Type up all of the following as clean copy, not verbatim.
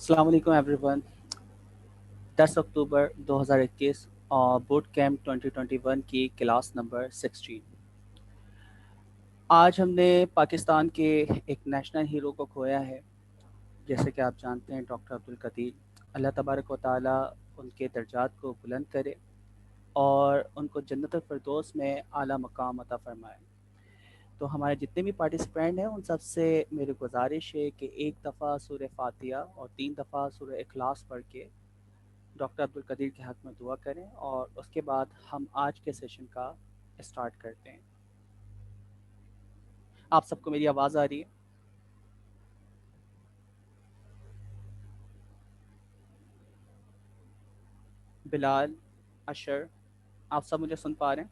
अस्सलाम वालेकुम एवरीवन। 10 अक्टूबर 2021 और बूट कैंप 2021 की क्लास नंबर 16। आज हमने पाकिस्तान के एक नेशनल हीरो को खोया है। जैसे कि आप जानते हैं डॉक्टर अब्दुल कदीर। अल्लाह तबारक व ताला उनके दर्जात को बुलंद करे और उनको जन्नत फिरदौस में आला मकाम अता फरमाए। तो हमारे जितने भी पार्टिसिपेंट हैं उन सब से मेरी गुजारिश है कि एक दफ़ा सूरह फातिहा और 3 दफ़ा सूरह इखलास पढ़ के डॉक्टर अब्दुल कदीर के हक़ में दुआ करें और उसके बाद हम आज के सेशन का स्टार्ट करते हैं। आप सबको मेरी आवाज़ आ रही है? बिलाल, अशर, आप सब मुझे सुन पा रहे हैं?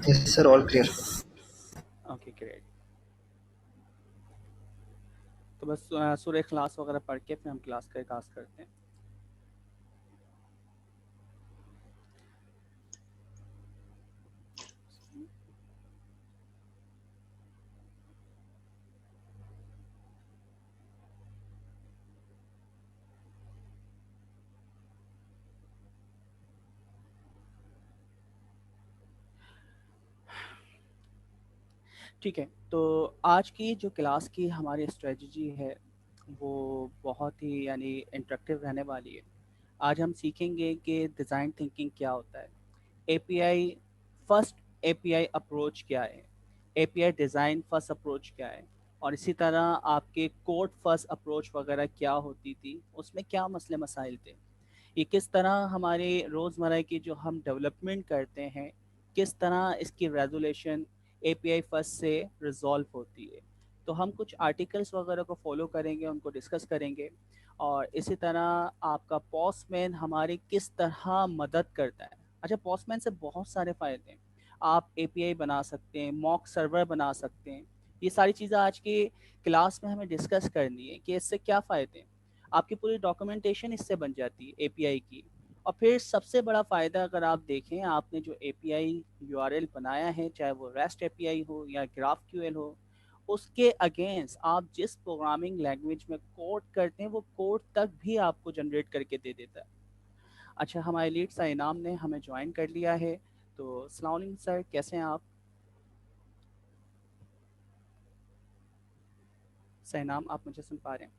Yes, sir, all clear. Okay great. तो बस सूरह इखलास वगैरह पढ़ के फिर हम क्लास का आगाज़ करते हैं। ठीक है, तो आज की जो क्लास की हमारी स्ट्रेटजी है वो बहुत ही यानी इंटरेक्टिव रहने वाली है। आज हम सीखेंगे कि डिज़ाइन थिंकिंग क्या होता है, एपीआई फर्स्ट एपीआई अप्रोच क्या है, एपीआई डिज़ाइन फर्स्ट अप्रोच क्या है, और इसी तरह आपके कोड फर्स्ट अप्रोच वगैरह क्या होती थी, उसमें क्या मसले मसाइल थे, ये किस तरह हमारे रोज़मर्रा की जो हम डेवलपमेंट करते हैं किस तरह इसकी रेजोल्यूशन एपीआई फर्स्ट से रिजॉल्व होती है। तो हम कुछ आर्टिकल्स वगैरह को फॉलो करेंगे, उनको डिस्कस करेंगे, और इसी तरह आपका पोस्टमैन हमारी किस तरह मदद करता है। अच्छा, पोस्टमैन से बहुत सारे फ़ायदे हैं। आप एपीआई बना सकते हैं, मॉक सर्वर बना सकते हैं। ये सारी चीज़ें आज की क्लास में हमें डिस्कस करनी है कि इससे क्या फ़ायदे हैं। आपकी पूरी डॉक्यूमेंटेशन इससे बन जाती है एपीआई की। और फिर सबसे बड़ा फ़ायदा अगर आप देखें, आपने जो एपीआई यूआरएल बनाया है, चाहे वो रेस्ट एपीआई हो या ग्राफक्यूएल हो, उसके अगेंस्ट आप जिस प्रोग्रामिंग लैंग्वेज में कोड करते हैं वो कोड तक भी आपको जनरेट करके दे देता है। अच्छा, हमारे लीड सर इनाम ने हमें ज्वाइन कर लिया है। तो अस्सलाम वालेकुम सर, कैसे हैं आप? सर इनाम, आप मुझे सुन पा रहे हैं?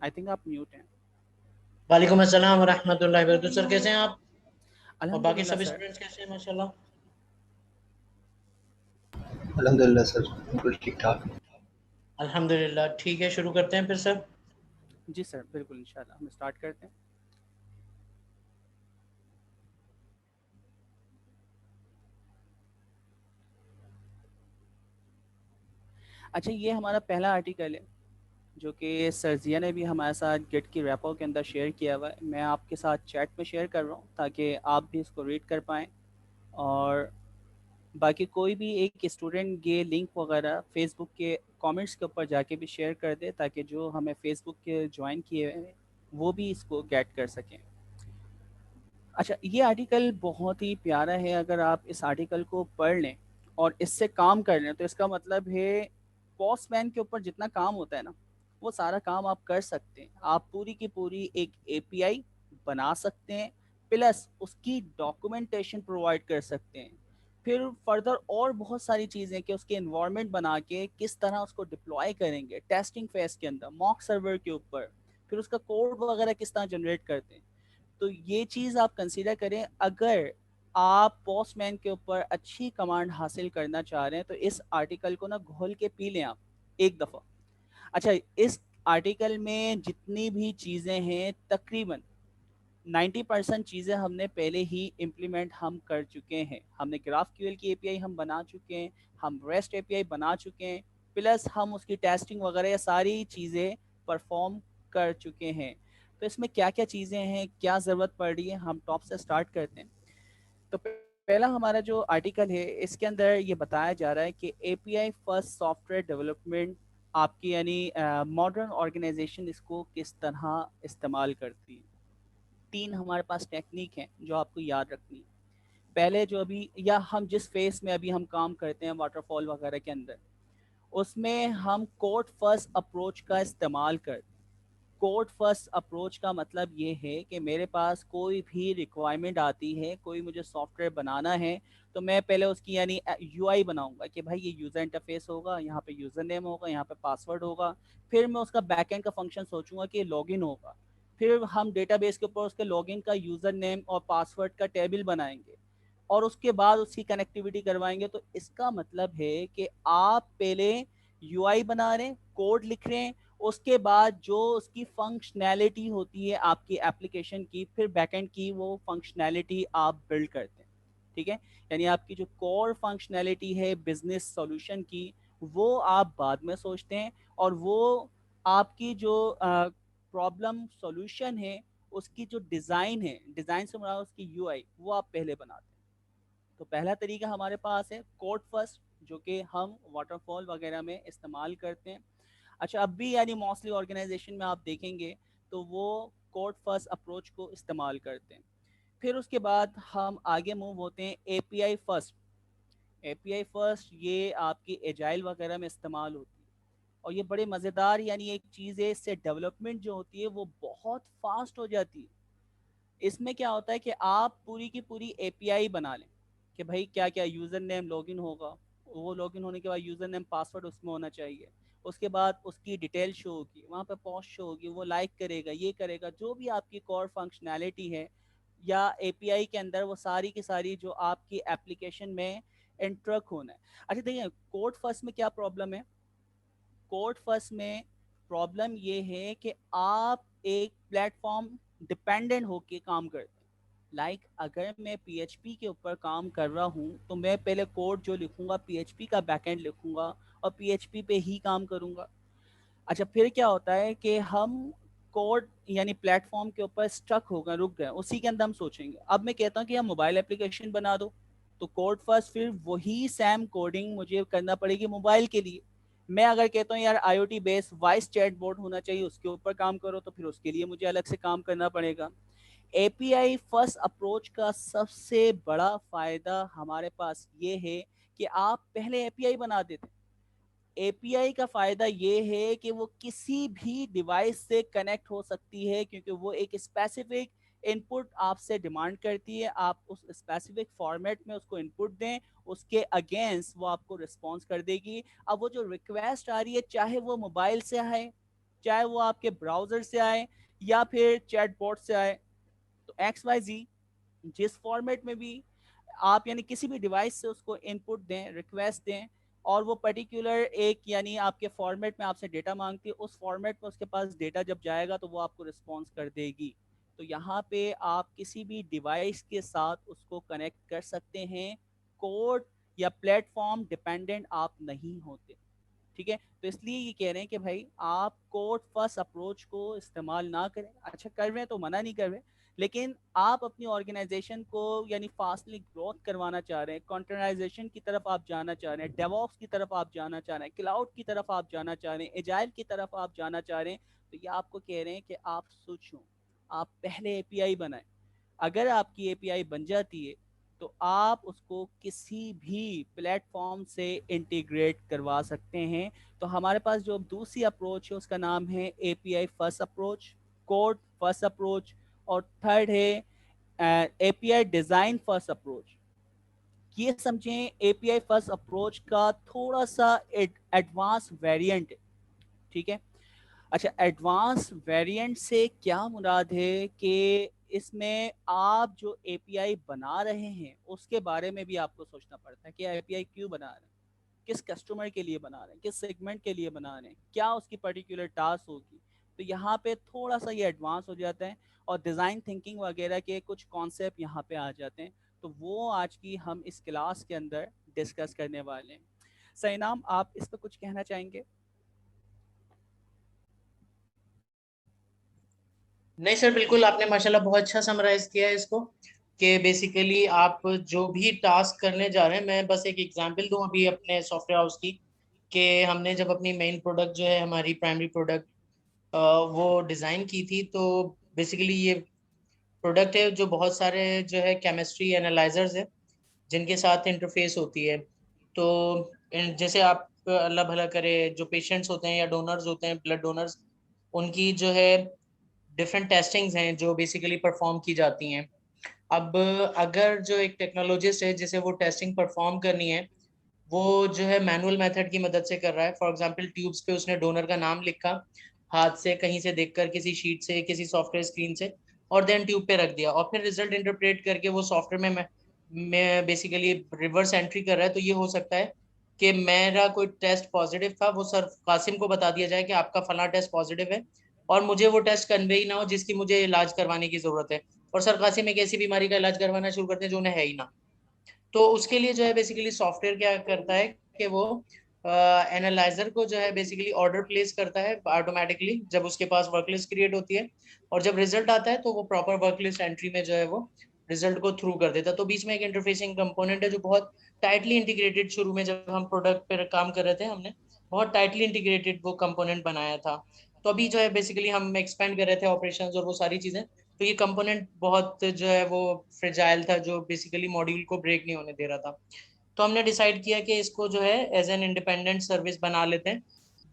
आई थिंक आप म्यूट हैं। वालेकुम अस्सलाम वरहमतुल्लाहि वबरकातुहू। सर कैसे हैं आप और बाकी अल्हम्दुलिल्लाह सभी सर। स्टूडेंट्स कैसे हैं? माशाल्लाह। अल्हम्दुलिल्लाह सर, बिल्कुल ठीक ठाक। अल्हम्दुलिल्लाह। ठीक है, शुरू करते हैं फिर सर। जी सर, बिल्कुल इंशाल्लाह हम स्टार्ट करते हैं। अच्छा, ये हमारा पहला आर्टिकल है जो कि सर्जिया ने भी हमारे साथ गिट की रेपो के अंदर शेयर किया हुआ है। मैं आपके साथ चैट में शेयर कर रहा हूँ ताकि आप भी इसको रीड कर पाएँ, और बाकी कोई भी एक स्टूडेंट ये लिंक वगैरह फेसबुक के कमेंट्स के ऊपर जाके भी शेयर कर दे ताकि जो हमें फेसबुक के ज्वाइन किए हुए हैं वो भी इसको गेट कर सकें। अच्छा, ये आर्टिकल बहुत ही प्यारा है। अगर आप इस आर्टिकल को पढ़ लें और इससे काम कर लें तो इसका मतलब है पोस्टमैन के ऊपर जितना काम होता है ना, वो सारा काम आप कर सकते हैं। आप पूरी की पूरी एक एपीआई बना सकते हैं, प्लस उसकी डॉक्यूमेंटेशन प्रोवाइड कर सकते हैं। फिर फर्दर और बहुत सारी चीज़ें कि उसके इन्वायरमेंट बना के किस तरह उसको डिप्लॉय करेंगे टेस्टिंग फेज के अंदर मॉक सर्वर के ऊपर, फिर उसका कोड वगैरह किस तरह जनरेट करते हैं। तो ये चीज़ आप कंसीडर करें। अगर आप पोस्टमैन के ऊपर अच्छी कमांड हासिल करना चाह रहे हैं तो इस आर्टिकल को ना घोल के पी लें आप एक दफ़ा। अच्छा, इस आर्टिकल में जितनी भी चीज़ें हैं तकरीबन 90% चीज़ें हमने पहले ही इम्प्लीमेंट हम कर चुके हैं। हमने ग्राफक्यूएल की एपीआई हम बना चुके हैं, हम रेस्ट एपीआई बना चुके हैं, प्लस हम उसकी टेस्टिंग वगैरह ये सारी चीज़ें परफॉर्म कर चुके हैं। तो इसमें क्या क्या चीज़ें हैं, क्या ज़रूरत पड़ रही है, हम टॉप से स्टार्ट करते हैं। तो पहला हमारा जो आर्टिकल है इसके अंदर ये बताया जा रहा है कि एपीआई फर्स्ट सॉफ्टवेयर डेवलपमेंट आपकी यानी मॉडर्न ऑर्गेनाइजेशन इसको किस तरह इस्तेमाल करती है। 3 हमारे पास टेक्निक हैं जो आपको याद रखनी है। पहले जो अभी या हम जिस फेस में अभी हम काम करते हैं वाटरफॉल वगैरह के अंदर, उसमें हम कोड फर्स्ट अप्रोच का इस्तेमाल करते हैं। कोड फर्स्ट अप्रोच का मतलब ये है कि मेरे पास कोई भी रिक्वायरमेंट आती है, कोई मुझे सॉफ्टवेयर बनाना है, तो मैं पहले उसकी यानी यूआई बनाऊंगा कि भाई ये यूज़र इंटरफेस होगा, यहाँ पे यूज़र नेम होगा, यहाँ पे पासवर्ड होगा। फिर मैं उसका बैकएंड का फंक्शन सोचूंगा कि लॉगिन होगा। फिर हम डेटाबेस के ऊपर उसके लॉगिन का यूज़र नेम और पासवर्ड का टेबल बनाएंगे और उसके बाद उसकी कनेक्टिविटी करवाएंगे। तो इसका मतलब है कि आप पहले यूआई बना रहे हैं, कोड लिख रहे हैं, उसके बाद जो उसकी फंक्शनैलिटी होती है आपकी एप्लीकेशन की, फिर बैकएंड की वो फंक्शनैलिटी आप बिल्ड करते हैं। ठीक है, यानी आपकी जो कोर फंक्शनैलिटी है बिजनेस सॉल्यूशन की, वो आप बाद में सोचते हैं, और वो आपकी जो प्रॉब्लम सॉल्यूशन है उसकी जो डिज़ाइन है, डिज़ाइन से मुराद उसकी यूआई, वो आप पहले बनाते हैं। तो पहला तरीका हमारे पास है कोड फर्स्ट, जो कि हम वाटरफॉल वगैरह में इस्तेमाल करते हैं। अच्छा, अब भी यानी मोस्टली ऑर्गेनाइजेशन में आप देखेंगे तो वो कोड फर्स्ट अप्रोच को इस्तेमाल करते हैं। फिर उसके बाद हम आगे मूव होते हैं एपीआई फर्स्ट। एपीआई फर्स्ट ये आपकी एजाइल वगैरह में इस्तेमाल होती है, और ये बड़े मज़ेदार यानी एक चीज़ है, इससे डेवलपमेंट जो होती है वो बहुत फास्ट हो जाती है। इसमें क्या होता है कि आप पूरी की पूरी एपीआई बना लें कि भाई क्या क्या यूज़र नेम लॉगिन होगा, वो लॉगिन होने के बाद यूज़र नेम पासवर्ड उसमें होना चाहिए, उसके बाद उसकी डिटेल शो होगी, वहाँ पे पोस्ट शो होगी, वो लाइक करेगा, ये करेगा, जो भी आपकी कोर फंक्शनैलिटी है या एपीआई के अंदर, वो सारी की सारी जो आपकी एप्लीकेशन में इंट्रक होना है। अच्छा देखिए, कोड फर्स्ट में क्या प्रॉब्लम है। कोड फर्स्ट में प्रॉब्लम ये है कि आप एक प्लेटफॉर्म डिपेंडेंट होके काम करते हैं। लाइक अगर मैं पीएचपी के ऊपर काम कर रहा हूँ तो मैं पहले कोड जो लिखूंगा पीएचपी का बैकएंड लिखूंगा और पीएचपी पे ही काम करूंगा। अच्छा, फिर क्या होता है कि हम कोड यानी प्लेटफॉर्म के ऊपर स्टक हो गए, रुक गए, उसी के अंदर हम सोचेंगे। अब मैं कहता हूँ कि हम मोबाइल एप्लीकेशन बना दो, तो कोड फर्स्ट फिर वही सेम कोडिंग मुझे करना पड़ेगी मोबाइल के लिए। मैं अगर कहता हूँ यार IoT based voice chat board होना चाहिए, उसके ऊपर काम करो, तो फिर उसके लिए मुझे अलग से काम करना पड़ेगा। एपीआई फर्स्ट अप्रोच का सबसे बड़ा फायदा हमारे पास ये है कि आप पहले एपीआई बना देते। एपीआई का फ़ायदा ये है कि वो किसी भी डिवाइस से कनेक्ट हो सकती है, क्योंकि वो एक स्पेसिफिक इनपुट आपसे डिमांड करती है। आप उस स्पेसिफिक फॉर्मेट में उसको इनपुट दें, उसके अगेंस्ट वो आपको रिस्पॉन्स कर देगी। अब वो जो रिक्वेस्ट आ रही है, चाहे वो मोबाइल से आए, चाहे वो आपके ब्राउज़र से आए, या फिर चैटबॉट से आए, तो एक्स वाई जी जिस फॉर्मेट में भी आप यानी किसी भी डिवाइस से उसको इनपुट दें, रिक्वेस्ट दें, और वो पर्टिकुलर एक यानी आपके फॉर्मेट में आपसे डेटा मांगती है, उस फॉर्मेट में उसके पास डेटा जब जाएगा तो वो आपको रिस्पॉन्स कर देगी। तो यहाँ पे आप किसी भी डिवाइस के साथ उसको कनेक्ट कर सकते हैं। कोड या प्लेटफॉर्म डिपेंडेंट आप नहीं होते। ठीक है, तो इसलिए ये कह रहे हैं कि भाई आप कोड फर्स्ट अप्रोच को इस्तेमाल ना करें। अच्छा, कर रहे हैं तो मना नहीं कर रहे, लेकिन आप अपनी ऑर्गेनाइजेशन को यानी फास्टली ग्रोथ करवाना चाह रहे हैं, कॉन्टेनराइजेशन की तरफ आप जाना चाह रहे हैं, डेवऑप्स की तरफ आप जाना चाह रहे हैं, क्लाउड की तरफ आप जाना चाह रहे हैं, एजाइल की तरफ आप जाना चाह रहे हैं, तो ये आपको कह रहे हैं कि आप सोचो, आप पहले एपीआई बनाएं। अगर आपकी एपीआई बन जाती है तो आप उसको किसी भी प्लेटफॉर्म से इंटीग्रेट करवा सकते हैं। तो हमारे पास जो दूसरी अप्रोच है उसका नाम है API first approach, code first approach, और थर्ड है एपीआई डिज़ाइन फर्स्ट अप्रोच। ये समझें एपीआई फर्स्ट अप्रोच का थोड़ा सा एडवांस वेरिएंट है। ठीक है, अच्छा, एडवांस वेरिएंट से क्या मुराद है कि इसमें आप जो एपीआई बना रहे हैं उसके बारे में भी आपको सोचना पड़ता है कि एपीआई क्यों बना रहे हैं, किस कस्टमर के लिए बना रहे हैं, किस सेगमेंट के लिए बना रहे हैं, क्या उसकी पर्टिकुलर टास्क होगी। तो यहाँ पे थोड़ा सा ये एडवांस हो जाता है, और डिज़ाइन थिंकिंग वगैरह के कुछ कॉन्सेप्ट यहाँ पे आ जाते हैं। तो वो आज की हम इस क्लास के अंदर डिस्कस करने वाले हैं। सईनाम, आप इस पर कुछ कहना चाहेंगे? नहीं सर, बिल्कुल आपने माशाल्लाह बहुत अच्छा समराइज किया है इसको, कि बेसिकली आप जो भी टास्क करने जा रहे हैं, मैं बस एक एग्जांपल दूं अभी अपने सॉफ्टवेयर हाउस की, कि हमने जब अपनी मेन प्रोडक्ट जो है, हमारी प्राइमरी प्रोडक्ट वो डिज़ाइन की थी, तो बेसिकली ये प्रोडक्ट है जो बहुत सारे जो है केमिस्ट्री एनालाइजर्स है जिनके साथ इंटरफेस होती है। तो जैसे आप अल्लाह भला करे जो पेशेंट्स होते हैं या डोनर्स होते हैं, ब्लड डोनर्स, उनकी जो है डिफरेंट टेस्टिंग्स हैं जो बेसिकली परफॉर्म की जाती हैं। अब अगर जो एक टेक्नोलॉजिस्ट है जिसे वो टेस्टिंग परफॉर्म करनी है, वो जो है मैनुअल मेथड की मदद से कर रहा है। फॉर एग्जांपल ट्यूब्स पे उसने डोनर का नाम लिखा हाथ से, कहीं से देखकर, किसी शीट से, किसी सॉफ्टवेयर स्क्रीन से, और देन ट्यूब पे रख दिया, और फिर रिजल्ट इंटरप्रेट करके वो सॉफ्टवेयर में बेसिकली रिवर्स एंट्री कर रहा है। तो ये हो सकता है कि मेरा कोई टेस्ट पॉजिटिव था, वो सर कासिम को बता दिया जाए कि आपका फला टेस्ट पॉजिटिव है, और मुझे वो टेस्ट कन्वे ही ना हो जिसकी मुझे इलाज करवाने की जरूरत है, और सर कासिम एक ऐसी बीमारी का इलाज करवाना शुरू करते हैं जो उन्हें है ही ना। तो उसके लिए जो है बेसिकली सॉफ्टवेयर क्या करता है कि वो एनालाइजर को जो है बेसिकली ऑर्डर प्लेस करता है ऑटोमेटिकली जब उसके पास वर्कलिस्ट क्रिएट होती है, और जब रिजल्ट आता है तो वो प्रॉपर वर्कलिस्ट एंट्री में जो है वो रिजल्ट को थ्रू कर देता है। तो बीच में एक इंटरफेसिंग कंपोनेंट है जो बहुत टाइटली इंटीग्रेटेड, शुरू में जब हम प्रोडक्ट पर काम कर रहे थे हमने बहुत टाइटली इंटीग्रेटेड वो कंपोनेंट बनाया था। तो अभी जो है बेसिकली हम एक्सपेंड कर रहे थे ऑपरेशंस और वो सारी चीजें, तो ये कंपोनेंट बहुत जो है वो फ्रेजाइल था, जो बेसिकली मॉड्यूल को ब्रेक नहीं होने दे रहा था। तो हमने डिसाइड किया कि इसको जो है एज एन इंडिपेंडेंट सर्विस बना लेते हैं।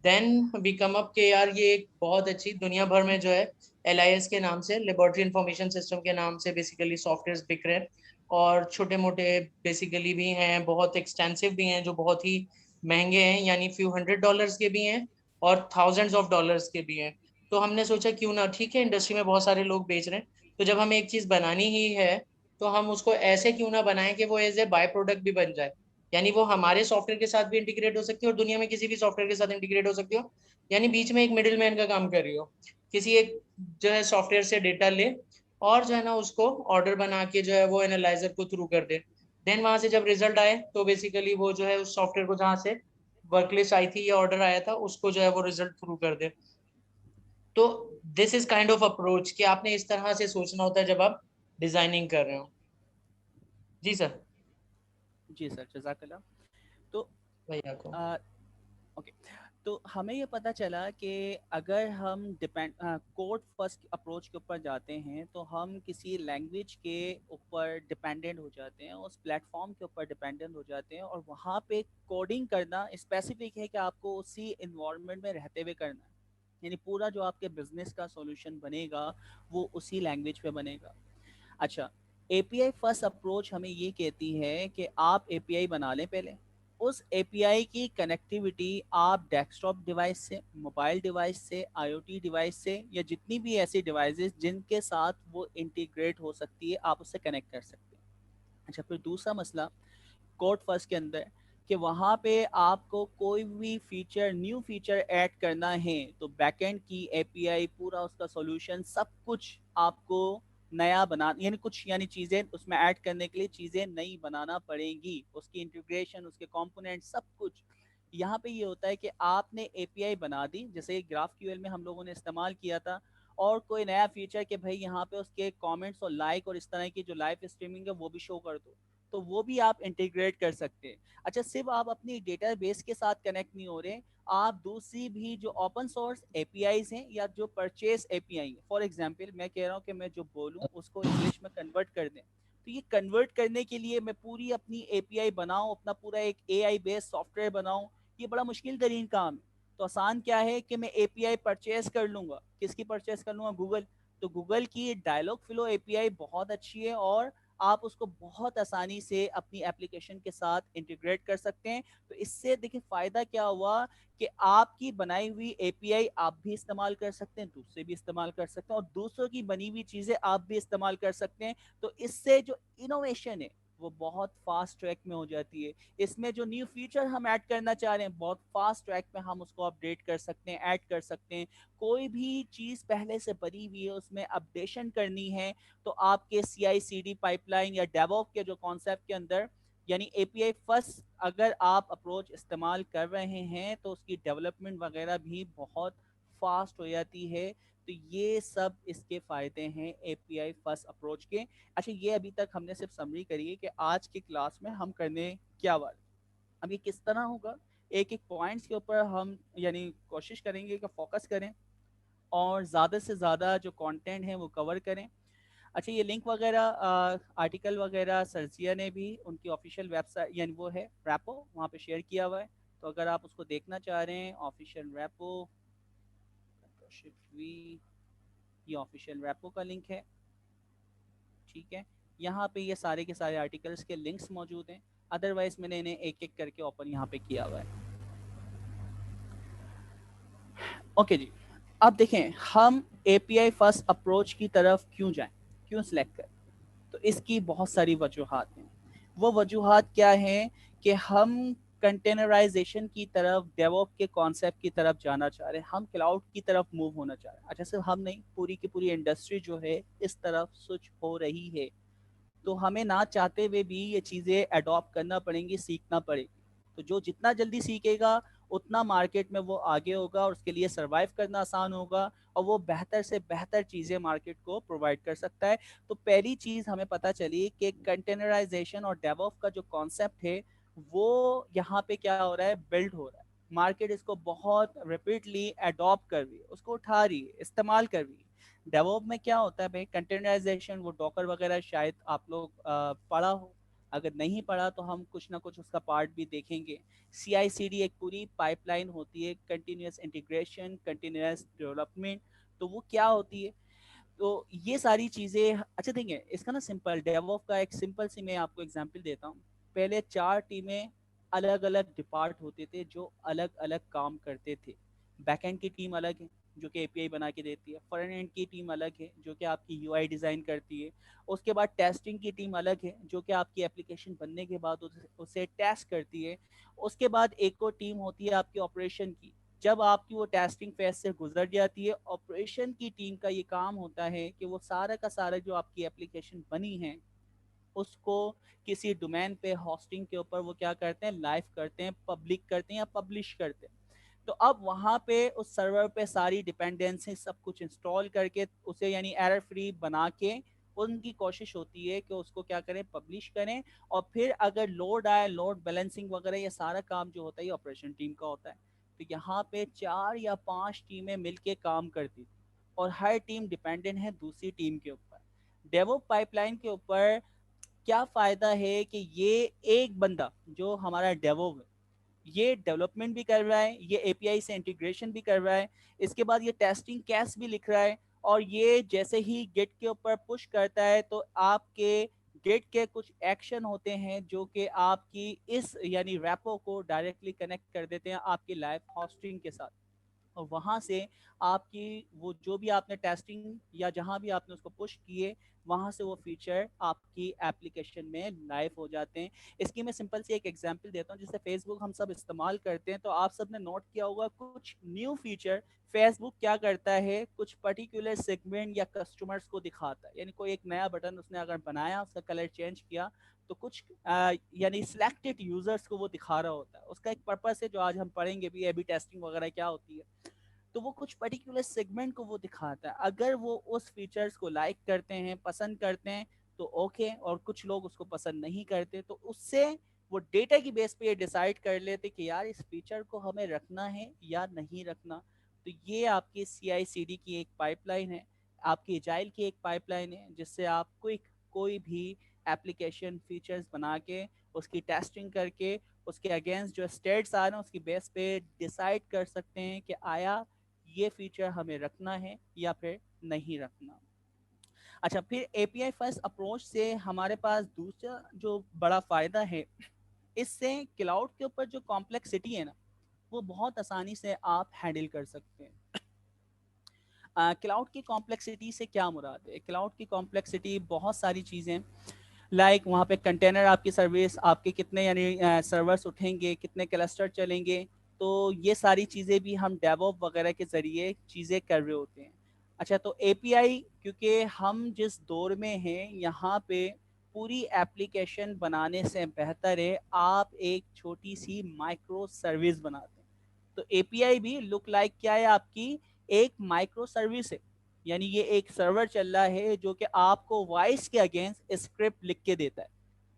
देन वी कम अप के यार ये एक बहुत अच्छी, दुनिया भर में जो है LIS के नाम से, लेबोरेटरी इंफॉर्मेशन सिस्टम के नाम से बेसिकली सॉफ्टवेयर बिक रहे हैं, और छोटे मोटे बेसिकली भी हैं, बहुत एक्सटेंसिव भी हैं जो बहुत ही महंगे हैं, यानी फ्यू $100 के भी हैं और $1000s के भी हैं। तो हमने सोचा क्यों ना, ठीक है इंडस्ट्री में बहुत सारे लोग बेच रहे हैं, तो जब हमें एक चीज बनानी ही है तो हम उसको ऐसे क्यों ना बनाएं कि वो एज ए बाय प्रोडक्ट भी बन जाए, यानी वो हमारे सॉफ्टवेयर के साथ भी इंटीग्रेट हो सकती है और दुनिया में किसी भी सॉफ्टवेयर के साथ इंटीग्रेट हो सकती हो, यानी बीच में एक मिडिल मैन का काम कर रही हो, किसी एक जो है सॉफ्टवेयर से डेटा ले और जो है ना उसको ऑर्डर बना के जो है वो एनालाइजर को थ्रू कर दे। देन वहां से जब रिजल्ट आए तो बेसिकली वो जो है उस सॉफ्टवेयर को जहाँ से वर्कलिस्ट आई थी या ऑर्डर आया था उसको जो है वो रिजल्ट थ्रू कर दे। तो this is kind of approach कि आपने इस तरह से सोचना होता है जब आप डिजाइनिंग कर रहे हो। जी सर। जी सर, जज़ाकल्लाह। तो भैया को। ओके, तो हमें ये पता चला कि अगर हम कोड फर्स्ट अप्रोच के ऊपर जाते हैं तो हम किसी लैंग्वेज के ऊपर डिपेंडेंट हो जाते हैं, उस प्लेटफॉर्म के ऊपर डिपेंडेंट हो जाते हैं, और वहाँ पे कोडिंग करना स्पेसिफिक है कि आपको उसी इन्वायरमेंट में रहते हुए करना है, यानी पूरा जो आपके बिजनेस का सॉल्यूशन बनेगा वो उसी लैंग्वेज पे बनेगा। अच्छा, एपीआई फर्स्ट अप्रोच हमें ये कहती है कि आप एपीआई बना लें पहले, उस एपीआई की कनेक्टिविटी आप डेस्कटॉप डिवाइस से, मोबाइल डिवाइस से, आईओटी डिवाइस से, या जितनी भी ऐसी डिवाइसेस जिनके साथ वो इंटीग्रेट हो सकती है आप उससे कनेक्ट कर सकते हैं। अच्छा, फिर दूसरा मसला कोड फर्स्ट के अंदर कि वहाँ पे आपको कोई भी फीचर, न्यू फीचर ऐड करना है तो बैकएंड की एपीआई, पूरा उसका सॉल्यूशन, सब कुछ आपको नया बना, यानी कुछ, यानी चीज़ें उसमें ऐड करने के लिए चीज़ें नई बनाना पड़ेंगी, उसकी इंटीग्रेशन, उसके कंपोनेंट, सब कुछ। यहाँ पे ये होता है कि आपने एपीआई बना दी, जैसे ग्राफ क्यूएल में हम लोगों ने इस्तेमाल किया था, और कोई नया फीचर कि भाई यहाँ पे उसके कमेंट्स और लाइक और इस तरह की जो लाइव स्ट्रीमिंग है वो भी शो कर दो, तो वो भी आप इंटीग्रेट कर सकते हैं। अच्छा, सिर्फ आप अपनी डेटाबेस के साथ कनेक्ट नहीं हो रहे, आप दूसरी भी जो ओपन सोर्स एपीआईज हैं या जो परचेज एपीआई है, फॉर एग्जांपल मैं कह रहा हूँ कि मैं जो बोलूँ उसको इंग्लिश में कन्वर्ट कर दें, तो ये कन्वर्ट करने के लिए मैं पूरी अपनी एपीआई बनाऊँ, अपना पूरा एक एआई बेस्ड सॉफ्टवेयर बनाऊँ, ये बड़ा मुश्किल तरीन काम है। तो आसान क्या है कि मैं एपीआई परचेज कर लूँगा, किसकी परचेज कर लूँगा? गूगल। तो गूगल की डायलॉग फ्लो एपीआई बहुत अच्छी है और आप उसको बहुत आसानी से अपनी एप्लीकेशन के साथ इंटीग्रेट कर सकते हैं। तो इससे देखिए फ़ायदा क्या हुआ कि आपकी बनाई हुई एपीआई आप भी इस्तेमाल कर सकते हैं, दूसरे भी इस्तेमाल कर सकते हैं, और दूसरों की बनी हुई चीज़ें आप भी इस्तेमाल कर सकते हैं। तो इससे जो इनोवेशन है वो बहुत फास्ट ट्रैक में हो जाती है। इसमें जो न्यू फीचर हम ऐड करना चाह रहे हैं बहुत फास्ट ट्रैक में हम उसको अपडेट कर सकते हैं, ऐड कर सकते हैं। कोई भी चीज़ पहले से बनी हुई है उसमें अपडेशन करनी है तो आपके CI/CD पाइपलाइन या डेवऑप्स के जो कॉन्सेप्ट के अंदर, यानी एपीआई फर्स्ट अगर आप अप्रोच इस्तेमाल कर रहे हैं तो उसकी डेवलपमेंट वगैरह भी बहुत फास्ट हो जाती है। तो ये सब इसके फ़ायदे हैं एपीआई फर्स्ट अप्रोच के। अच्छा, ये अभी तक हमने सिर्फ समरी करी है कि आज की क्लास में हम करने क्या वाले। अब ये किस तरह होगा, एक एक पॉइंट्स के ऊपर हम यानी कोशिश करेंगे कि फोकस करें और ज़्यादा से ज़्यादा जो कंटेंट है वो कवर करें। अच्छा, ये लिंक वगैरह, आर्टिकल वगैरह सरजिया ने भी उनकी ऑफिशियल वेबसाइट यानी वो है रैपो, वहाँ पे शेयर किया हुआ है। तो अगर आप उसको देखना चाह रहे हैं, ऑफिशियल रेपो, ये ऑफिशियल रेपो का लिंक है, ठीक है। यहाँ पे ये सारे के सारे आर्टिकल्स के लिंक्स मौजूद हैं, अदरवाइज मैंने इन्हें एक एक करके ओपन यहाँ पे किया हुआ है। ओके जी, अब देखें हम एपीआई फर्स्ट अप्रोच की तरफ क्यों जाएं, क्यों सिलेक्ट करें। तो इसकी बहुत सारी वजूहात हैं। वो वजूहात क्या हैं कि हम कंटेनराइजेशन की तरफ, डेवऑप के कॉन्सेप्ट की तरफ जाना चाह रहे हैं, हम क्लाउड की तरफ मूव होना चाह रहे हैं। अच्छा, सिर्फ हम नहीं, पूरी की पूरी इंडस्ट्री जो है इस तरफ स्विच हो रही है। तो हमें ना चाहते हुए भी ये चीज़ें अडॉप्ट करना पड़ेंगी, सीखना पड़ेगी। तो जो जितना जल्दी सीखेगा उतना मार्केट में वो आगे होगा और उसके लिए सर्वाइव करना आसान होगा और वो बेहतर से बेहतर चीज़ें मार्केट को प्रोवाइड कर सकता है। तो पहली चीज़ हमें पता चली कि कंटेनराइजेशन और डेवऑप का जो कॉन्सेप्ट है वो यहाँ पे क्या हो रहा है, बिल्ड हो रहा है। मार्केट इसको बहुत रिपीटली अडॉप्ट कर रही है, उसको उठा रही है, इस्तेमाल कर रही है। डेवऑप में क्या होता है भाई, कंटेनराइजेशन, वो डॉकर वगैरह शायद आप लोग पढ़ा हो, अगर नहीं पढ़ा तो हम कुछ ना कुछ उसका पार्ट भी देखेंगे। CI/CD एक पूरी पाइपलाइन होती है, कंटिन्यूस इंटीग्रेशन, कंटिन्यूस डेवलपमेंट। तो वो क्या होती है, तो ये सारी चीज़ें। अच्छा देखिए, इसका ना सिंपल डेवऑप का एक सिंपल सी मैं आपको एग्जांपल देता हूँ। पहले 4 टीमें अलग अलग डिपार्ट होते थे जो अलग अलग काम करते थे। बैकएंड की टीम अलग है जो कि एपीआई बना के देती है, फ्रंट एंड की टीम अलग है जो कि आपकी यूआई डिज़ाइन करती है, उसके बाद टेस्टिंग की टीम अलग है जो कि आपकी एप्लीकेशन बनने के बाद उसे टेस्ट करती है, उसके बाद एक और टीम होती है आपकी ऑपरेशन की। जब आपकी वो टेस्टिंग फेज से गुजर जाती है, ऑपरेशन की टीम का ये काम होता है कि वो सारा का सारा जो आपकी एप्लीकेशन बनी है उसको किसी डोमेन पे, होस्टिंग के ऊपर वो क्या करते हैं, लाइव करते हैं, पब्लिक करते हैं या पब्लिश करते हैं। तो अब वहाँ पे उस सर्वर पे सारी डिपेंडेंसी सब कुछ इंस्टॉल करके उसे यानी एरर फ्री बना के उनकी कोशिश होती है कि उसको क्या करें, पब्लिश करें। और फिर अगर लोड आए, लोड बैलेंसिंग वगैरह ये सारा काम जो होता है ये ऑपरेशन टीम का होता है। तो यहाँ पे 4 या 5 टीमें मिलके काम करती थी और हर टीम डिपेंडेंट है दूसरी टीम के ऊपर। डेवॉप पाइपलाइन के ऊपर क्या फ़ायदा है कि ये एक बंदा जो हमारा डेवॉप है ये डेवलपमेंट भी कर रहा है, ये एपीआई से इंटीग्रेशन भी कर रहा है, इसके बाद ये टेस्टिंग केस भी लिख रहा है, और ये जैसे ही गेट के ऊपर पुश करता है तो आपके गेट के कुछ एक्शन होते हैं जो कि आपकी इस यानी रैपो को डायरेक्टली कनेक्ट कर देते हैं आपकी लाइव होस्टिंग के साथ। और वहाँ से आपकी वो जो भी आपने टेस्टिंग या जहाँ भी आपने उसको पुश किए, वहाँ से वो फीचर आपकी एप्लीकेशन में लाइव हो जाते हैं। इसकी मैं सिंपल सी एक एग्जांपल देता हूँ। जैसे फेसबुक हम सब इस्तेमाल करते हैं, तो आप सब ने नोट किया होगा कुछ न्यू फीचर फेसबुक क्या करता है, कुछ पर्टिकुलर सेगमेंट या कस्टमर्स को दिखाता है। यानी कोई एक नया बटन उसने अगर बनाया, उसका कलर चेंज किया, तो कुछ यानी सिलेक्टेड यूजर्स को वो दिखा रहा होता है। उसका एक पर्पस है जो आज हम पढ़ेंगे भी, अभी टेस्टिंग वगैरह क्या होती है। तो वो कुछ पर्टिकुलर सेगमेंट को वो दिखाता है। अगर वो उस फीचर्स को लाइक करते हैं, पसंद करते हैं, तो ओके, और कुछ लोग उसको पसंद नहीं करते, तो उससे वो डेटा की बेस पे ये डिसाइड कर लेते कि यार इस फीचर को हमें रखना है या नहीं रखना। तो ये आपकी CI/CD की एक पाइपलाइन है, आपकी एजाइल की एक पाइपलाइन है, जिससे आप क्विक कोई भी एप्लीकेशन फीचर्स बना के उसकी टेस्टिंग करके उसके अगेंस्ट जो स्टेट्स आ रहे हैं उसकी बेस पे डिसाइड कर सकते हैं कि आया ये फीचर हमें रखना है या फिर नहीं रखना। अच्छा, फिर एपीआई फर्स्ट अप्रोच से हमारे पास दूसरा जो बड़ा फ़ायदा है, इससे क्लाउड के ऊपर जो कॉम्प्लेक्सिटी है ना, वो बहुत आसानी से आप हैंडल कर सकते हैं। क्लाउड की कॉम्प्लेक्सिटी से क्या मुराद है, क्लाउड की कॉम्प्लेक्सिटी बहुत सारी चीज़ें, लाइक वहाँ पे कंटेनर आपकी सर्विस, आपके कितने यानी सर्वर्स उठेंगे, कितने क्लस्टर चलेंगे, तो ये सारी चीज़ें भी हम डेवऑप वगैरह के ज़रिए चीज़ें कर रहे होते हैं। अच्छा, तो एपीआई, क्योंकि हम जिस दौर में हैं यहाँ पे पूरी एप्लीकेशन बनाने से बेहतर है आप एक छोटी सी माइक्रो सर्विस बनाते हैं। तो एपीआई भी लुक लाइक क्या है, आपकी एक माइक्रो सर्विस है। यानी ये एक सर्वर चल रहा है जो कि आपको वॉइस के अगेंस्ट स्क्रिप्ट लिख के देता है।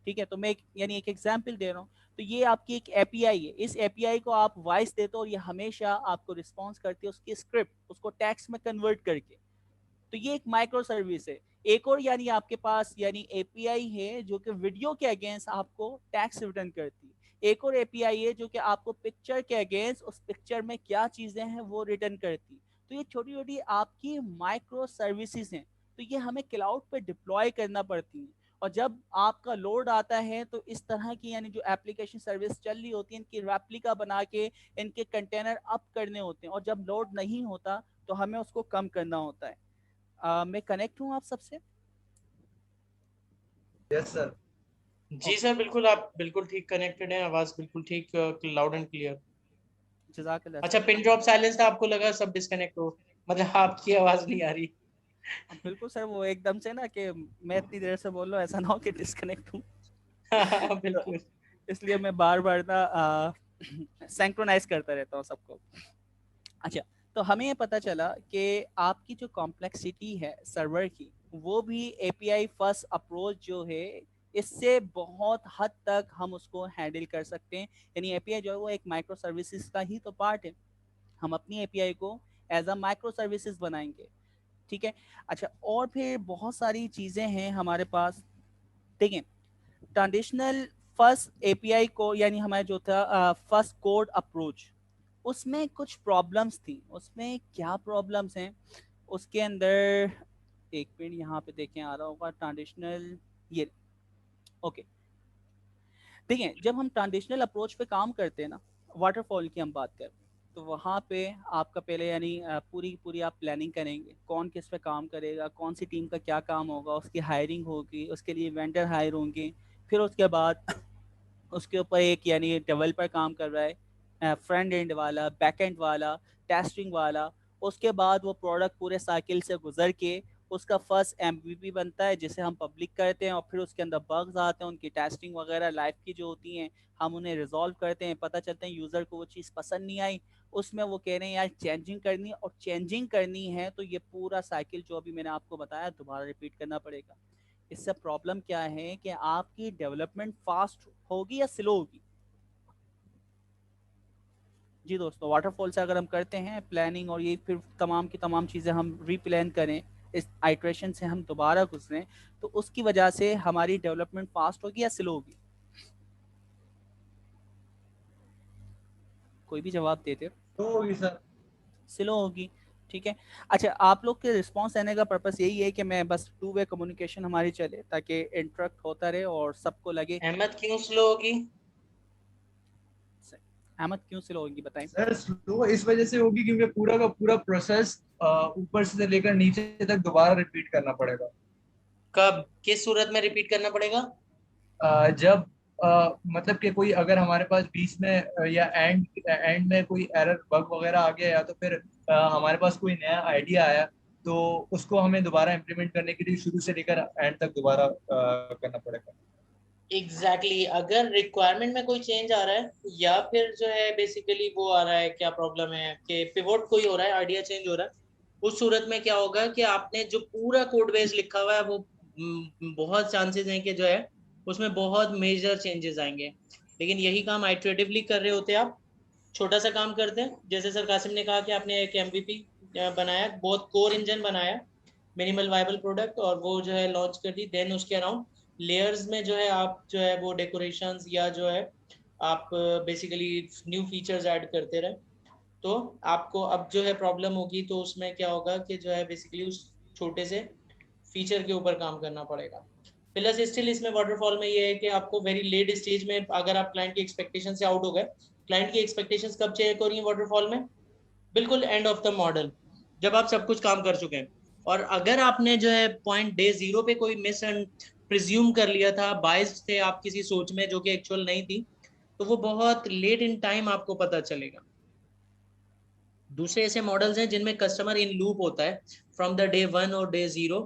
ठीक है, तो मैं यानी एक एग्जांपल दे रहा हूँ। तो ये आपकी एक एपीआई है, इस एपीआई को आप वॉइस देते हो और ये हमेशा आपको रिस्पॉन्स करती है उसकी स्क्रिप्ट, उसको टेक्स्ट में कन्वर्ट करके। तो ये एक माइक्रो सर्विस है। एक और यानी आपके पास यानी एपीआई है जो कि वीडियो के अगेंस्ट आपको टैक्स रिटर्न करती है। एक और एपीआई है जो कि आपको पिक्चर के अगेंस्ट उस पिक्चर में क्या चीज़ें हैं वो रिटर्न करती। तो ये छोटी छोटी आपकी माइक्रो सर्विसेज हैं, तो ये हमें क्लाउड पे डिप्लॉय करना पड़ती हैं। और जब आपका लोड आता है तो इस तरह की यानी जो एप्लीकेशन सर्विस चल रही होती है इनकी रेप्लिका बना के इनके कंटेनर अप करने होते हैं, और जब लोड नहीं होता तो हमें उसको कम करना होता है। मैं कनेक्ट हूँ आप सबसे? Yes sir. जी सर, बिल्कुल आप बिल्कुल ठीक कनेक्टेड हैं, आवाज बिल्कुल ठीक, लाउड एंड क्लियर। जज़ाकल्लाह अच्छा, सर। पिन ड्रॉप साइलेंस था, आपको लगा सब डिस्कनेक्ट हो, मतलब आपकी आवाज नहीं आ रही। बिल्कुल सर, वो एकदम से ना कि मैं इतनी देर से बोल रहा हूँ, ऐसा ना हो कि डिस्कनेक्ट हूँ। तो बिल्कुल। इसलिए मैं बार बार ना सिंक्रोनाइज करता रहता हूँ सबको। अच्छा, तो हमें ये पता चला कि आपकी जो कॉम्प्लेक्सिटी है सर्वर की, वो भी एपीआई फर्स्ट अप्रोच जो है इससे बहुत हद तक हम उसको हैंडल कर सकते हैं। यानी एपीआई जो है वो एक माइक्रो सर्विसेज का ही तो पार्ट है। हम अपनी एपीआई को एज अ माइक्रो सर्विसेज बनाएंगे, ठीक है। अच्छा, और फिर बहुत सारी चीज़ें हैं हमारे पास। देखें, ट्रांडिशनल फर्स्ट एपीआई को यानी हमारा जो था फर्स्ट कोड अप्रोच, उसमें कुछ प्रॉब्लम्स थी। उसमें क्या प्रॉब्लम्स हैं उसके अंदर, एक मिनट यहाँ पे देखें आ रहा होगा ट्रांडिशनल, ये ओके। देखिए, जब हम ट्रांडिशनल अप्रोच पे काम करते हैं ना, वाटरफॉल की हम बात करें, तो वहाँ पे आपका पहले यानी पूरी पूरी आप प्लानिंग करेंगे कौन किस पे काम करेगा, कौन सी टीम का क्या काम होगा, उसकी हायरिंग होगी, उसके लिए वेंडर हायर होंगे। फिर उसके बाद उसके ऊपर एक यानी डेवलपर काम कर रहा है, फ्रंट एंड वाला, बैक एंड वाला, टेस्टिंग वाला। उसके बाद वो प्रोडक्ट पूरे साइकिल से गुजर के उसका फर्स्ट एमवीपी बनता है जिसे हम पब्लिक करते हैं, और फिर उसके अंदर बग्स आते हैं, उनकी टेस्टिंग वगैरह लाइफ की जो होती हैं हम उन्हें रिजॉल्व करते हैं। पता चलते हैं यूज़र को वो चीज़ पसंद नहीं आई, उसमें वो कह रहे हैं यार चेंजिंग करनी है, और चेंजिंग करनी है तो ये पूरा साइकिल जो अभी मैंने आपको बताया दोबारा रिपीट करना पड़ेगा। इससे प्रॉब्लम क्या है कि आपकी डेवलपमेंट फास्ट होगी या स्लो होगी? जी दोस्तों, वाटरफॉल से अगर हम करते हैं प्लानिंग और ये फिर तमाम की तमाम चीज़ें हम रीप्लान करें, इस आइट्रेशन से हम दोबारा गुजरें, तो उसकी वजह से हमारी डेवलपमेंट फास्ट होगी या स्लो होगी? कोई भी जवाब देते। तो होगी सर। स्लो होगी, ठीक है। अच्छा, आप लोग के रिस्पांस देने का पर्पस यही है कि मैं बस टू वे कम्युनिकेशन हमारी चले ताकि इंटरेक्ट होता रहे और सबको लगे। अहमद क्यों स्लो होगी? अहमद क्यों स्लो होगी बताएं। सर स्लो इस वजह से होगी क्योंकि पूरा का पूरा प्रोसेस ऊपर से लेकर नीचे तक दोबारा रिपीट करना पड़ेगा। कब, किस सूरत में रिपीट करना पड़ेगा? जब मतलब कि कोई अगर हमारे पास बीच में या एंड एंड में कोई एरर बग वगैरह आ गया या तो फिर हमारे पास कोई नया आइडिया आया तो उसको हमें दोबारा इम्प्लीमेंट करने के लिए शुरू से लेकर एंड तक दोबारा करना पड़ेगा। एग्जैक्टली अगर रिक्वायरमेंट में कोई चेंज आ रहा है या फिर जो है बेसिकली वो आ रहा है, क्या प्रॉब्लम है कि पिवोट कोई हो रहा है, आइडिया चेंज हो रहा है, उस सूरत में क्या होगा कि आपने जो पूरा कोड बेस लिखा हुआ है वो बहुत चांसेस हैं कि जो है उसमें बहुत मेजर चेंजेस आएंगे। लेकिन यही काम आइटरेटिवली कर रहे होते हैं आप। छोटा सा काम करते हैं, जैसे सर कासिम ने कहा कि आपने एक एमवीपी बनाया, बहुत कोर इंजन बनाया, मिनिमल वायबल प्रोडक्ट, और वो जो है लॉन्च कर दी। देन उसके अराउंड लेयर्स में जो है आप जो है वो डेकोरेशंस या जो है आप बेसिकली न्यू फीचर्स ऐड करते रहे, तो आपको अब जो है प्रॉब्लम होगी तो उसमें क्या होगा कि जो है बेसिकली उस छोटे से फीचर के ऊपर काम करना पड़ेगा। प्लस स्टिल इसमें वाटरफॉल में ये है कि आपको वेरी लेट स्टेज में अगर आप क्लाइंट की एक्सपेक्टेशन से आउट हो गए, क्लाइंट की एक्सपेक्टेशंस कब चेक हो रही है वाटरफॉल में? बिल्कुल एंड ऑफ द मॉडल, जब आप सब कुछ काम कर चुके हैं। और अगर आपने जो है पॉइंट डे जीरो पे कोई मिस प्रिज्यूम कर लिया था, बायस्ड थे आप किसी सोच में जो कि एक्चुअल नहीं थी, तो वो बहुत लेट इन टाइम आपको पता चलेगा। दूसरे ऐसे मॉडल्स हैं जिनमें कस्टमर इन लूप होता है फ्रॉम द डे वन और डे जीरो।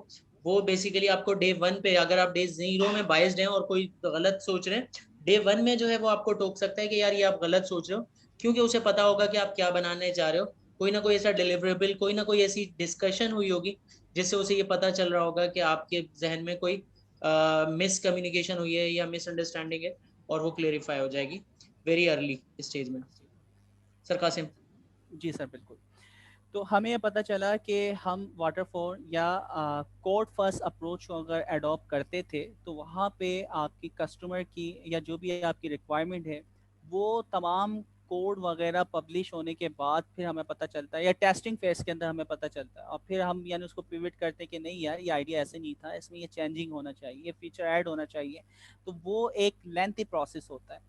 वो बेसिकली आपको डे वन पे, अगर आप डे जीरो में बाइस्ड हैं और कोई गलत सोच रहे हैं, डे वन में जो है वो आपको टोक सकता है कि यार ये आप गलत सोच रहे हो, क्योंकि उसे पता होगा कि आप क्या बनाने जा रहे हो। कोई ना कोई ऐसा डिलीवरेबल, कोई ना कोई ऐसी डिस्कशन हुई होगी जिससे उसे ये पता चल रहा होगा कि आपके जहन में कोई मिस कम्युनिकेशन हुई है या मिसअंडरस्टैंडिंग है, और वो क्लेरिफाई हो जाएगी वेरी अर्ली स्टेज में। सर कासिम। जी सर, बिल्कुल। तो हमें ये पता चला कि हम वाटरफॉल या कोड फर्स्ट अप्रोच को अगर अडॉप्ट करते थे तो वहाँ पे आपकी कस्टमर की या जो भी आपकी रिक्वायरमेंट है वो तमाम कोड वगैरह पब्लिश होने के बाद फिर हमें पता चलता है, या टेस्टिंग फेज के अंदर हमें पता चलता है, और फिर हम यानी उसको पिवट करते हैं कि नहीं यार ये आइडिया ऐसे नहीं था, इसमें ये चेंजिंग होना चाहिए, ये फीचर ऐड होना चाहिए। तो वो एक लेंथी प्रोसेस होता है।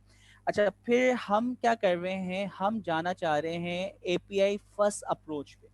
अच्छा, फिर हम क्या कर रहे हैं, हम जाना चाह रहे हैं एपीआई फर्स्ट अप्रोच पे।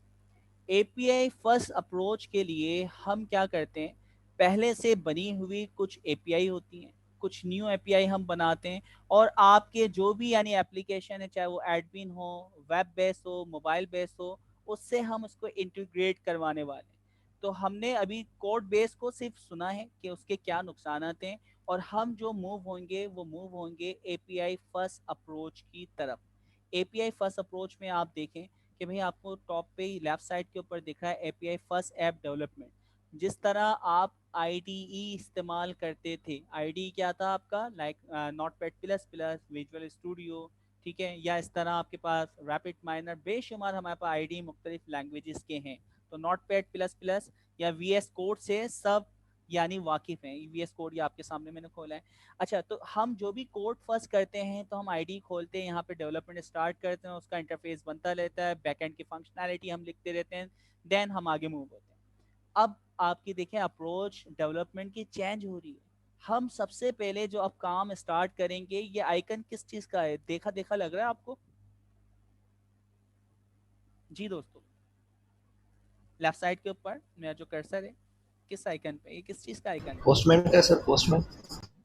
एपीआई फर्स्ट अप्रोच के लिए हम क्या करते हैं, पहले से बनी हुई कुछ एपीआई होती हैं, कुछ न्यू एपीआई हम बनाते हैं, और आपके जो भी यानी एप्लीकेशन है, चाहे वो एडमिन हो, वेब बेस हो, मोबाइल बेस हो, उससे हम उसको इंटीग्रेट करवाने वाले हैं। तो हमने अभी कोड बेस को सिर्फ सुना है कि उसके क्या नुकसान हैं, और हम जो मूव होंगे वो मूव होंगे एपीआई फर्स्ट अप्रोच की तरफ। एपीआई फर्स्ट अप्रोच में आप देखें कि भाई आपको टॉप पे ही लेफ्ट साइड के ऊपर दिख रहा है एपीआई फर्स्ट ऐप डेवलपमेंट। जिस तरह आप आईडीई इस्तेमाल करते थे, आईडी क्या था आपका, like notepad plus plus, visual studio, ठीक है, या इस तरह आपके पास रैपिड माइनर, बेशुमार हमारे पास आईडी मुख्तलिफ लैंग्वेजेस के हैं। तो नोटपैड प्लस प्लस या वीएस कोड से सब यानी वाकिफ़ हैं। वीएस कोड ये आपके सामने मैंने खोला है। अच्छा, तो हम जो भी कोड फर्स्ट करते हैं तो हम आईडी खोलते हैं, यहाँ पे डेवलपमेंट स्टार्ट करते हैं, उसका इंटरफेस बनता रहता है, बैकएंड की फंक्शनैलिटी हम लिखते रहते हैं, देन हम आगे मूव होते हैं। अब आपकी देखें अप्रोच डेवलपमेंट की चेंज हो रही है। हम सबसे पहले जो अब काम स्टार्ट करेंगे, ये आइकन किस चीज़ का है, देखा देखा लग रहा है आपको? जी दोस्तों, लेफ्ट साइड के ऊपर मेरा जो कर्सर है, किस आइकन पे, ये किस चीज़ का आइकन है? पोस्टमैन का सर, पोस्टमैन।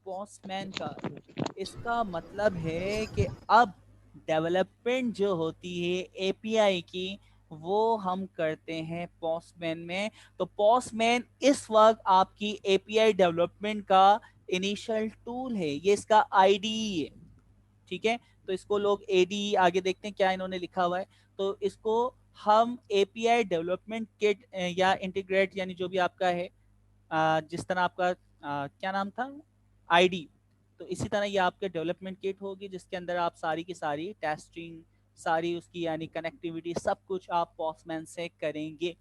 पोस्टमैन का। इसका मतलब है कि अब डेवलपमेंट जो होती है एपीआई की, वो हम करते हैं पोस्टमैन में। तो पोस्टमैन इस वक्त आपकी एपीआई डेवलपमेंट का इनिशियल टूल है, ये इसका आईडीई है, ठीक है। तो इसको लोग एडी आगे देखते हैं क्या इन्होंने लिखा हुआ है। तो इसको हम एपीआई डेवलपमेंट किट या इंटीग्रेट, यानी जो भी आपका है, जिस तरह आपका क्या नाम था, आईडी, तो इसी तरह ये आपके डेवलपमेंट किट होगी, जिसके अंदर आप सारी की सारी टेस्टिंग, सारी उसकी यानी कनेक्टिविटी, सब कुछ आप पोस्टमैन से करेंगे।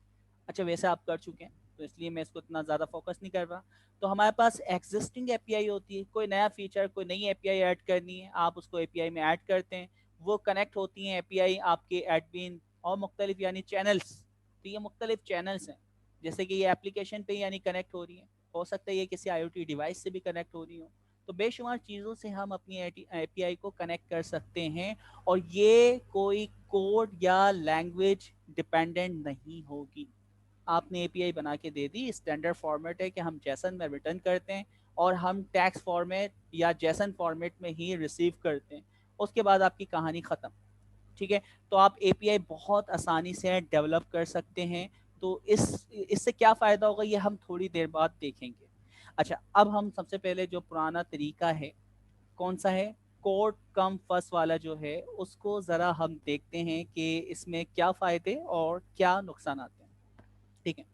अच्छा, वैसे आप कर चुके हैं तो इसलिए मैं इसको इतना ज़्यादा फोकस नहीं कर रहा। तो हमारे पास एग्जिस्टिंग एपीआई होती है, कोई नया फीचर, कोई नई एपीआई ऐड करनी है, आप उसको एपीआई में ऐड करते हैं, वो कनेक्ट होती हैं एपीआई आपके एडमिन और मुख्तलिफ यानी चैनल्स। तो ये मुख्तलिफ चैनल्स हैं, जैसे कि ये एप्लीकेशन पे यानी कनेक्ट हो रही है, हो सकता है ये किसी आईओटी डिवाइस से भी कनेक्ट हो रही हो। तो बेशुमार चीज़ों से हम अपनी एपीआई को कनेक्ट कर सकते हैं, और ये कोई कोड या लैंग्वेज डिपेंडेंट नहीं होगी। आपने एपीआई बना के दे दी, स्टैंडर्ड फॉर्मेट है कि हम जैसन में रिटर्न करते हैं, और हम टैक्स फॉर्मेट या जैसन फॉर्मेट में ही रिसीव करते हैं, उसके बाद आपकी कहानी ख़त्म, ठीक है। तो आप एपीआई बहुत आसानी से डेवलप कर सकते हैं। तो इससे क्या फ़ायदा होगा ये हम थोड़ी देर बाद देखेंगे। अच्छा, अब हम सबसे पहले जो पुराना तरीका है, कौन सा है, कोड कम फर्स्ट वाला जो है, उसको ज़रा हम देखते हैं कि इसमें क्या फ़ायदे और क्या नुकसान आते हैं, ठीक है।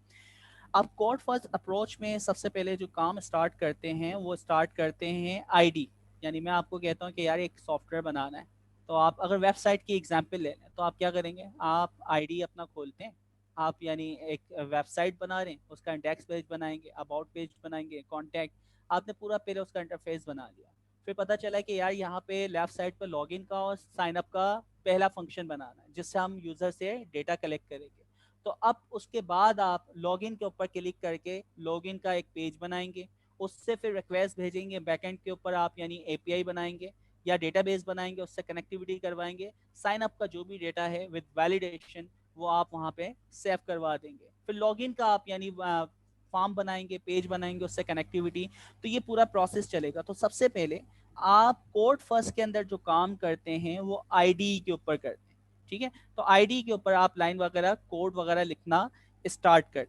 अब कोड फर्स्ट अप्रोच में सबसे पहले जो काम स्टार्ट करते हैं वो स्टार्ट करते हैं आईडी। यानी मैं आपको कहता हूँ कि यार एक सॉफ्टवेयर बनाना है, तो आप अगर वेबसाइट की एग्जांपल ले लें तो आप क्या करेंगे, आप आईडी अपना खोलते हैं, आप यानी एक वेबसाइट बना रहे हैं, उसका इंडेक्स पेज बनाएंगे, अबाउट पेज बनाएंगे, कॉन्टैक्ट, आपने पूरा पहले उसका इंटरफेस बना लिया। फिर पता चला कि यार यहाँ पे लेफ्ट साइड पर लॉगिन का और साइन अप का पहला फंक्शन बनाना है, जिससे हम यूज़र से डेटा कलेक्ट करेंगे। तो अब उसके बाद आप लॉगिन के ऊपर क्लिक करके लॉगिन का एक पेज बनाएंगे, उससे फिर रिक्वेस्ट भेजेंगे बैकएंड के ऊपर, आप यानी एपीआई बनाएंगे या डेटाबेस बनाएंगे, उससे कनेक्टिविटी करवाएंगे, साइन अप का जो भी डेटा है विद वैलिडेशन वो आप वहाँ पे सेव करवा देंगे। फिर लॉगिन का आप यानी फॉर्म बनाएंगे, पेज बनाएंगे, उससे कनेक्टिविटी। तो ये पूरा प्रोसेस चलेगा। तो सबसे पहले आप कोड फर्स्ट के अंदर जो काम करते हैं वो आईडी के ऊपर करते हैं, ठीक है। तो आईडी के ऊपर आप लाइन वगैरह कोड वगैरह लिखना स्टार्ट कर।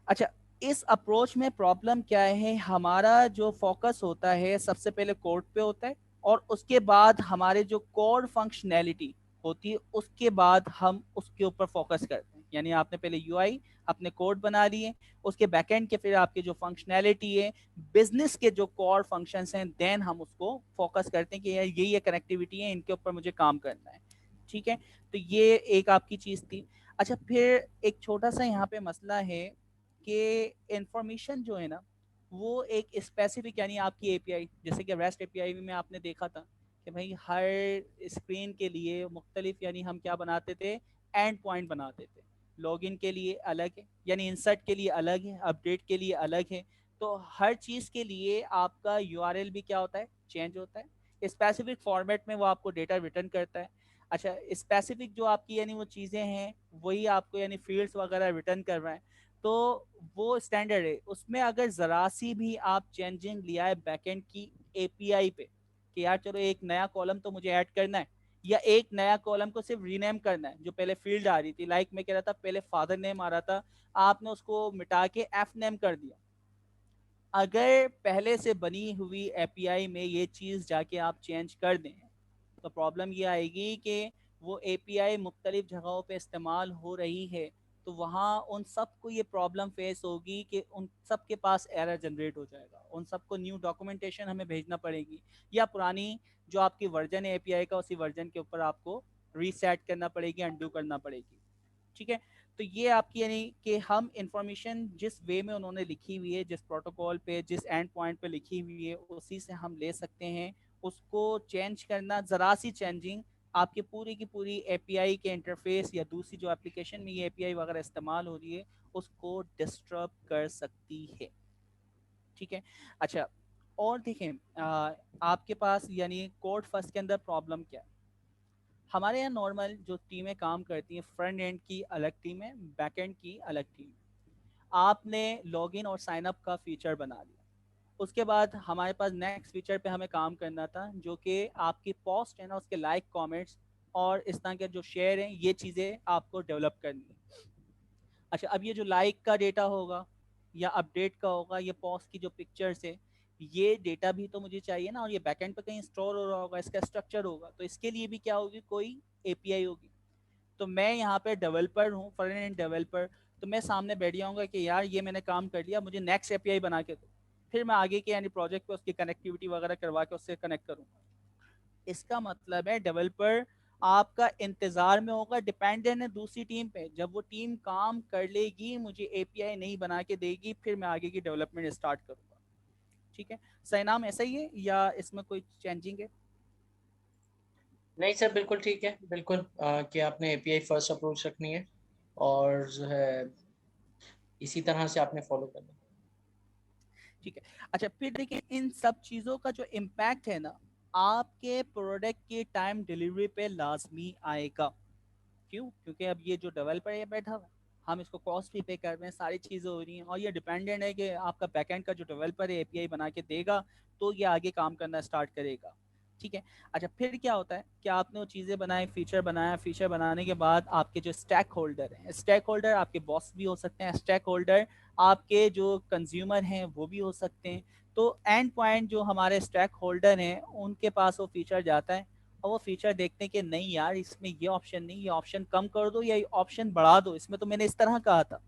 अच्छा, इस अप्रोच में प्रॉब्लम क्या है, हमारा जो फोकस होता है सबसे पहले कोड पे होता है, और उसके बाद हमारे जो कोड फंक्शनैलिटी होती है उसके बाद हम उसके ऊपर फोकस करते हैं। यानी आपने पहले यूआई अपने कोड बना लिए, उसके बैकएंड के फिर आपके जो फंक्शनैलिटी है, बिजनेस के जो कोर फंक्शंस हैं, देन हम उसको फोकस करते हैं कि यार ये कनेक्टिविटी है, इनके ऊपर मुझे काम करना है, ठीक है। तो ये एक आपकी चीज़ थी। अच्छा, फिर एक छोटा सा यहाँ पे मसला है कि इंफॉर्मेशन जो है ना, वो एक स्पेसिफिक यानी आपकी एपीआई, जैसे कि रेस्ट एपीआई में आपने देखा था कि भाई हर स्क्रीन के लिए मुख्तलिफ, यानी हम क्या बनाते थे, एंड पॉइंट बनाते थे। लॉगिन के लिए अलग है, यानी इंसर्ट के लिए अलग है, अपडेट के लिए अलग है। तो हर चीज़ के लिए आपका यूआरएल भी क्या होता है, चेंज होता है। स्पेसिफिक फॉर्मेट में वो आपको डेटा रिटर्न करता है। अच्छा, स्पेसिफिक जो आपकी यानी वो चीज़ें हैं वही आपको यानी फील्ड्स वगैरह रिटर्न कर रहा है। तो वो स्टैंडर्ड है। उसमें अगर ज़रा सी भी आप चेंजिंग लिया है बैकएंड की एपीआई पे, कि यार चलो एक नया कॉलम तो मुझे ऐड करना है, या एक नया कॉलम को सिर्फ रीनेम करना है, जो पहले फील्ड आ रही थी, लाइक मैं कह रहा था पहले फादर नेम आ रहा था, आपने उसको मिटा के एफ नेम कर दिया। अगर पहले से बनी हुई एपीआई में ये चीज़ जाके आप चेंज कर दें, तो प्रॉब्लम ये आएगी कि वो एपीआई मुख्तलिफ जगहों पे इस्तेमाल हो रही है, तो वहाँ उन सबको ये प्रॉब्लम फेस होगी कि उन सब के पास एरर जनरेट हो जाएगा, उन सबको न्यू डॉक्यूमेंटेशन हमें भेजना पड़ेगी, या पुरानी जो आपकी वर्जन है एपीआई का उसी वर्जन के ऊपर आपको रीसेट करना पड़ेगी, अनडू करना पड़ेगी। ठीक है। तो ये आपकी यानी कि हम इंफॉर्मेशन जिस वे में उन्होंने लिखी हुई है, जिस प्रोटोकॉल पे, जिस एंड पॉइंट पे लिखी हुई है, उसी से हम ले सकते हैं। उसको चेंज करना, ज़रा सी चेंजिंग आपकी पूरी की पूरी एपीआई के इंटरफेस या दूसरी जो एप्लीकेशन में ये एपीआई वगैरह इस्तेमाल हो रही है उसको डिस्टर्ब कर सकती है। ठीक है। अच्छा, और देखें आपके पास यानी कोड फर्स्ट के अंदर प्रॉब्लम क्या है। हमारे यहाँ नॉर्मल जो टीमें काम करती हैं, फ्रंट एंड की अलग टीम है, बैक एंड की अलग टीम है। आपने लॉगिन और साइन अप का फीचर बना लिया, उसके बाद हमारे पास नेक्स्ट फीचर पे हमें काम करना था, जो कि आपकी पोस्ट है ना उसके लाइक कमेंट्स और इस तरह के जो शेयर हैं, ये चीज़ें आपको डेवलप करनी है। अच्छा, अब ये जो लाइक का डेटा होगा या अपडेट का होगा, ये पोस्ट की जो पिक्चर्स है, ये डेटा भी तो मुझे चाहिए ना, और ये बैकएंड पे कहीं स्टोर हो रहा होगा, इसका स्ट्रक्चर होगा, तो इसके लिए भी क्या होगी, कोई एपीआई होगी। तो मैं यहाँ पे डेवलपर हूँ, फ्रंट एंड डेवलपर, तो मैं सामने बैठ जाऊँगा कि यार ये मैंने काम कर लिया, मुझे नेक्स्ट एपीआई बना के दो। फिर मैं आगे के यानी प्रोजेक्ट पे उसकी कनेक्टिविटी वगैरह करवा के उससे कनेक्ट करूँगा। इसका मतलब है डेवलपर आपका इंतजार में होगा, डिपेंडेंट है दूसरी टीम पे। जब वो टीम काम कर लेगी, मुझे एपीआई नहीं बना के देगी, फिर मैं आगे की डेवलपमेंट स्टार्ट करूँगा। ठीक है। सही नाम ऐसा ही है या इसमें कोई चेंजिंग है? नहीं सर, बिल्कुल ठीक है, बिल्कुल कि आपने एपीआई फर्स्ट अप्रोच रखनी है और जो है इसी तरह से आपने फॉलो करना है। ठीक है। अच्छा, फिर देखिए इन सब चीज़ों का जो इम्पैक्ट है ना, आपके प्रोडक्ट के टाइम डिलीवरी पे लाजमी आएगा। क्यों? क्योंकि अब ये जो डेवलपर है बैठा हुआ है, हम इसको कॉस्ट भी पे कर रहे हैं, सारी चीज़ें हो रही हैं, और ये डिपेंडेंट है कि आपका बैकएंड का जो डेवलपर है एपीआई बना के देगा, तो ये आगे काम करना स्टार्ट करेगा। ठीक है। अच्छा, फिर क्या होता है कि आपने वो चीज़ें बनाई, फीचर बनाया, फीचर बनाने के बाद आपके जो स्टैक होल्डर हैं, स्टैक होल्डर आपके बॉस भी हो सकते हैं, स्टैक होल्डर आपके जो कंज्यूमर हैं वो भी हो सकते हैं। तो एंड पॉइंट जो हमारे स्टैक होल्डर हैं उनके पास वो फीचर जाता है, और वो फीचर देखते हैं कि नहीं यार इसमें ये ऑप्शन नहीं, ये ऑप्शन कम कर दो या ये ऑप्शन बढ़ा दो, इसमें तो मैंने इस तरह कहा था।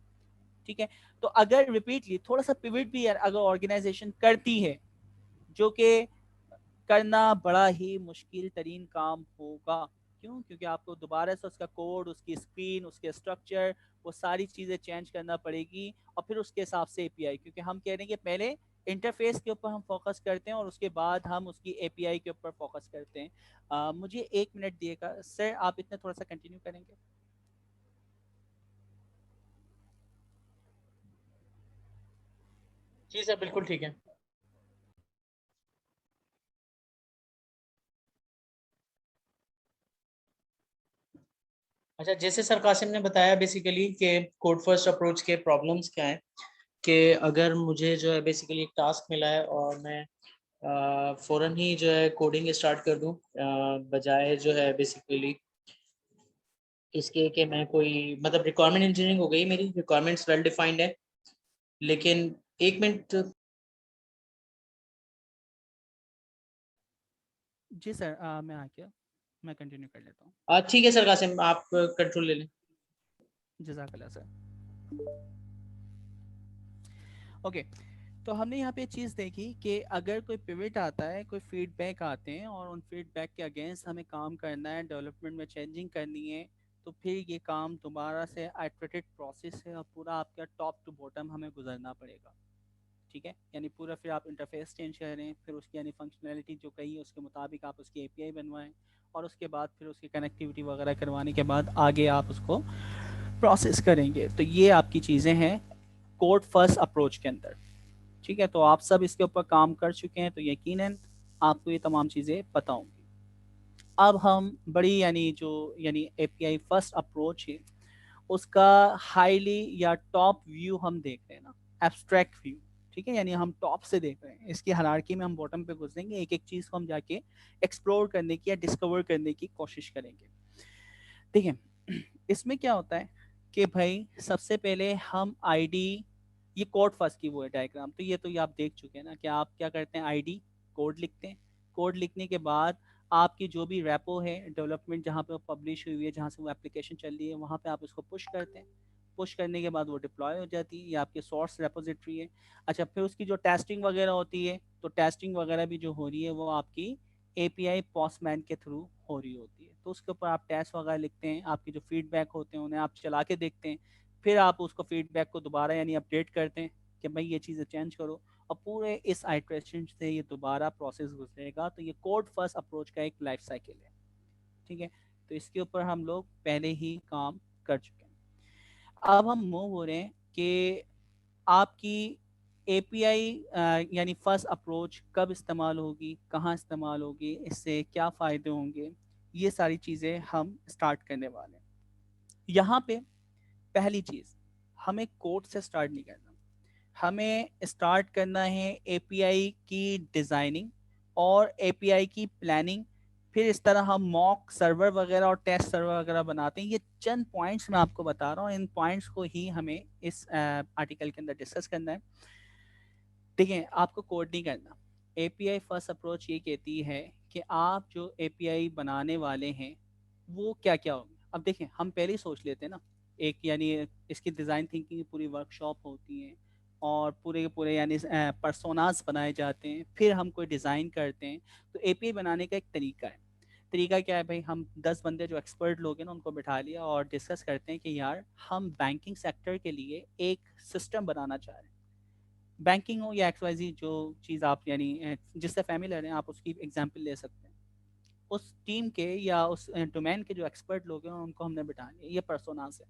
ठीक है। तो अगर रिपीटली थोड़ा सा पिवट भी अगर ऑर्गेनाइजेशन करती है, जो कि करना बड़ा ही मुश्किल तरीन काम होगा। क्यों? क्योंकि आपको दोबारा से उसका कोड, उसकी स्क्रीन, उसके स्ट्रक्चर, वो सारी चीज़ें चेंज करना पड़ेगी, और फिर उसके हिसाब से एपीआई, क्योंकि हम कह रहे हैं कि पहले इंटरफेस के ऊपर हम फोकस करते हैं और उसके बाद हम उसकी एपीआई के ऊपर फोकस करते हैं। मुझे 1 मिनट दिएगा सर, आप इतने थोड़ा सा कंटिन्यू करेंगे? जी सर, बिल्कुल ठीक है। अच्छा, जैसे सर कासिम ने बताया बेसिकली कि कोड फर्स्ट अप्रोच के प्रॉब्लम्स क्या हैं, कि अगर मुझे जो है बेसिकली एक टास्क मिला है और मैं फ़ौरन ही जो है कोडिंग स्टार्ट कर दूं, बजाय जो है बेसिकली इसके कि मैं कोई मतलब रिक्वायरमेंट इंजीनियरिंग हो गई, मेरी रिक्वायरमेंट्स वेल डिफाइंड है, लेकिन 1 मिनट। जी सर, मैं आ गया, मैं कंटिन्यू कर लेता हूँ। ठीक है सर कासिम, आप कंट्रोल ले लें। जज़ाकल्लाह सर। ओके। तो हमने यहाँ पे चीज़ देखी कि अगर कोई पिवट आता है, कोई फीडबैक आते हैं और उन फीडबैक के अगेंस्ट हमें काम करना है, डेवलपमेंट में चेंजिंग करनी है, तो फिर ये काम दोबारा से आइटरेटेड प्रोसेस है और पूरा आपका टॉप टू बॉटम हमें गुजरना पड़ेगा। ठीक है, यानी पूरा फिर आप इंटरफेस चेंज करें, फिर उसकी यानी फंक्शनैलिटी जो कही है उसके मुताबिक आप उसकी एपीआई बनवाएं, और उसके बाद फिर उसकी कनेक्टिविटी वगैरह करवाने के बाद आगे आप उसको प्रोसेस करेंगे। तो ये आपकी चीज़ें हैं कोड फर्स्ट अप्रोच के अंदर। ठीक है, तो आप सब इसके ऊपर काम कर चुके हैं, तो यकीनन आपको ये तमाम चीज़ें पता होंगी। अब हम बड़ी यानी जो यानी एपीआई फर्स्ट अप्रोच है उसका हाईली या टॉप व्यू हम देख रहे हैं ना, एब्स्ट्रैक्ट व्यू। ठीक है, यानी हम टॉप से देख रहे हैं, इसकी हायरार्की में हम बॉटम पे घुसेंगे, एक एक चीज़ को हम जाके एक्सप्लोर करने की या डिस्कवर करने की कोशिश करेंगे। ठीक है, इसमें क्या होता है कि भाई सबसे पहले हम आईडी, ये कोड फर्स्ट की वो है डायग्राम, तो ये आप देख चुके हैं ना कि आप क्या करते हैं, आईडी कोड लिखते हैं। कोड लिखने के बाद आपकी जो भी रेपो है डेवलपमेंट जहाँ पे वो पब्लिश हुई है, जहाँ से वो एप्लीकेशन चल रही है, वहाँ पे आप उसको पुश करते हैं। पुश करने के बाद वो डिप्लॉय हो जाती है, ये आपकी सोर्स रेपोजिटरी है। अच्छा, फिर उसकी जो टेस्टिंग वगैरह होती है, तो टेस्टिंग वगैरह भी जो हो रही है वो आपकी एपीआई पोस्टमैन के थ्रू हो रही होती है। तो उसके ऊपर आप टेस्ट वगैरह लिखते हैं, आपके जो फीडबैक होते हैं उन्हें आप चला के देखते हैं, फिर आप उसको फीडबैक को दोबारा यानी अपडेट करते हैं कि भाई ये चीज़ें चेंज करो, और पूरे इस आइट्रेशन से ये दोबारा प्रोसेस गुजरेगा। तो ये कोड फर्स्ट अप्रोच का एक लाइफ साइकिल है। ठीक है, तो इसके ऊपर हम लोग पहले ही काम कर चुके हैं। अब हम मूव हो रहे हैं कि आपकी एपीआई यानी फर्स्ट अप्रोच कब इस्तेमाल होगी, कहाँ इस्तेमाल होगी, इससे क्या फ़ायदे होंगे, ये सारी चीज़ें हम स्टार्ट करने वाले हैं। यहाँ पे पहली चीज़, हमें कोड से स्टार्ट नहीं करना, हमें स्टार्ट करना है एपीआई की डिज़ाइनिंग और एपीआई की प्लानिंग। फिर इस तरह हम मॉक सर्वर वगैरह और टेस्ट सर्वर वगैरह बनाते हैं। ये चंद पॉइंट्स मैं आपको बता रहा हूँ, इन पॉइंट्स को ही हमें इस आर्टिकल के अंदर डिस्कस करना है। ठीक है, आपको कोड नहीं करना। एपीआई फर्स्ट अप्रोच ये कहती है कि आप जो एपीआई बनाने वाले हैं वो क्या क्या होंगे। अब देखें, हम पहले ही सोच लेते हैं ना, एक यानी इसकी डिज़ाइन थिंकिंग की पूरी वर्कशॉप होती है, और पूरे के पूरे यानी पर्सोनास बनाए जाते हैं, फिर हम कोई डिज़ाइन करते हैं। तो एपीआई बनाने का एक तरीका है। तरीका क्या है भाई, हम 10 बंदे जो एक्सपर्ट लोग हैं ना उनको बिठा लिया और डिस्कस करते हैं कि यार हम बैंकिंग सेक्टर के लिए एक सिस्टम बनाना चाह रहे हैं। बैंकिंग हो या एक्सवाइजी जो चीज़ आप यानी जिससे फैमिलियर हैं, आप उसकी एग्जांपल ले सकते हैं। उस टीम के या उस डोमेन के जो एक्सपर्ट लोग हैं उनको हमने बिठा लिया, ये पर्सोनास है।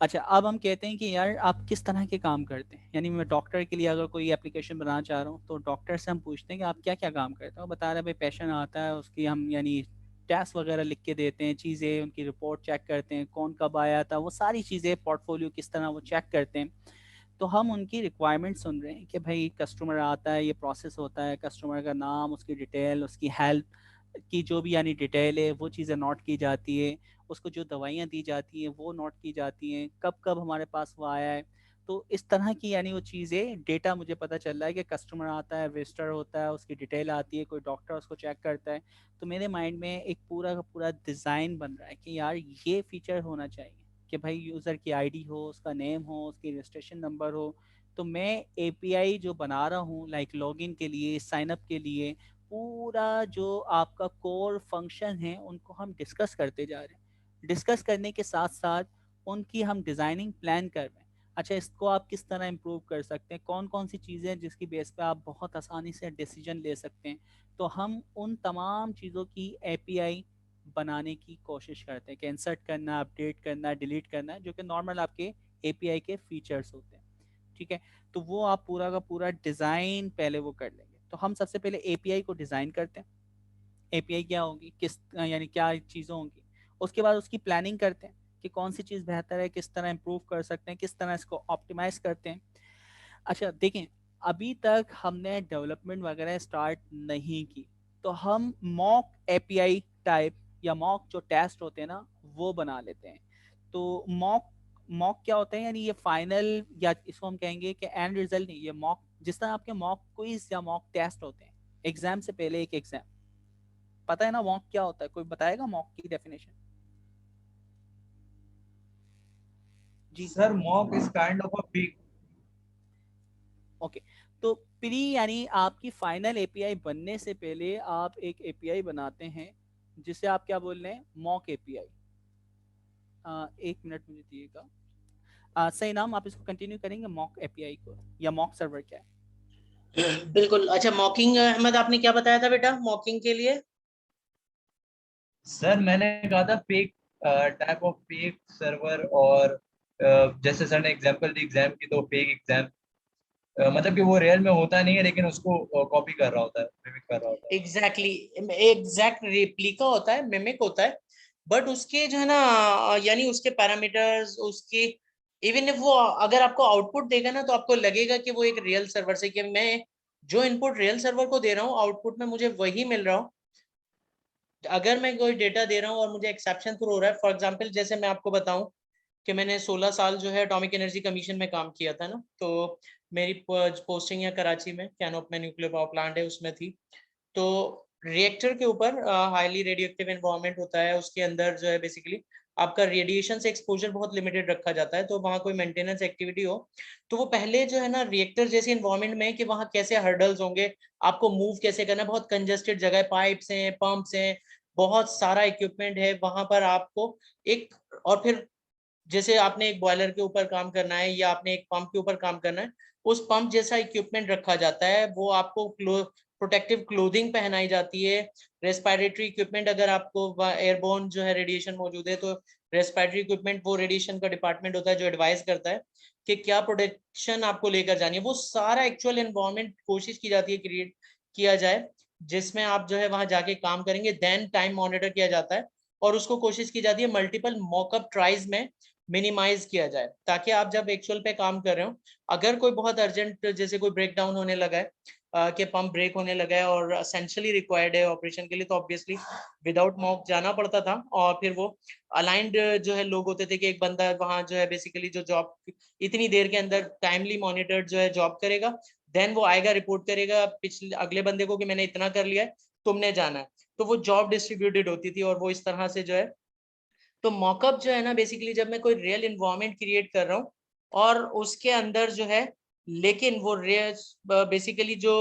अच्छा, अब हम कहते हैं कि यार आप किस तरह के काम करते हैं, यानी मैं डॉक्टर के लिए अगर कोई एप्लीकेशन बनाना चाह रहा हूँ तो डॉक्टर से हम पूछते हैं कि आप क्या क्या काम करते हैं। वो बता रहे हैं भाई पेशेंट आता है, उसकी हम यानी टेस्ट वगैरह लिख के देते हैं, चीज़ें उनकी रिपोर्ट चेक करते हैं, कौन कब आया था, वो सारी चीज़ें पोर्टफोलियो किस तरह वो चेक करते हैं। तो हम उनकी रिक्वायरमेंट सुन रहे हैं कि भाई कस्टमर आता है, ये प्रोसेस होता है, कस्टमर का नाम, उसकी डिटेल, उसकी हेल्थ की जो भी यानी डिटेल है वो चीज़ें नोट की जाती है, उसको जो दवाइयाँ दी जाती हैं वो नोट की जाती हैं, कब कब हमारे पास वो आया है। तो इस तरह की यानी वो चीज़ें डेटा मुझे पता चल रहा है कि कस्टमर आता है, विजिटर होता है, उसकी डिटेल आती है, कोई डॉक्टर उसको चेक करता है। तो मेरे माइंड में एक पूरा का पूरा डिज़ाइन बन रहा है कि यार ये फीचर होना चाहिए कि भाई यूज़र की आईडी हो, उसका नेम हो, उसकी रजिस्ट्रेशन नंबर हो। तो मैं एपीआई जो बना रहा हूँ लाइक लॉगिन के लिए, साइन अप के लिए, पूरा जो आपका कोर फंक्शन है उनको हम डिस्कस करते जा रहे हैं। डिस्कस करने के साथ साथ उनकी हम डिज़ाइनिंग प्लान कर रहे हैं। अच्छा, इसको आप किस तरह इम्प्रूव कर सकते हैं, कौन कौन सी चीज़ें हैं जिसकी बेस पे आप बहुत आसानी से डिसीजन ले सकते हैं। तो हम उन तमाम चीज़ों की एपीआई बनाने की कोशिश करते हैं कि इंसर्ट करना, अपडेट करना, डिलीट करना, जो कि नॉर्मल आपके एपीआई के फीचर्स होते हैं। ठीक है, तो वो आप पूरा का पूरा डिज़ाइन पहले वो कर लेंगे। तो हम सबसे पहले एपीआई को डिज़ाइन करते हैं, एपीआई क्या होगी, किस यानी क्या चीज़ें होंगी। उसके बाद उसकी प्लानिंग करते हैं कि कौन सी चीज़ बेहतर है, किस तरह इम्प्रूव कर सकते हैं, किस तरह इसको ऑप्टिमाइज़ करते हैं। अच्छा देखें, अभी तक हमने डेवलपमेंट वगैरह स्टार्ट नहीं की, तो हम मॉक एपीआई टाइप या मॉक जो टेस्ट होते हैं ना वो बना लेते हैं। तो मॉक मॉक क्या होता है, यानी ये फाइनल, या इसको हम कहेंगे कि एंड रिजल्ट नहीं, ये मॉक जिस तरह आपके मॉक क्विज या मॉक टेस्ट होते हैं एग्जाम से पहले एक एग्जाम, पता है ना मॉक क्या होता है, कोई बताएगा मॉक की डेफिनेशन? जी sir mock is kind of a peak. Okay. तो प्री यानी आपकी फाइनल एपीआई बनने से पहले आप एक एपीआई बनाते हैं जिसे आप क्या बोल रहे हैं, मॉक एपीआई। एक मिनट मुझे दिएगा। सही नाम आप इसको कंटिन्यू करेंगे, मॉक एपीआई को, या मॉक सर्वर क्या है? बिल्कुल। अच्छा, मॉकिंग, अहमद आपने क्या बताया था बेटा मॉकिंग के लिए? सर मैंने कहा था fake type of fake server, और जैसे सर ने एग्जांपल दी एग्जाम की, तो फेक एग्जाम मतलब कि वो रियल में होता नहीं है, लेकिन उसको कॉपी कर रहा होता है, मिमिक कर रहा होता है। एग्जैक्टली, एग्जैक्ट रेप्लिका होता है, मिमिक होता है, बट उसके जो है ना, यानी उसके पैरामीटर्स, उसके इवन इफ वो अगर आपको आउटपुट देगा ना, तो आपको लगेगा कि वो एक रियल सर्वर से, कि मैं जो इनपुट रियल सर्वर को दे रहा हूँ, आउटपुट में मुझे वही मिल रहा हूँ। अगर मैं कोई डेटा दे रहा हूँ और मुझे एक्सेप्शन थ्रू हो रहा है, फॉर एग्जांपल जैसे मैं आपको बताऊं कि मैंने 16 साल जो है एटॉमिक एनर्जी कमीशन में काम किया था ना, तो मेरी पोस्टिंग है कराची में, कैनोप में न्यूक्लियर पावर प्लांट है उसमें थी। तो रिएक्टर के ऊपर हाईली रेडियो एक्टिव एनवायरनमेंट होता है, उसके अंदर जो है बेसिकली आपका रेडिएशन से एक्सपोजर बहुत लिमिटेड रखा जाता है, तो वहाँ कोई मेंटेनेंस एक्टिविटी हो, तो वो पहले जो है ना रिएक्टर जैसे इन्वायरमेंट में, कि वहाँ कैसे हर्डल्स होंगे, आपको मूव कैसे करना है, बहुत कंजेस्टेड जगह, पाइप्स हैं, पंप्स हैं, बहुत सारा इक्विपमेंट है वहां पर आपको एक। और फिर जैसे आपने एक बॉयलर के ऊपर काम करना है या आपने एक पंप के ऊपर काम करना है, उस पंप जैसा इक्विपमेंट रखा जाता है, वो आपको प्रोटेक्टिव क्लोथिंग पहनाई जाती है, रेस्पिरेटरी इक्विपमेंट, अगर आपको एयरबोर्न जो है रेडिएशन मौजूद है, तो रेस्पिरेटरी इक्विपमेंट, वो रेडिएशन का डिपार्टमेंट होता है जो एडवाइस करता है कि क्या प्रोटेक्शन आपको लेकर जानी है। वो सारा एक्चुअल एनवायरनमेंट कोशिश की जाती है क्रिएट किया जाए, जिसमें आप जो है वहां जाके काम करेंगे, देन टाइम मॉनिटर किया जाता है, और उसको कोशिश की जाती है मल्टीपल मॉकअप ट्राइज में मिनिमाइज किया जाए, ताकि आप जब एक्चुअल पे काम कर रहे हो, अगर कोई बहुत अर्जेंट जैसे कोई ब्रेक डाउन होने लगा है, कि पंप ब्रेक होने लगा है और असेंशियली रिक्वायर्ड है ऑपरेशन के लिए, तो ऑब्वियसली विदाउट मॉक जाना पड़ता था, और फिर वो अलाइंड जो है लोग होते थे, कि एक बंदा वहां जो है बेसिकली जो जॉब इतनी देर के अंदर टाइमली मॉनिटर जो है जॉब करेगा, देन वो आएगा रिपोर्ट करेगा पिछले अगले बंदे को कि मैंने इतना कर लिया है, तुमने जाना है। तो वो जॉब डिस्ट्रीब्यूटेड होती थी, और वो इस तरह से जो है, तो मॉकअप जो है ना बेसिकली जब मैं कोई रियल इन्वायरमेंट क्रिएट कर रहा हूँ और उसके अंदर जो है, लेकिन वो रियल बेसिकली जो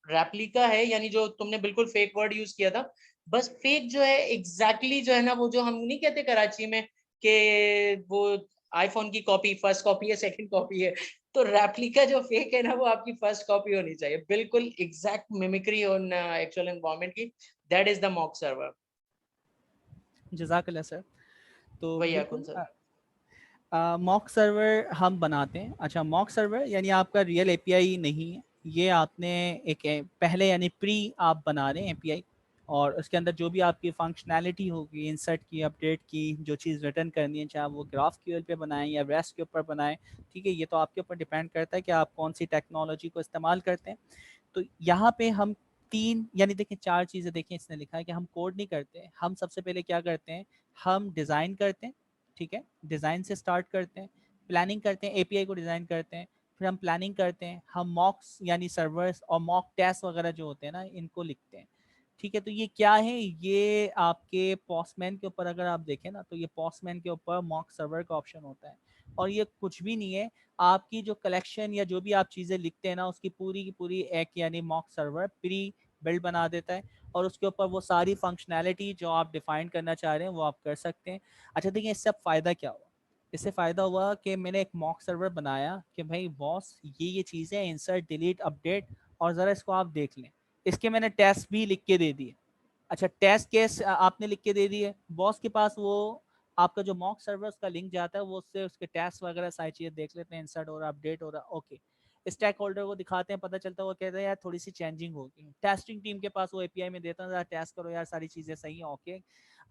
रेप्लिका है, यानी जो तुमने बिल्कुल फेक वर्ड यूज किया था, बस फेक जो है एग्जैक्टली जो है ना, वो जो हम नहीं कहते कराची में कि वो आईफोन की कॉपी फर्स्ट कॉपी है, सेकंड कॉपी है, तो रेप्लिका जो फेक है ना, वो आपकी फर्स्ट कॉपी होनी चाहिए, बिल्कुल exact mimicry on actual environment की। That is the mock server. जज़ाकल्लाह सर। तो वही बिल्कुल अकुन सर। मॉक सर्वर हम बनाते हैं। अच्छा, मॉक सर्वर यानी आपका रियल एपीआई नहीं है, ये आपने एक पहले यानी प्री आप बना रहे हैं एपीआई, और उसके अंदर जो भी आपकी फंक्शनैलिटी होगी, इंसर्ट की, अपडेट की, जो चीज़ रिटर्न करनी है, चाहे वो ग्राफक्यूएल पे बनाएं या रेस्ट के ऊपर बनाएं, ठीक है, ये तो आपके ऊपर डिपेंड करता है कि आप कौन सी टेक्नोलॉजी को इस्तेमाल करते हैं। तो यहाँ पे हम तीन यानी देखिए चार चीज़ें, देखिए इसने लिखा है कि हम कोड नहीं करते, हम सबसे पहले क्या करते हैं, हम डिज़ाइन करते हैं, ठीक है, डिज़ाइन से स्टार्ट करते हैं, प्लानिंग करते हैं, एपीआई को डिज़ाइन करते हैं, फिर हम प्लानिंग करते हैं, हम मॉक्स यानी सर्वर्स और मॉक टेस्ट वगैरह जो होते हैं ना, इनको लिखते हैं, ठीक है। तो ये क्या है, ये आपके पॉस्टमैन के ऊपर अगर आप देखें ना, तो ये पॉस्टमैन के ऊपर मॉक सर्वर का ऑप्शन होता है, और ये कुछ भी नहीं है, आपकी जो कलेक्शन या जो भी आप चीज़ें लिखते हैं ना, उसकी पूरी की पूरी एक यानी मॉक सर्वर प्री बिल्ड बना देता है, और उसके ऊपर वो सारी फंक्शनैलिटी जो आप डिफाइन करना चाह रहे हैं वो आप कर सकते हैं। अच्छा देखिए, इससे अब फ़ायदा क्या हुआ, इससे फ़ायदा हुआ कि मैंने एक मॉक सर्वर बनाया कि भाई बॉस ये चीज़ें इंसर्ट डिलीट अपडेट, और ज़रा इसको आप देख लें, इसके मैंने टेस्ट भी लिख के दे दिए। अच्छा, टेस्ट केस आपने लिख के दे दिए, बॉस के पास वो आपका जो मॉक सर्वर उसका लिंक जाता है, वो उससे उसके टेस्ट वगैरह सारी चीज़ें देख लेते हैं, इंसर्ट हो रहा, अपडेट हो रहा, ओके, स्टैक होल्डर को दिखाते हैं, पता चलता है, वो कहते हैं यार थोड़ी सी चेंजिंग होगी, टेस्टिंग टीम के पास वो एपीआई में देता है, टेस्ट करो यार सारी चीज़ें सही हैं, ओके।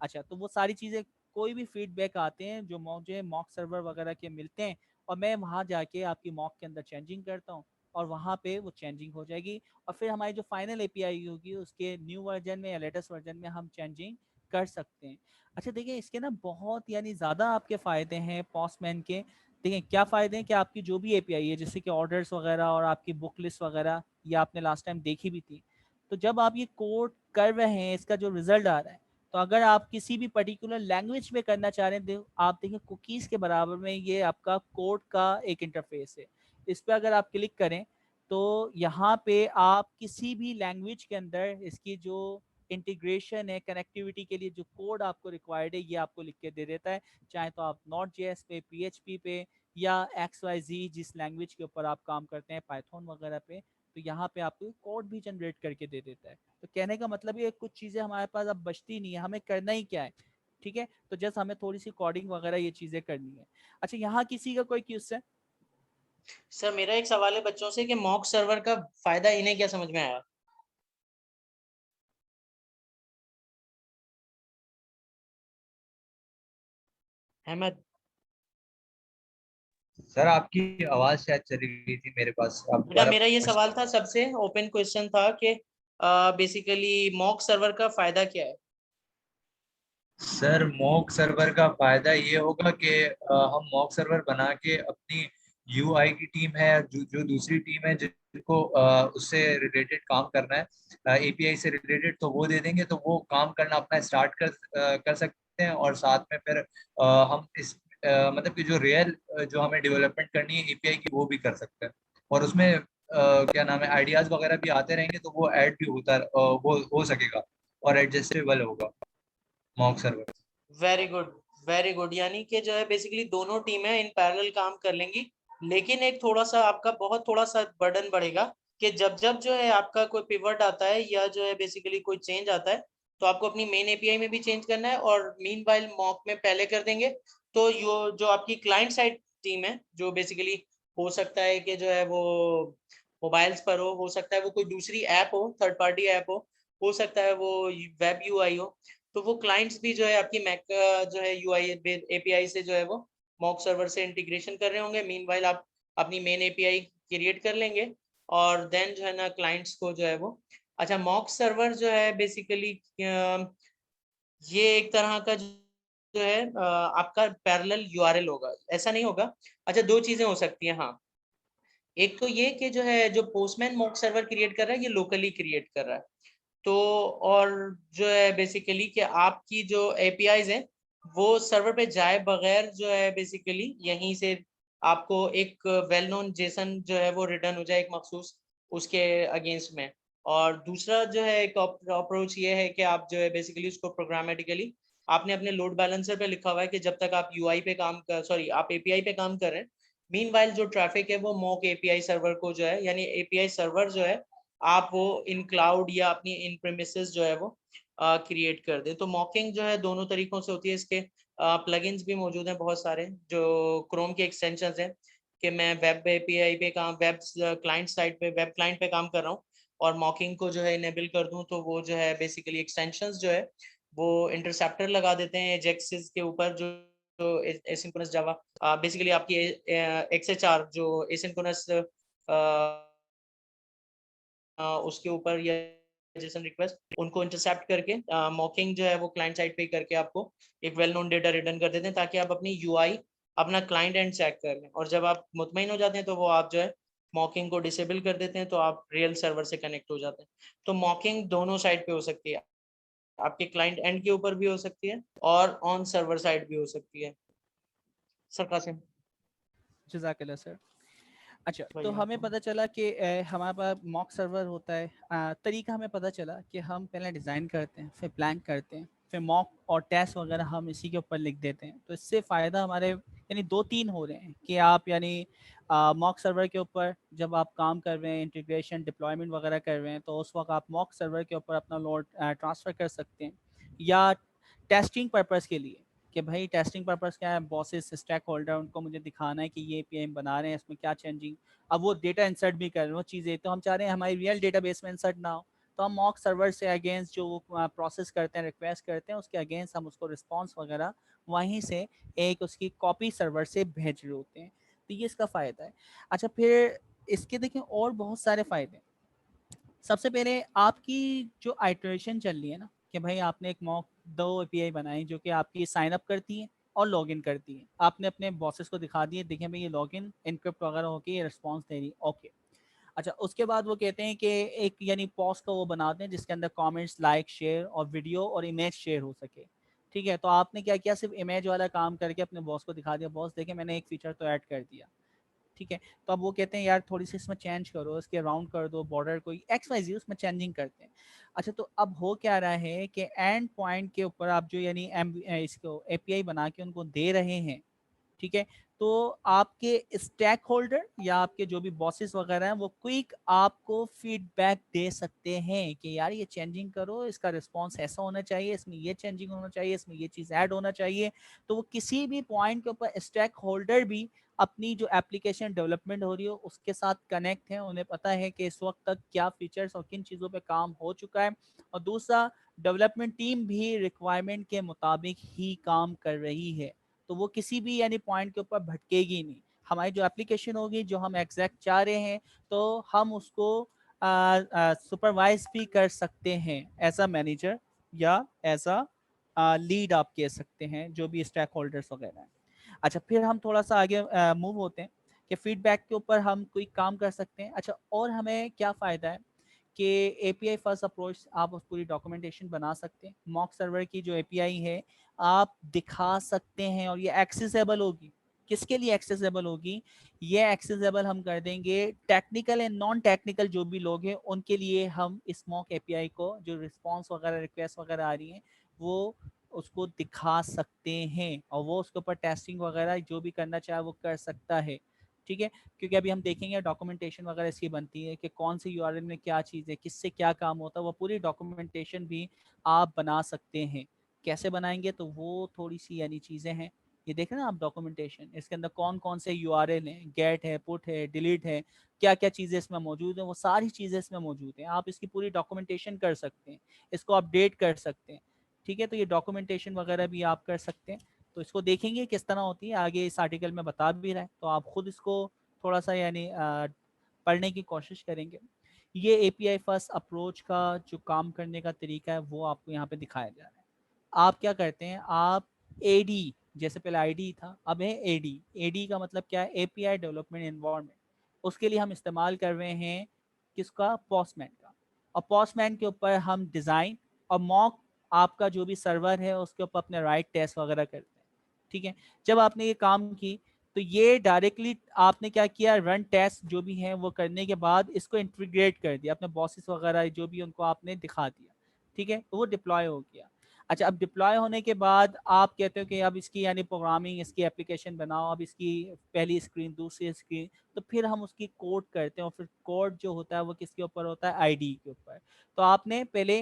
अच्छा, तो वो सारी चीज़ें, कोई भी फीडबैक आते हैं जो मुझे मॉक सर्वर वगैरह के मिलते हैं, और मैं वहाँ जाके आपकी मॉक के अंदर चेंजिंग करता हूँ, और वहाँ पे वो चेंजिंग हो जाएगी, और फिर हमारी जो फाइनल एपीआई होगी उसके न्यू वर्जन में या लेटेस्ट वर्जन में हम चेंजिंग कर सकते हैं। अच्छा देखिए, इसके ना बहुत यानी ज़्यादा आपके फ़ायदे हैं पोस्टमैन के। देखिए क्या फ़ायदे हैं कि आपकी जो भी एपीआई है, जैसे कि ऑर्डर्स वगैरह और आपकी बुक लिस्ट वगैरह, ये आपने लास्ट टाइम देखी भी थी, तो जब आप ये कोड कर रहे हैं, इसका जो रिजल्ट आ रहा है, तो अगर आप किसी भी पर्टिकुलर लैंग्वेज में करना चाह रहे हैं, आप देखिए कुकीज़ के बराबर में ये आपका कोड का एक इंटरफेस है, इस पर अगर आप क्लिक करें, तो यहाँ पे आप किसी भी लैंग्वेज के अंदर इसकी जो इंटीग्रेशन है, कनेक्टिविटी के लिए जो कोड आपको रिक्वायर्ड है, ये आपको लिख के दे देता है, चाहे तो आप नॉट जेएस पे, पीएचपी पे, या एक्स वाई जी जिस लैंग्वेज के ऊपर आप काम करते हैं, पाइथन वगैरह पे, तो यहाँ पे आपको कोड भी जनरेट करके दे देता है। तो कहने का मतलब ये कुछ चीज़ें हमारे पास अब बचती नहीं है, हमें करना ही क्या है, ठीक है। तो जस्ट हमें थोड़ी सी कोडिंग वगैरह ये चीज़ें करनी है। अच्छा, यहाँ किसी का कोई क्वेश्चन? सर मेरा एक सवाल है बच्चों से कि मॉक सर्वर का फायदा इन्हें क्या समझ में आया? अहमद। सर आपकी आवाज शायद चली गई थी मेरे पास, आप बेटा दोबारा मेरा ये पूछ सवाल सकते था, सबसे ओपन क्वेश्चन था कि बेसिकली मॉक सर्वर का फायदा क्या है? हैं? सर मॉक सर्वर का फायदा ये होगा कि हम मॉक सर्वर बना के अपनी यूआई की टीम है, जो जो दूसरी टीम है जिनको उससे रिलेटेड काम करना है, एपीआई से रिलेटेड, तो वो दे देंगे, तो वो काम करना अपना स्टार्ट कर सकते हैं। और साथ में फिर हम इस मतलब कि जो रियल जो हमें डेवलपमेंट करनी है एपीआई की, वो भी कर सकते हैं। और उसमें क्या नाम है, आइडियाज वगैरह भी आते रहेंगे, तो वो ऐड भी वो हो सकेगा और एडजस्टेबल होगा mock server. Very good, very good. यानी कि जो है बेसिकली दोनों टीमें इन पैरेलल काम कर लेंगी, लेकिन एक थोड़ा सा आपका बहुत थोड़ा सा बर्डन बढ़ेगा कि जब जब जो है आपका कोई पिवट आता है या जो है बेसिकली कोई चेंज आता है, तो आपको अपनी मेन एपीआई में भी चेंज करना है और मीनवाइल मॉक में पहले कर देंगे। तो जो आपकी क्लाइंट साइड टीम है, जो बेसिकली हो सकता है कि जो है वो मोबाइल्स पर हो सकता है वो कोई दूसरी ऐप हो, थर्ड पार्टी ऐप हो सकता है वो वेब यूआई हो, तो वो क्लाइंट्स भी जो है आपकी मैक जो है यूआई एपीआई से जो है वो मॉक सर्वर से इंटीग्रेशन कर रहे होंगे। मीनवाइल आप अपनी मेन एपीआई क्रिएट कर लेंगे और देन जो है ना क्लाइंट्स को जो है वो, अच्छा मॉक सर्वर जो है बेसिकली ये एक तरह का जो है आपका पैरेलल यूआरएल होगा, ऐसा नहीं होगा। अच्छा दो चीजें हो सकती हैं, हाँ। एक तो ये कि जो है जो पोस्टमैन मॉक सर्वर क्रिएट कर रहा है ये लोकली क्रिएट कर रहा है, तो और जो है बेसिकली कि आपकी जो एपीआईज हैं वो सर्वर पे जाए बगैर जो है बेसिकली यहीं से आपको एक वेल नोन जेसन जो है वो रिटर्न हो जाए एक मखसूस उसके अगेंस्ट में। और दूसरा जो है एक अप्रोच ये है कि आप जो है बेसिकली उसको प्रोग्रामेटिकली आपने अपने लोड बैलेंसर पे लिखा हुआ है कि जब तक आप यूआई पे काम कर, सॉरी आप एपीआई पे काम कर रहे हैं, मीनवाइल जो ट्रैफिक है वो मॉक एपीआई सर्वर को जो है, यानी एपीआई सर्वर जो है आप वो इन क्लाउड या अपनी इन प्रेमिसेस जो है वो क्रिएट कर दें। तो मॉकिंग जो है दोनों तरीकों से होती है। इसके प्लगइन्स भी मौजूद हैं बहुत सारे, जो क्रोम के एक्सटेंशंस हैं कि मैं वेब एपीआई पे काम, वेब क्लाइंट साइड पे, वेब क्लाइंट पे काम कर रहा हूँ और मॉकिंग को जो है इनेबल कर दूं, तो वो जो है बेसिकली एक्सटेंशंस जो है वो इंटरसेप्टर लगा देते हैं एजेक्सिस के ऊपर, जो एसिंक्रोनस जावा बेसिकली आपकी एक्सएचआर जो एसिंक्रोनस उसके ऊपर या जेसन रिक्वेस्ट उनको इंटरसेप्ट करके मॉकिंग जो है वो क्लाइंट साइड पे करके आपको एक वेल नोन डेटा रिटर्न कर देते हैं, ताकि आप अपनी यूआई अपना क्लाइंट एंड चेक कर लें। और जब आप मुतमईन हो जाते हैं तो वो आप जो है मॉकिंग को डिसेबल कर देते हैं, तो आप रियल सर्वर से कनेक्ट हो जाते हैं। तो मॉकिंग दोनों साइड पे हो सकती है, आपके क्लाइंट एंड के ऊपर भी हो सकती है और ऑन सर्वर साइड भी हो सकती है। सर कासिम जज़ाकल्लाह सर। अच्छा, भाई तो हमें आपको पता चला कि हमारे पास मॉक सर्वर होता है। तरीका हमें पता चला कि हम पहले डिज़ाइन करते हैं, फिर प्लान करते हैं, फिर मॉक और टेस्ट वगैरह हम इसी के ऊपर लिख देते हैं। तो इससे फ़ायदा हमारे यानी 2-3 हो रहे हैं कि आप यानी मॉक सर्वर के ऊपर जब आप काम कर रहे हैं, इंटीग्रेशन, डिप्लॉयमेंट वगैरह कर रहे हैं, तो उस वक़्त आप मॉक सर्वर के ऊपर अपना लोड ट्रांसफ़र कर सकते हैं। या टेस्टिंग पर्पज़ के लिए कि भाई टेस्टिंग पर्पज़ क्या है, बॉसेस, स्टैक होल्डर, उनको मुझे दिखाना है कि ये एपीआई हम बना रहे हैं, इसमें क्या चेंजिंग, अब वो डेटा इंसर्ट भी कर रहे हैं वो चीज़ें, तो हम चाह रहे हैं हमारी रियल डेटाबेस में इंसर्ट ना हो, तो हम मॉक सर्वर से अगेंस्ट जो प्रोसेस करते हैं, रिक्वेस्ट करते हैं, उसके अगेंस्ट हम उसको रिस्पॉन्स वगैरह वहीं से एक उसकी कॉपी सर्वर से भेज रहे होते हैं। तो ये इसका फ़ायदा है। अच्छा, फिर इसके देखें और बहुत सारे फ़ायदे हैं। सबसे पहले आपकी जो आइटरेशन चल रही है ना, कि भाई आपने एक मॉक 2 एपीआई बनाई जो कि आपकी साइन अप करती हैं और लॉगिन करती हैं। आपने अपने बॉसेस को दिखा दिए, देखें भाई ये लॉगिन एनक्रिप्ट वगैरह होके ये रिस्पॉन्स दे रही है, ओके। अच्छा, उसके बाद वो कहते हैं कि एक यानी पॉज का वो बनाते हैं जिसके अंदर कमेंट्स, लाइक, शेयर और वीडियो और इमेज शेयर हो सके। ठीक है, तो आपने क्या किया, सिर्फ इमेज वाला काम करके अपने बॉस को दिखा दिया, बॉस देखे मैंने एक फीचर तो ऐड कर दिया। ठीक है, तो अब वो कहते हैं यार थोड़ी सी इसमें चेंज करो, इसके राउंड कर दो, बॉर्डर कोई एक्स वाई जी उसमें चेंजिंग करते हैं। अच्छा, तो अब हो क्या रहा है कि एंड पॉइंट के ऊपर आप जो यानी इसको एपीआई बना के उनको दे रहे हैं, ठीक है, तो आपके स्टेक होल्डर या आपके जो भी बॉसेस वगैरह हैं वो क्विक आपको फीडबैक दे सकते हैं कि यार ये चेंजिंग करो, इसका रिस्पॉन्स ऐसा होना चाहिए, इसमें ये चेंजिंग होना चाहिए, इसमें ये चीज़ ऐड होना चाहिए। तो वो किसी भी पॉइंट के ऊपर स्टेक होल्डर भी अपनी जो एप्लीकेशन डेवलपमेंट हो रही हो उसके साथ कनेक्ट है, उन्हें पता है कि इस वक्त तक क्या फीचर्स और किन चीज़ों पे काम हो चुका है। और दूसरा, डेवलपमेंट टीम भी रिक्वायरमेंट के मुताबिक ही काम कर रही है, तो वो किसी भी यानी पॉइंट के ऊपर भटकेगी नहीं। हमारी जो एप्लीकेशन होगी, जो हम एग्जैक्ट चाह रहे हैं, तो हम उसको सुपरवाइज भी कर सकते हैं एज अ मैनेजर या एज अ लीड आप कह सकते हैं, जो भी स्टेक होल्डर्स वगैरह हैं। अच्छा, फिर हम थोड़ा सा आगे मूव होते हैं कि फीडबैक के ऊपर हम कोई काम कर सकते हैं। अच्छा, और हमें क्या फ़ायदा है कि एपीआई फर्स्ट अप्रोच आप उस पूरी डॉक्यूमेंटेशन बना सकते हैं। मॉक सर्वर की जो एपीआई है आप दिखा सकते हैं और ये एक्सेसिबल होगी। किसके लिए एक्सेसिबल होगी? ये एक्सेसिबल हम कर देंगे टेक्निकल एंड नॉन टेक्निकल जो भी लोग हैं उनके लिए। हम इस मॉक एपीआई को, जो रिस्पॉन्स वगैरह रिक्वेस्ट वगैरह आ रही हैं, वो उसको दिखा सकते हैं और वो उसके ऊपर टेस्टिंग वगैरह जो भी करना चाहे वो कर सकता है। ठीक है, क्योंकि अभी हम देखेंगे डॉक्यूमेंटेशन वगैरह इसकी बनती है कि कौन सी यूआरएल में क्या चीज़ है, किससे क्या काम होता है, वो पूरी डॉक्यूमेंटेशन भी आप बना सकते हैं। कैसे बनाएंगे? तो वो थोड़ी सी यानी चीज़ें हैं, ये देख रहे हैं ना आप डॉक्यूमेंटेशन, इसके अंदर कौन कौन से यूआरएल हैं, गेट है, पुट है, डिलीट है, क्या क्या चीज़ें इसमें मौजूद हैं, वो सारी चीज़ें इसमें मौजूद हैं। आप इसकी पूरी डॉक्यूमेंटेशन कर सकते हैं, इसको अपडेट कर सकते हैं। ठीक है, तो ये डॉक्यूमेंटेशन वगैरह भी आप कर सकते हैं। तो इसको देखेंगे किस तरह होती है, आगे इस आर्टिकल में बता भी रहा है, तो आप खुद इसको थोड़ा सा यानी पढ़ने की कोशिश करेंगे। ये एपीआई फर्स्ट अप्रोच का जो काम करने का तरीका है वो आपको यहाँ पे दिखाया जा रहा है। आप क्या करते हैं, आप एडी, जैसे पहले आईडी था, अब है एडी। एडी का मतलब क्या है? API development environment. उसके लिए हम इस्तेमाल कर रहे हैं किसका? पोस्टमैन का। और पोस्टमैन के ऊपर हम डिज़ाइन और मॉक, आपका जो भी सर्वर है उसके ऊपर अपने राइट टेस्ट वगैरह करते हैं। ठीक है, जब आपने ये काम की तो ये डायरेक्टली आपने क्या किया, रन टेस्ट जो भी है वो करने के बाद इसको इंटीग्रेट कर दिया अपने बॉसेस वगैरह जो भी उनको आपने दिखा दिया। ठीक है, तो वो डिप्लॉय हो गया। अच्छा, अब डिप्लॉय होने के बाद आप कहते हो कि अब इसकी यानी प्रोग्रामिंग, इसकी एप्लीकेशन बनाओ, अब इसकी पहली स्क्रीन, दूसरी स्क्रीन, तो फिर हम उसकी कोड करते हैं और फिर कोड जो होता है वो किसके ऊपर होता है? आईडी के ऊपर। तो आपने पहले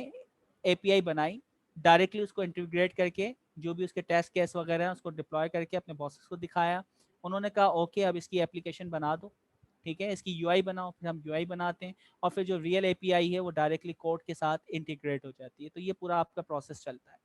एपीआई बनाई, डायरेक्टली उसको इंटीग्रेट करके जो भी उसके टेस्ट केस वगैरह हैं उसको डिप्लॉय करके अपने बॉसेस को दिखाया। उन्होंने कहा ओके अब इसकी एप्लीकेशन बना दो। ठीक है, इसकी यूआई बनाओ, फिर हम यूआई बनाते हैं और फिर जो रियल एपीआई है वो डायरेक्टली कोड के साथ इंटीग्रेट हो जाती है। तो ये पूरा आपका प्रोसेस चलता है।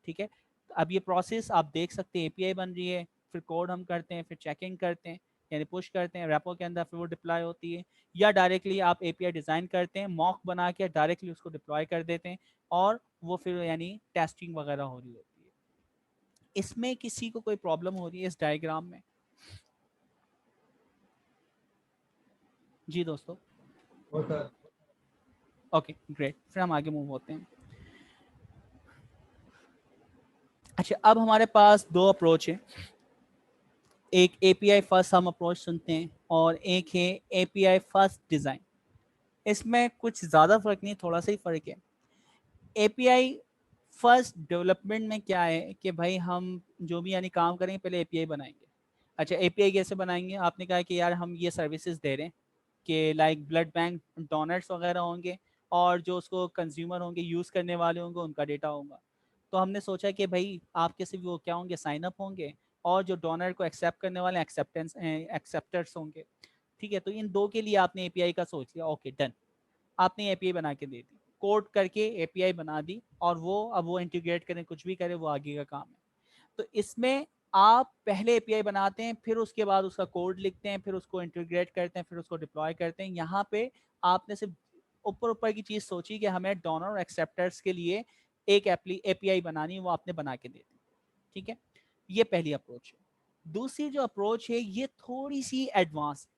ठीक है, तो अब ये प्रोसेस आप देख सकते हैं, एपीआई बन रही है, फिर कोड हम करते हैं, फिर चेकिंग करते हैं यानी पुश करते हैं रैपो के अंदर, फिर वो डिप्लॉय होती है। या डायरेक्टली आप एपीआई डिज़ाइन करते हैं, मॉक बना के डायरेक्टली उसको डिप्लॉय कर देते हैं और वो फिर यानी टेस्टिंग वगैरह हो रही होती है। इसमें किसी को कोई प्रॉब्लम हो रही है इस डायग्राम में? जी दोस्तों, ओके ग्रेट, फिर हम आगे मूव होते हैं। अच्छा, अब हमारे पास दो अप्रोच है, एक एपीआई फर्स्ट हम अप्रोच सुनते हैं और एक है एपीआई फर्स्ट डिज़ाइन। इसमें कुछ ज़्यादा फ़र्क नहीं, थोड़ा सा ही फ़र्क है। एपीआई फर्स्ट डेवलपमेंट में क्या है कि भाई हम जो भी यानी काम करेंगे पहले एपीआई बनाएंगे। अच्छा, एपीआई कैसे बनाएंगे? आपने कहा कि यार हम ये सर्विसेज दे रहे हैं कि लाइक ब्लड बैंक डोनर्स वगैरह होंगे और जो उसको कंज्यूमर होंगे, यूज़ करने वाले होंगे, उनका डेटा होगा। तो हमने सोचा कि भाई आपके सिर्फ वो क्या होंगे, साइन अप होंगे, और जो डोनर को एक्सेप्ट करने वाले एक्सेप्टर्स होंगे। ठीक है, तो इन दो के लिए आपने एपीआई का सोच लिया, ओके डन। आपने एपीआई बना के दे दी, कोड करके एपीआई बना दी, और वो अब वो इंटीग्रेट करें, कुछ भी करें, वो आगे का काम है। तो इसमें आप पहले एपीआई बनाते हैं, फिर उसके बाद उसका कोड लिखते हैं, फिर उसको इंटीग्रेट करते हैं, फिर उसको डिप्लॉय करते हैं। यहाँ पे आपने सिर्फ ऊपर ऊपर की चीज़ सोची कि हमें डोनर और एक्सेप्टर्स के लिए एक एपीआई बनानी, वो आपने बना के दे दी। ठीक है, ये पहली अप्रोच है। दूसरी जो अप्रोच है ये थोड़ी सी advance,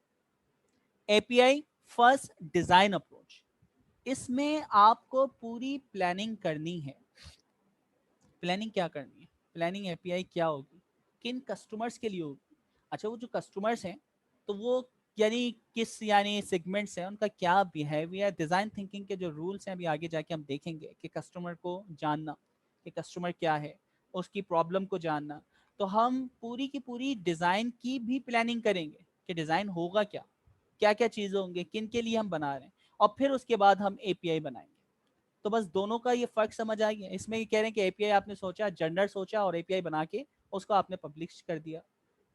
API first design approach. इसमें आपको पूरी प्लानिंग करनी है। प्लानिंग क्या करनी है? प्लानिंग एपीआई क्या होगी, किन कस्टमर्स के लिए होगी। अच्छा, वो जो कस्टमर्स हैं तो वो यानी किस यानी सेगमेंट्स हैं, उनका क्या बिहेवियर, डिज़ाइन थिंकिंग के जो रूल्स हैं अभी आगे जाके हम देखेंगे कि कस्टमर को जानना कि कस्टमर क्या है, उसकी प्रॉब्लम को जानना, तो हम पूरी की पूरी डिज़ाइन की भी प्लानिंग करेंगे कि डिज़ाइन होगा क्या, क्या क्या चीज़ें होंगे, किन के लिए हम बना रहे हैं, और फिर उसके बाद हम एपीआई बनाएंगे। तो बस दोनों का ये फ़र्क समझ आ गया। इसमें ये कह रहे हैं कि एपीआई आपने सोचा, जनरल सोचा और एपीआई बना के उसको आपने पब्लिश कर दिया।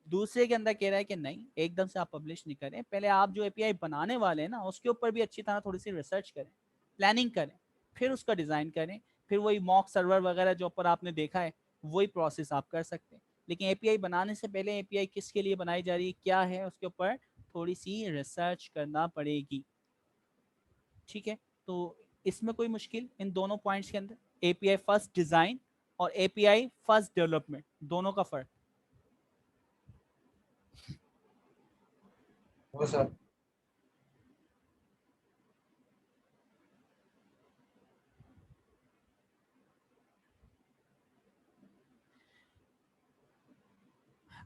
दूसरे के अंदर कह रहा है कि नहीं, एकदम से आप पब्लिश नहीं करें, पहले आप जो एपीआई बनाने वाले हैं ना उसके ऊपर भी अच्छी तरह थोड़ी सी रिसर्च करें, प्लानिंग करें, फिर उसका डिज़ाइन करें, फिर वही मॉक सर्वर वगैरह जो ऊपर आपने देखा है वही प्रोसेस आप कर सकते हैं। लेकिन एपीआई बनाने से पहले एपीआई किसके लिए बनाई जा रही है, क्या है, उसके ऊपर थोड़ी सी रिसर्च करना पड़ेगी। ठीक है, तो इसमें कोई मुश्किल इन दोनों पॉइंट्स के अंदर, एपीआई फर्स्ट डिज़ाइन और एपीआई फर्स्ट डेवलपमेंट, दोनों का फ़र्क। वो सर।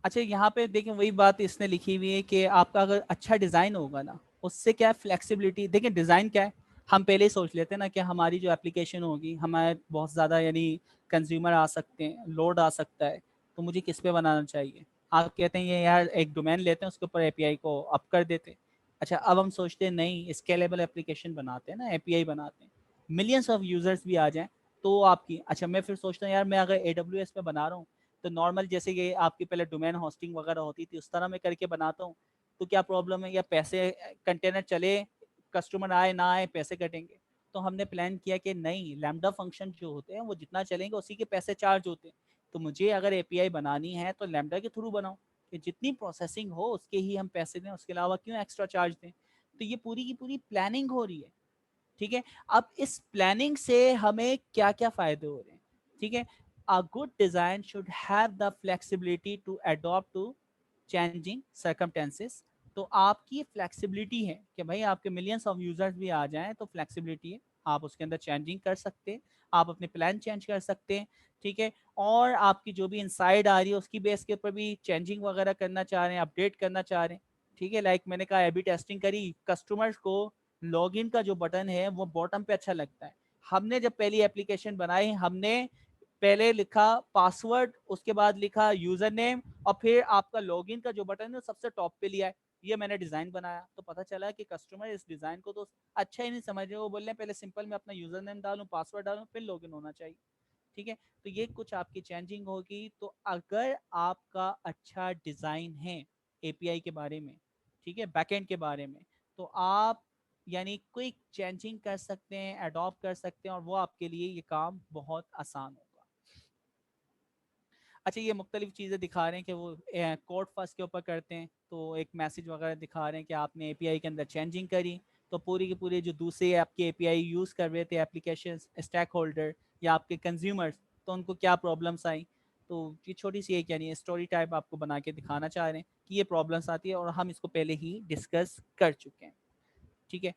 अच्छा, यहाँ पे देखें वही बात इसने लिखी हुई है कि आपका अगर अच्छा डिज़ाइन होगा ना, उससे क्या है फ्लेक्सिबिलिटी। देखिए डिज़ाइन क्या है, हम पहले ही सोच लेते हैं ना कि हमारी जो एप्लीकेशन होगी हमारे बहुत ज़्यादा यानी कंज्यूमर आ सकते हैं, लोड आ सकता है, तो मुझे किस पे बनाना चाहिए। आप कहते हैं ये यार एक डोमेन लेते हैं उसके ऊपर एपीआई को अप कर देते हैं। अच्छा, अब हम सोचते हैं नहीं, स्केलेबल एप्लीकेशन बनाते हैं ना, एपीआई बनाते हैं, मिलियंस ऑफ यूज़र्स भी आ जाएँ तो आपकी। अच्छा, मैं फिर सोचता हूँ यार मैं अगर एडब्ल्यूएस पे बना रहा हूँ तो नॉर्मल जैसे कि आपकी पहले डोमेन होस्टिंग वगैरह होती थी उस तरह मैं करके बनाता हूँ, तो क्या प्रॉब्लम है, या पैसे कंटेनर चले, कस्टमर आए ना आए पैसे कटेंगे। तो हमने प्लान किया कि नहीं, लैम्डा फंक्शन जो होते हैं वो जितना चलेंगे उसी के पैसे चार्ज होते हैं। तो मुझे अगर एपीआई बनानी है तो लैम्डा के थ्रू बनाऊँ कि जितनी प्रोसेसिंग हो उसके ही हम पैसे दें, उसके अलावा क्यों एक्स्ट्रा चार्ज दें। तो ये पूरी की पूरी प्लानिंग हो रही है। ठीक है, अब इस प्लानिंग से हमें क्या क्या फायदे हो रहे हैं। ठीक है, a good design should have the flexibility to adapt to changing circumstances। तो आपकी फ्लेक्सिबिलिटी है कि भाई आपके मिलियंस ऑफ यूजर्स भी आ जाएं तो फ्लेक्सिबिलिटी है, आप उसके अंदर चेंजिंग कर सकते हैं, आप अपने प्लान चेंज कर सकते हैं। ठीक है, और आपकी जो भी इनसाइड आ रही है उसकी बेस के ऊपर भी चेंजिंग वगैरह करना चाह रहे हैं, अपडेट करना चाह रहे हैं। ठीक है, लाइक मैंने कहा एबी टेस्टिंग करी, कस्टमर्स को लॉगिन का जो बटन है वो बॉटम पे अच्छा लगता है। हमने जब पहली एप्लीकेशन बनाई हमने पहले लिखा पासवर्ड, उसके बाद लिखा यूजर नेम, और फिर आपका लॉगिन का जो बटन है सबसे टॉप पे लिया है। ये मैंने डिजाइन बनाया तो पता चला कि कस्टमर इस डिजाइन को तो अच्छा ही नहीं समझ रहे, वो बोल रहे हैं पहले सिंपल में अपना यूजर नेम डालूं, पासवर्ड डालूं, फिर लॉगिन होना चाहिए। ठीक है, तो ये कुछ आपकी चेंजिंग होगी। तो अगर आपका अच्छा डिजाइन है एपीआई के बारे में, ठीक है, बैकएंड के बारे में, तो आप यानी क्विक चेंजिंग कर सकते हैं, अडॉप्ट कर सकते हैं, और वो आपके लिए ये काम बहुत आसान होगा। अच्छा, ये मुख्तलिफ चीज़ें दिखा रहे हैं कि वो कोड फर्स्ट के ऊपर करते हैं तो एक मैसेज वगैरह दिखा रहे हैं कि आपने एपीआई के अंदर चेंजिंग करी, तो पूरी की पूरी जो दूसरे आपके एपीआई यूज़ कर रहे थे एप्लीकेशन स्टैक होल्डर या आपके कंज्यूमर्स, तो उनको क्या प्रॉब्लम्स आई। तो ये छोटी सी एक यानी स्टोरी टाइप आपको बना के दिखाना चाह रहे हैं कि ये प्रॉब्लम्स आती है और हम इसको पहले ही डिस्कस कर चुके हैं। ठीक है,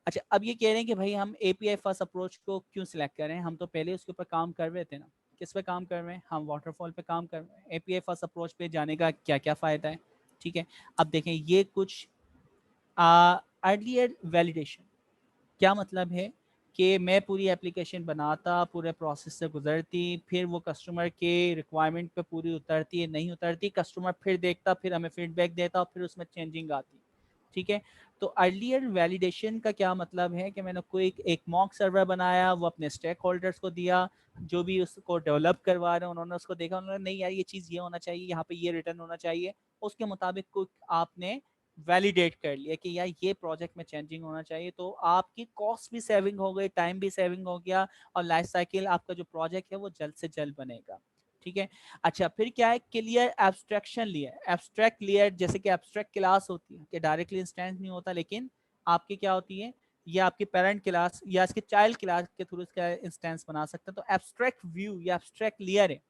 अच्छा अब ये कह रहे हैं कि भाई हम एपीआई फर्स्ट अप्रोच को क्यों सिलेक्ट करें, हम तो पहले उसके ऊपर काम कर रहे थे ना। किस पे काम कर रहे हैं, हम वाटरफॉल पे काम कर रहे हैं। एपीआई फर्स्ट अप्रोच पे जाने का क्या क्या फ़ायदा है। ठीक है, अब देखें ये कुछ अर्लियर वैलिडेशन क्या मतलब है कि मैं पूरी एप्लीकेशन बनाता, पूरे प्रोसेस से गुजरती, फिर वो कस्टमर के रिक्वायरमेंट पे पूरी उतरती है, नहीं उतरती, कस्टमर फिर देखता, फिर हमें फीडबैक देता और फिर उसमें चेंजिंग आती। ठीक है, तो अर्लियर वैलिडेशन का क्या मतलब है कि मैंने कोई एक मॉक सर्वर बनाया, वो अपने स्टेक होल्डर्स को दिया, जो भी उसको डेवलप करवा रहे हैं उन्होंने उसको देखा, उन्होंने नहीं यार ये चीज़ ये होना चाहिए, यहाँ पे ये रिटर्न होना चाहिए, उसके मुताबिक कोई आपने वैलिडेट कर लिया कि यार ये प्रोजेक्ट में चेंजिंग होना चाहिए, तो आपकी कॉस्ट भी सेविंग हो गई, टाइम भी सेविंग हो गया, और लाइफ साइकिल आपका जो प्रोजेक्ट है वो जल्द से जल्द बनेगा। ठीक है, अच्छा फिर क्या है, clear abstraction layer. Abstract layer जैसे कि एब्स्ट्रैक्ट क्लास होती है कि डायरेक्टली इंस्टेंस नहीं होता, लेकिन आपकी क्या होती है, ये आपकी पेरेंट क्लास या इसके चाइल्ड क्लास के थ्रू इसका इंस्टेंस बना सकते हैं। तो एब्स्ट्रैक्ट व्यू या एब्स्ट्रैक्ट लेयर है।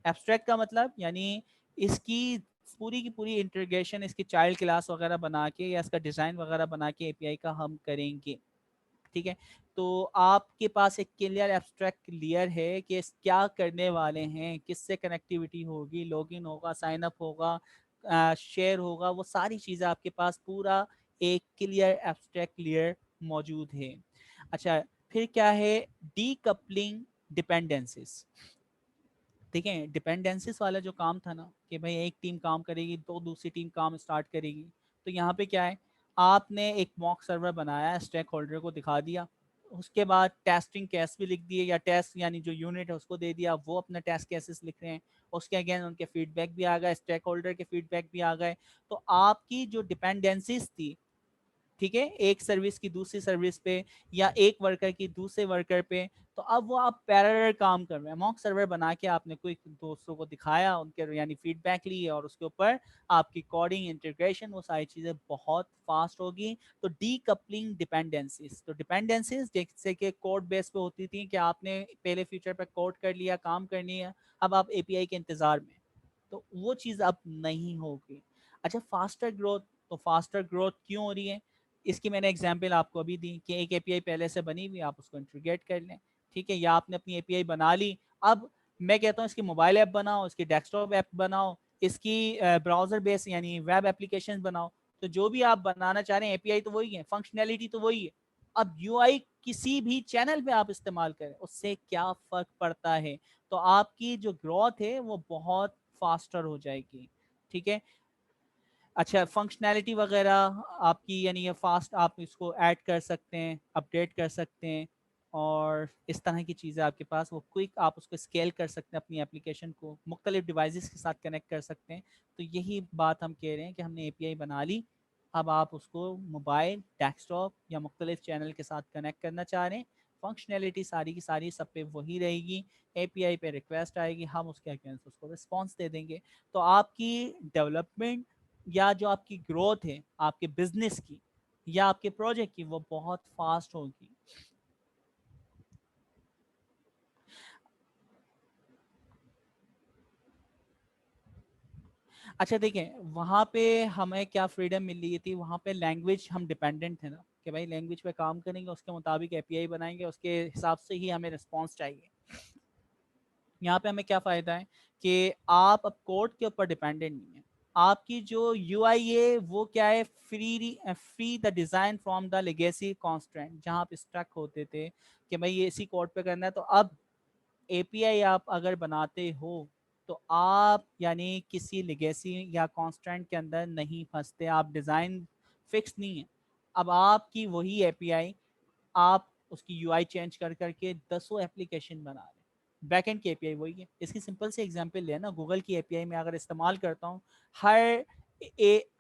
एब्स्ट्रैक्ट का मतलब यानी इसकी पूरी की पूरी इंटीग्रेशन इसकी चाइल्ड क्लास वगैरह बना के या इसका डिज़ाइन वगैरह बना के एपीआई का हम करेंगे। ठीक है, तो आपके पास एक क्लियर एब्स्ट्रैक्ट लेयर है कि क्या करने वाले हैं, किससे कनेक्टिविटी होगी, लॉगिन होगा, साइन अप होगा, शेयर होगा, वो सारी चीज़ें आपके पास पूरा एक क्लियर एब्स्ट्रैक्ट लेयर मौजूद है। अच्छा फिर क्या है, डीकपलिंग डिपेंडेंसीज। ठीक है। डिपेंडेंसीज वाला जो काम था ना कि भाई एक टीम काम करेगी तो दूसरी टीम काम स्टार्ट करेगी, तो यहाँ पे क्या है, आपने एक मॉक सर्वर बनाया, स्टेक होल्डर को दिखा दिया, उसके बाद टेस्टिंग केस भी लिख दिए, या टेस्ट यानी जो यूनिट है उसको दे दिया, वो अपने टेस्ट केसेस लिख रहे हैं, उसके अगेन उनके फीडबैक भी आ गए, स्टेक होल्डर के फीडबैक भी आ गए। तो आपकी जो डिपेंडेंसीज थी, ठीक है, एक सर्विस की दूसरी सर्विस पे या एक वर्कर की दूसरे वर्कर पे, तो अब वो आप पैरेलल काम कर रहे हैं। मॉक सर्वर बना के आपने कोई दोस्तों को दिखाया, उनके यानी फीडबैक लिए, और उसके ऊपर आपकी कोडिंग, इंटीग्रेशन, वो सारी चीज़ें बहुत फास्ट होगी। तो डीकपलिंग डिपेंडेंसीज, तो डिपेंडेंसीज जैसे कि कोड बेस पे होती थी कि आपने पहले फीचर पे कोड कर लिया, काम कर लिया, अब आप एपीआई के इंतज़ार में, तो वो चीज़ अब नहीं होगी। अच्छा, फास्टर ग्रोथ, तो फास्टर ग्रोथ क्यों हो रही है, इसकी मैंने एग्जांपल आपको अभी दी कि एक एपीआई पहले से बनी हुई, आप उसको इंटीग्रेट कर लें, ठीक है, या आपने अपनी एपीआई बना ली, अब मैं कहता हूँ इसकी मोबाइल ऐप बनाओ, इसकी डेस्कटॉप ऐप बनाओ, इसकी ब्राउजर बेस यानी वेब एप्लीकेशन बनाओ, तो जो भी आप बनाना चाह रहे हैं एपीआई तो वही है, फंक्शनैलिटी तो वही है। अब यूआई किसी भी चैनल पे आप इस्तेमाल करें, उससे क्या फ़र्क पड़ता है, तो आपकी जो ग्रोथ है वो बहुत फास्टर हो जाएगी, ठीक है। अच्छा, फंक्शनैलिटी वगैरह आपकी यानी ये फास्ट, आप इसको ऐड कर सकते हैं, अपडेट कर सकते हैं, और इस तरह की चीज़ें आपके पास, वो क्विक आप उसको स्केल कर सकते हैं, अपनी एप्लीकेशन को मुख्तलिफ डिवाइसेस के साथ कनेक्ट कर सकते हैं। तो यही बात हम कह रहे हैं कि हमने एपीआई बना ली, अब आप उसको मोबाइल, डेस्कटॉप या मुख्तलिफ चैनल के साथ कनेक्ट करना चाह रहे हैं, फंक्शनैलिटी सारी की सारी सब पे वही रहेगी, एपीआई पे रिक्वेस्ट आएगी, हम उसके अगेंस्ट उसको रिस्पॉन्स दे देंगे। तो आपकी डेवलपमेंट या जो आपकी ग्रोथ है आपके बिजनेस की या आपके प्रोजेक्ट की, वो बहुत फास्ट होगी। अच्छा देखिए, वहाँ पे हमें क्या फ्रीडम मिल रही थी, वहाँ पे लैंग्वेज हम डिपेंडेंट थे ना, कि भाई लैंग्वेज पे काम करेंगे, उसके मुताबिक एपीआई बनाएंगे, उसके हिसाब से ही हमें रिस्पॉन्स चाहिए। यहाँ पे हमें क्या फ़ायदा है कि आप अब कोड के ऊपर डिपेंडेंट नहीं है, आपकी जो यूआई है वो क्या है, free the design from the legacy constraint, जहाँ आप स्टक होते थे कि भाई ये इसी कोड पे करना है, तो अब एपीआई आप अगर बनाते हो तो आप यानी किसी लेगेसी या कॉन्स्टेंट के अंदर नहीं फंसते, आप डिज़ाइन फिक्स नहीं है, अब आपकी वही एपीआई, आप उसकी यूआई चेंज कर करके दसों एप्लीकेशन बना रहे हैं, बैकएंड की एपीआई वही है। इसकी सिंपल से एग्जांपल ले ना, गूगल की एपीआई में अगर इस्तेमाल करता हूँ, हर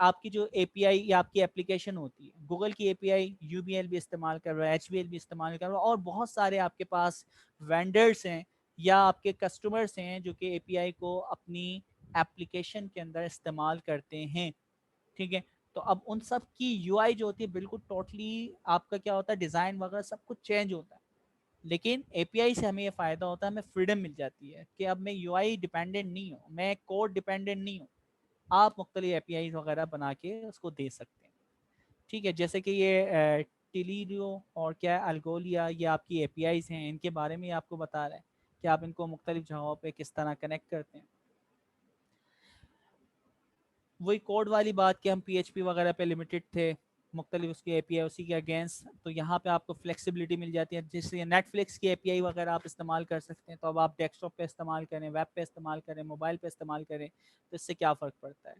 आपकी जो एपीआई या आपकी एप्लीकेशन होती है, गूगल की एपीआई यूबीएल भी इस्तेमाल कर रहा है, एचबीएल भी इस्तेमाल कर रहा है, और बहुत सारे आपके पास वेंडर्स हैं या आपके कस्टमर्स हैं जो कि एपीआई को अपनी एप्लीकेशन के अंदर इस्तेमाल करते हैं, ठीक है। तो अब उन सब की यूआई जो होती है बिल्कुल टोटली, आपका क्या होता है, डिज़ाइन वगैरह सब कुछ चेंज होता है, लेकिन एपीआई से हमें ये फ़ायदा होता है, हमें फ्रीडम मिल जाती है कि अब मैं यूआई डिपेंडेंट नहीं हूँ, मैं कोड डिपेंडेंट नहीं हूँ, आप मुख्तलिफ एपीआई वगैरह बना के उसको दे सकते हैं, ठीक है। जैसे कि ये टिलीरियो और क्या अल्गोलिया, ये आपकी एपीआईज हैं, इनके बारे में आपको बता रहा है कि आप इनको मुख्तलिफ जगहों पे किस तरह कनेक्ट करते हैं। वही कोड वाली बात कि हम पीएचपी वगैरह पे लिमिटेड थे, मुख्तलिफ उसकी एपीआई उसी के अगेंस्ट, तो यहाँ पे आपको फ्लेक्सिबिलिटी मिल जाती है, जिससे नेटफ्लिक्स की एपीआई वगैरह आप इस्तेमाल कर सकते हैं, तो अब आप डेस्कटॉप पे इस्तेमाल करें, वेब पे इस्तेमाल करें, मोबाइल पे इस्तेमाल करें, तो इससे क्या फ़र्क पड़ता है।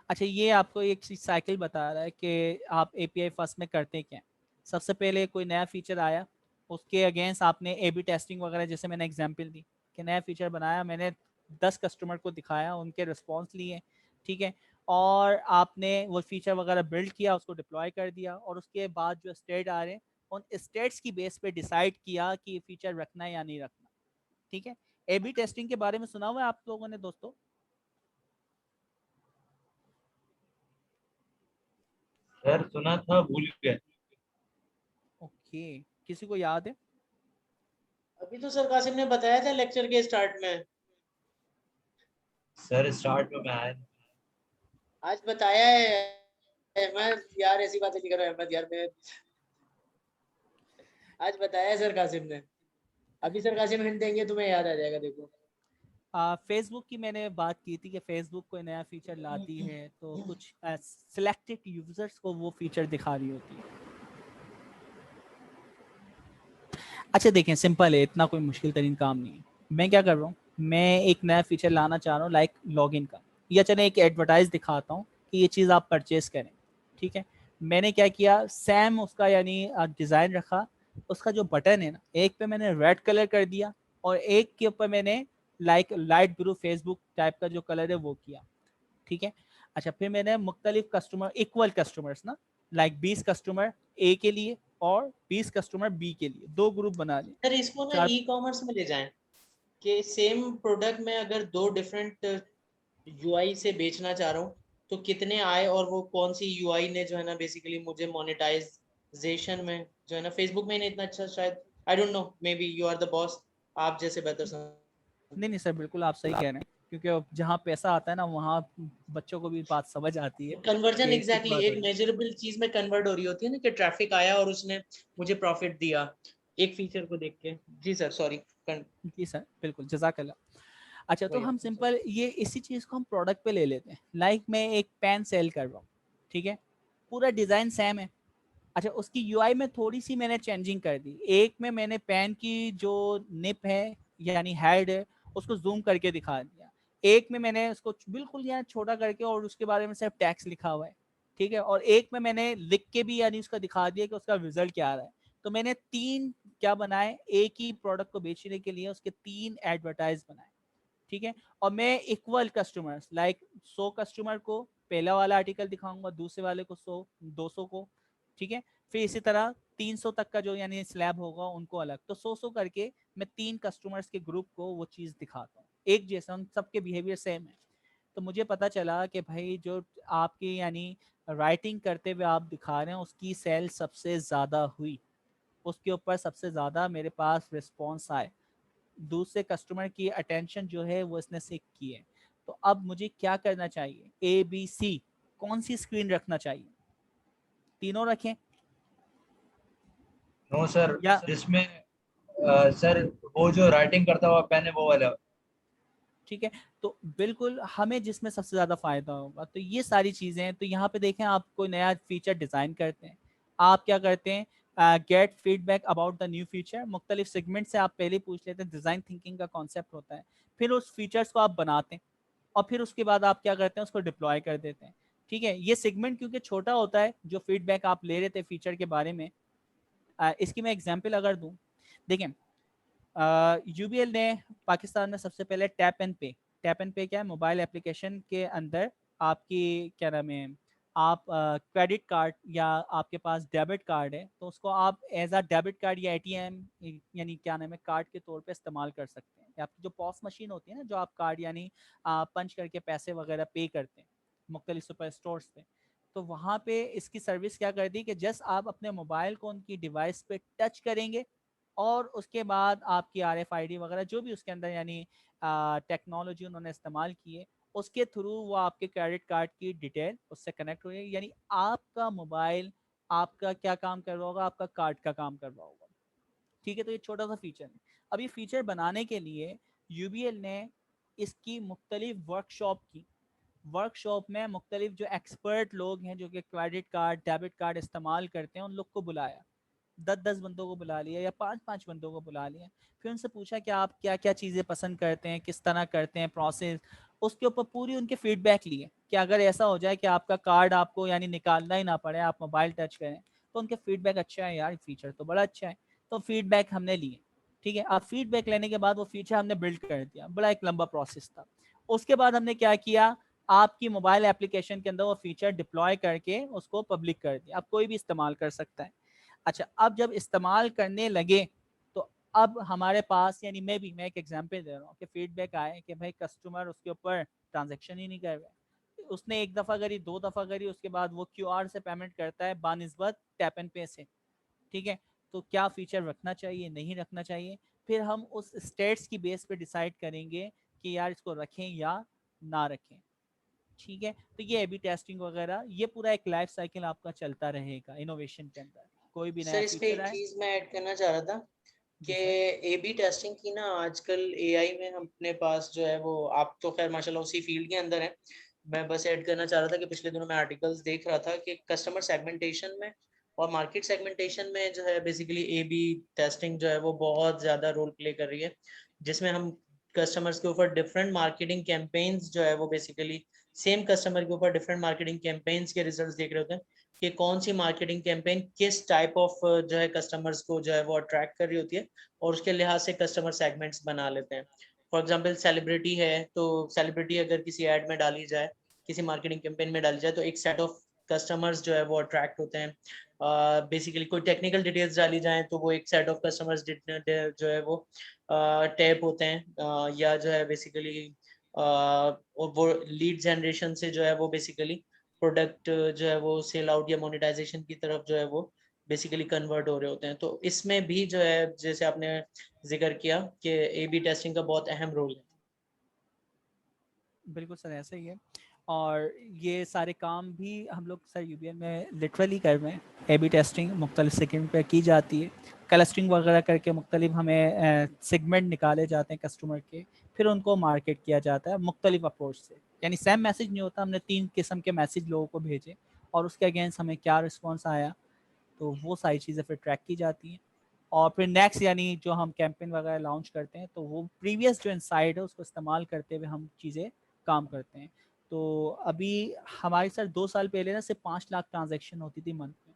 अच्छा, ये आपको एक चीज़ साइकिल बता रहा है कि आप एपीआई फर्स्ट में करते क्या हैं। सबसे पहले कोई नया फीचर आया, उसके अगेंस्ट आपने ए बी टेस्टिंग वगैरह, जैसे मैंने एग्जांपल दी कि नया फीचर बनाया, मैंने 10 कस्टमर को दिखाया, उनके रिस्पॉन्स लिए, ठीक है, और आपने वो फीचर वगैरह बिल्ड किया, उसको डिप्लॉय कर दिया, और उसके बाद जो स्टेट आ रहे हैं उन स्टेट्स की बेस पे डिसाइड किया कि ये फीचर रखना है या नहीं रखना, ठीक है। ए बी टेस्टिंग के बारे में सुना हुआ है आप लोगों ने दोस्तों? सर सुना था, भूल गए। ओके, किसी को याद है? अभी तो सर कासिम ने बताया था लेक्चर के स्टार्ट में। सर स्टार्ट में मैं आया। आज बताया है अहमद यार, ऐसी बातें नहीं करो अहमद यार, मैं आज बताया है सर कासिम ने। अभी सर कासिम हिंट देंगे तुम्हें याद आ जाएगा, देखो। फेसबुक की मैंने बात की थी कि फेसबुक कोई नया फीचर लाती है तो कुछ सिलेक्टेड यूजर्स को वो फीचर दिखा रही होती है। अच्छा देखें, सिंपल है, इतना कोई मुश्किल तरीन काम नहीं है। मैं क्या कर रहा हूँ, मैं एक नया फीचर लाना चाह रहा हूँ लाइक लॉगिन का, या चले एक एडवर्टाइज दिखाता हूँ कि ये चीज़ आप परचेज करें। ठीक है, मैंने क्या किया, सैम उसका यानी डिज़ाइन रखा। उसका जो बटन है ना, एक पे मैंने रेड कलर कर दिया और एक के ऊपर मैंने like light blue Facebook type का जो कलर है वो किया। ठीक है, अच्छा फिर मैंने मुख्तलिफ कस्टमर, इक्वल कस्टमर्स ना, लाइक 20 कस्टमर ए के लिए और 20 कस्टमर बी के लिए, दो ग्रुप बना लिए। सर इसको ना चार, ई कॉमर्स में ले जाएं कि सेम प्रोडक्ट में अगर दो डिफरेंट यूआई से बेचना चाह रहा हूँ तो कितने आए, और वो कौन सी यूआई ने जो है ना बेसिकली मुझे मोनेटाइजेशन में जो है ना, फेसबुक में नहीं इतना अच्छा शायद, I don't know, maybe you are the boss, आप जैसे बेहतर नहीं नहीं सर, बिल्कुल आप सही कह रहे हैं, क्योंकि अब जहाँ पैसा आता है ना वहाँ बच्चों को भी बात समझ आती है कन्वर्जन कि किस एग्जैक्टली बात हो एक रही मेजरेबल चीज में कन्वर्ट हो रही होती है ना, कि ट्रैफिक आया और उसने मुझे प्रॉफिट दिया एक फीचर को देख के। जी सर सॉरी। है। जी सर बिल्कुल, जज़ाकल्लाह। अच्छा तो वही हम सिंपल ये इसी चीज़ को हम प्रोडक्ट पे ले लेते हैं। लाइक मैं एक पेन सेल कर रहा हूँ, ठीक है, पूरा डिज़ाइन सेम है। अच्छा उसकी यूआई में थोड़ी सी मैंने चेंजिंग कर दी। एक में मैंने पेन की जो निप है यानी हेड है उसको जूम करके दिखा दिया। एक में मैंने उसको बिल्कुल यहाँ छोटा करके और उसके बारे में सिर्फ टैक्स लिखा हुआ है। ठीक है, और एक में मैंने लिख के भी यानी उसका दिखा दिया कि उसका रिजल्ट क्या आ रहा है। तो मैंने तीन क्या बनाए, एक ही प्रोडक्ट को बेचने के लिए उसके तीन एडवर्टाइज बनाए। ठीक है, और मैं इक्वल कस्टमर्स लाइक 100 कस्टमर को पहला वाला आर्टिकल दिखाऊंगा, दूसरे वाले को 100, 200 को। ठीक है, फिर इसी तरह 300 तक का जो यानी स्लैब होगा उनको अलग, तो 100 करके मैं तीन कस्टमर्स के ग्रुप को वो चीज़ दिखाता हूँ एक जैसा, उन सबके बिहेवियर सेम है। तो मुझे पता चला कि भाई जो आपकी यानी राइटिंग करते हुए आप दिखा रहे हैं उसकी सेल सबसे ज़्यादा हुई, उसके ऊपर सबसे ज़्यादा मेरे पास रिस्पॉन्स आए, दूसरे कस्टमर की अटेंशन जो है वो इसने सीख की है। तो अब मुझे क्या करना चाहिए, ए बी सी, कौन सी स्क्रीन रखना चाहिए, तीनों रखें नो सर, या? जिसमें सर वो जो राइटिंग करता हुआ पेन है वो वाला। ठीक है, तो बिल्कुल हमें जिसमें सबसे ज़्यादा फ़ायदा होगा, तो ये सारी चीज़ें हैं। तो यहाँ पे देखें, आप कोई नया फीचर डिज़ाइन करते हैं, आप क्या करते हैं, gate feedback about the new feature, मुख्तलिफ सेगमेंट से आप पहले पूछ लेते हैं, डिज़ाइन थिंकिंग का कॉन्सेप्ट होता है। फिर उस फीचर्स को आप बनाते हैं और फिर उसके बाद आप क्या करते हैं, उसको डिप्लॉय कर देते हैं। ठीक है, ये सेगमेंट क्योंकि छोटा होता है, जो फीडबैक आप ले रहे थे फीचर के बारे में, इसकी मैं एग्जांपल अगर दूं, देखें, यूबीएल ने पाकिस्तान में सबसे पहले टैप एंड पे क्या है, मोबाइल एप्लीकेशन के अंदर आपकी क्या नाम है, आप क्रेडिट कार्ड या आपके पास डेबिट कार्ड है तो उसको आप एज अ डेबिट कार्ड या एटीएम यानी क्या नाम है कार्ड के तौर पे इस्तेमाल कर सकते हैं। आपकी जो पॉस मशीन होती है ना, जो आप कार्ड यानी पंच करके पैसे वगैरह पे करते हैं मुख्तलिफ सुपर स्टोर्स पे, तो वहाँ पे इसकी सर्विस क्या कर दी कि जस्ट आप अपने मोबाइल को उनकी डिवाइस पे टच करेंगे और उसके बाद आपकी RFID वगैरह जो भी उसके अंदर यानी टेक्नोलॉजी उन्होंने इस्तेमाल की है उसके थ्रू वो आपके क्रेडिट कार्ड की डिटेल उससे कनेक्ट हो जाएगी, यानी आपका मोबाइल आपका क्या काम कर रहा होगा, आपका कार्ड का काम कर रहा होगा। ठीक है, तो ये छोटा सा फीचर है। अब ये फीचर बनाने के लिए यूबीएल ने इसकी मुख्तलिफ वर्कशॉप की, वर्कशॉप में मुख्तलिफ जो एक्सपर्ट लोग हैं जो कि क्रेडिट कार्ड डेबिट कार्ड इस्तेमाल करते हैं उन लोग को बुलाया, 10-10 बंदों को बुला लिया या 5-5 बंदों को बुला लिया। फिर उनसे पूछा कि आप क्या क्या चीज़ें पसंद करते हैं, किस तरह करते हैं प्रोसेस, उसके ऊपर पूरी उनके फीडबैक लिए कि अगर ऐसा हो जाए कि आपका कार्ड आपको यानी निकालना ही ना पड़े, आप मोबाइल टच करें, तो उनके फीडबैक अच्छा है यार, फीचर तो बड़ा अच्छा है। तो फीडबैक हमने लिए। ठीक है, अब फीडबैक लेने के बाद वो फीचर हमने बिल्ड कर दिया, बड़ा एक लंबा प्रोसेस था। उसके बाद हमने क्या किया, आपकी मोबाइल एप्लीकेशन के अंदर वो फीचर डिप्लॉय करके उसको पब्लिक कर दिया, अब कोई भी इस्तेमाल कर सकता है। अच्छा, अब जब इस्तेमाल करने लगे तो अब हमारे पास यानी मैं एक एग्जांपल दे रहा हूँ कि फीडबैक आए कि भाई कस्टमर उसके ऊपर ट्रांजैक्शन ही नहीं कर रहा है, उसने एक दफ़ा करी, दो दफ़ा करी, उसके बाद वो क्यूआर से पेमेंट करता है बानिस्बत टैप एंड पे से। ठीक है, तो क्या फीचर रखना चाहिए, नहीं रखना चाहिए, फिर हम उस स्टेट्स की बेस पे डिसाइड करेंगे कि यार इसको रखें या ना रखें। ठीक है, तो ये अभी टेस्टिंग वगैरह ये पूरा एक लाइफ साइकिल आपका चलता रहेगा इनोवेशन के अंदर, कोई भी सर नया इस पे फीचर एक आए। चीज मैं ऐड करना चाह रहा था कि ए बी टेस्टिंग की ना आजकल एआई में हम अपने पास जो है वो, आप तो खैर माशाल्लाह उसी फील्ड के अंदर है, मैं बस ऐड करना चाह रहा था कि पिछले दिनों मैं आर्टिकल्स देख रहा था कि कस्टमर सेगमेंटेशन में और मार्केट सेगमेंटेशन में जो है बेसिकली ए बी टेस्टिंग जो है वो बहुत ज़्यादा रोल प्ले कर रही है, जिसमें हम कस्टमर्स के ऊपर डिफरेंट मार्केटिंग कैंपेन्स जो है वो बेसिकली सेम कस्टमर के ऊपर डिफरेंट मार्केटिंग कैंपेन्स के रिजल्ट्स देख रहे होते हैं कि कौन सी मार्केटिंग कैंपेन किस टाइप ऑफ जो है कस्टमर्स को जो है वो अट्रैक्ट कर रही होती है, और उसके लिहाज से कस्टमर सेगमेंट्स बना लेते हैं। फॉर एग्जांपल सेलिब्रिटी है, तो सेलिब्रिटी अगर किसी ऐड में डाली जाए, किसी मार्केटिंग कैंपेन में डाली जाए, तो एक सेट ऑफ कस्टमर्स जो है वो अट्रैक्ट होते हैं। बेसिकली कोई टेक्निकल डिटेल्स डाली जाए तो वो एक सेट ऑफ कस्टमर्स जो है वो टैप होते हैं, या जो है बेसिकली वो लीड जनरेशन से जो है वो बेसिकली प्रोडक्ट जो है वो सेल आउट या मोनेटाइजेशन की तरफ जो है वो बेसिकली कन्वर्ट हो रहे होते हैं। तो इसमें भी जो है जैसे आपने जिक्र किया कि ए बी टेस्टिंग का बहुत अहम रोल है। बिल्कुल सर, ऐसा ही है। और ये सारे काम भी हम लोग सर यूबीएन में लिटरली कर रहे हैं। ए बी टेस्टिंग मुख्तलिफ सेगमेंट पर की जाती है, क्लस्टरिंग वगैरह करके मुख्तलिफ हमें सेगमेंट निकाले जाते हैं कस्टमर के, फिर उनको मार्केट किया जाता है मुख्तलिफ अप्रोच से। यानी सेम मैसेज नहीं होता, हमने 3 किस्म के मैसेज लोगों को भेजे और उसके अगेंस्ट हमें क्या रिस्पॉन्स आया, तो वो सारी चीज़ें फिर ट्रैक की जाती हैं। और फिर नेक्स्ट यानी जो हम कैंपेन वगैरह लॉन्च करते हैं, तो वो प्रीवियस जो इनसाइड है उसको इस्तेमाल करते हुए हम चीज़ें काम करते हैं। तो अभी हमारे साथ 2 साल पहले ना सिर्फ 5 लाख ट्रांजैक्शन होती थी मंथ में,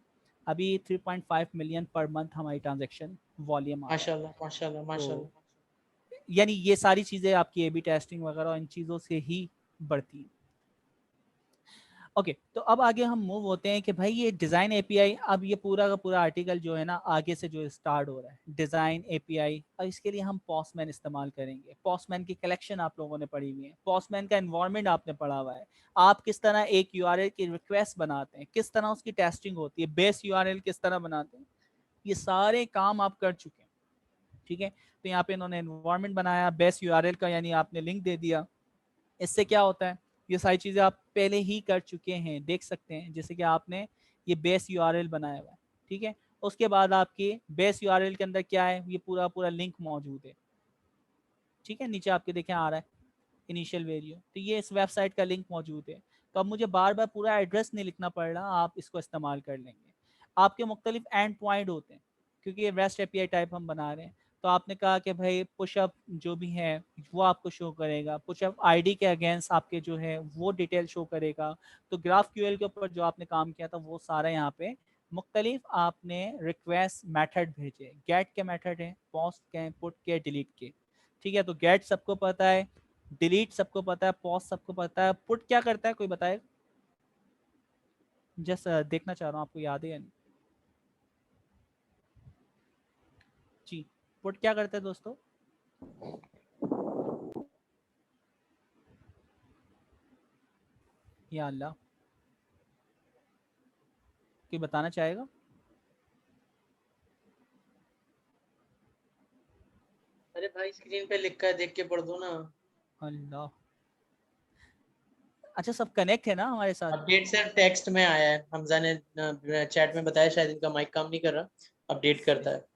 अभी 3.5 मिलियन पर मंथ हमारी ट्रांजैक्शन वॉल्यूम आ रहा है। माशाल्लाह माशाल्लाह तो माशाल्लाह। यानी ये सारी चीज़ें आपकी ए बी टेस्टिंग वगैरह इन चीज़ों से ही बढ़ती हैं। ओके, तो अब आगे हम मूव होते हैं कि भाई ये डिज़ाइन एपीआई, अब ये पूरा का पूरा आर्टिकल जो है ना आगे से जो स्टार्ट हो रहा है डिज़ाइन एपीआई, और इसके लिए हम पॉस्टमैन इस्तेमाल करेंगे। पॉस्टमैन की कलेक्शन आप लोगों ने पढ़ी हुई है, पॉस्टमैन का एनवायरनमेंट आपने पढ़ा हुआ है, आप किस तरह एक यूआरएल की रिक्वेस्ट बनाते हैं, किस तरह उसकी टेस्टिंग होती है, बेस यूआरएल किस तरह बनाते हैं, ये सारे काम आप कर चुके हैं। ठीक है, तो यहाँ पे इन्होंने एनवायरनमेंट बनाया, बेस यूआरएल का यानी आपने लिंक दे दिया। इससे क्या होता है, ये सारी चीज़ें आप पहले ही कर चुके हैं, देख सकते हैं, जैसे कि आपने ये बेस यूआरएल बनाया हुआ है। ठीक है, उसके बाद आपके बेस यूआरएल के अंदर क्या है, ये पूरा पूरा लिंक मौजूद है। ठीक है, नीचे आपके देखें आ रहा है इनिशियल वेरियो, तो ये इस वेबसाइट का लिंक मौजूद है। तो अब मुझे बार बार पूरा एड्रेस नहीं लिखना पड़ रहा, आप इसको इस्तेमाल कर लेंगे। आपके मुख्तलिफ एंड पॉइंट होते हैं, क्योंकि ये रेस्ट एपीआई टाइप हम बना रहे हैं। तो आपने कहा कि भाई पुशअप जो भी है वो आपको शो करेगा, पुशअप आईडी के अगेंस्ट आपके जो है वो डिटेल शो करेगा। तो ग्राफ क्यूएल के ऊपर जो आपने काम किया था वो सारा यहाँ पे मुख्तलिफ आपने रिक्वेस्ट मेथड भेजे, गेट के मेथड है, पोस्ट के, पुट के, डिलीट के। ठीक है, तो गेट सबको पता है, डिलीट सबको पता है, पॉज सबको पता है, पुट क्या करता है कोई बताए? जस्ट देखना चाह रहा हूँ आपको याद है या नहीं। जी, पुट क्या करता है दोस्तों? या अल्लाह, कोई बताना चाहेगा? अरे भाई स्क्रीन पे लिखा है, देख के पढ़ दो ना। अल्लाह, अच्छा सब कनेक्ट है ना हमारे साथ? अपडेट सर टेक्स्ट में आया है, हमजा ने चैट में बताया, शायद इनका माइक काम नहीं कर रहा, अपडेट करता सही, है।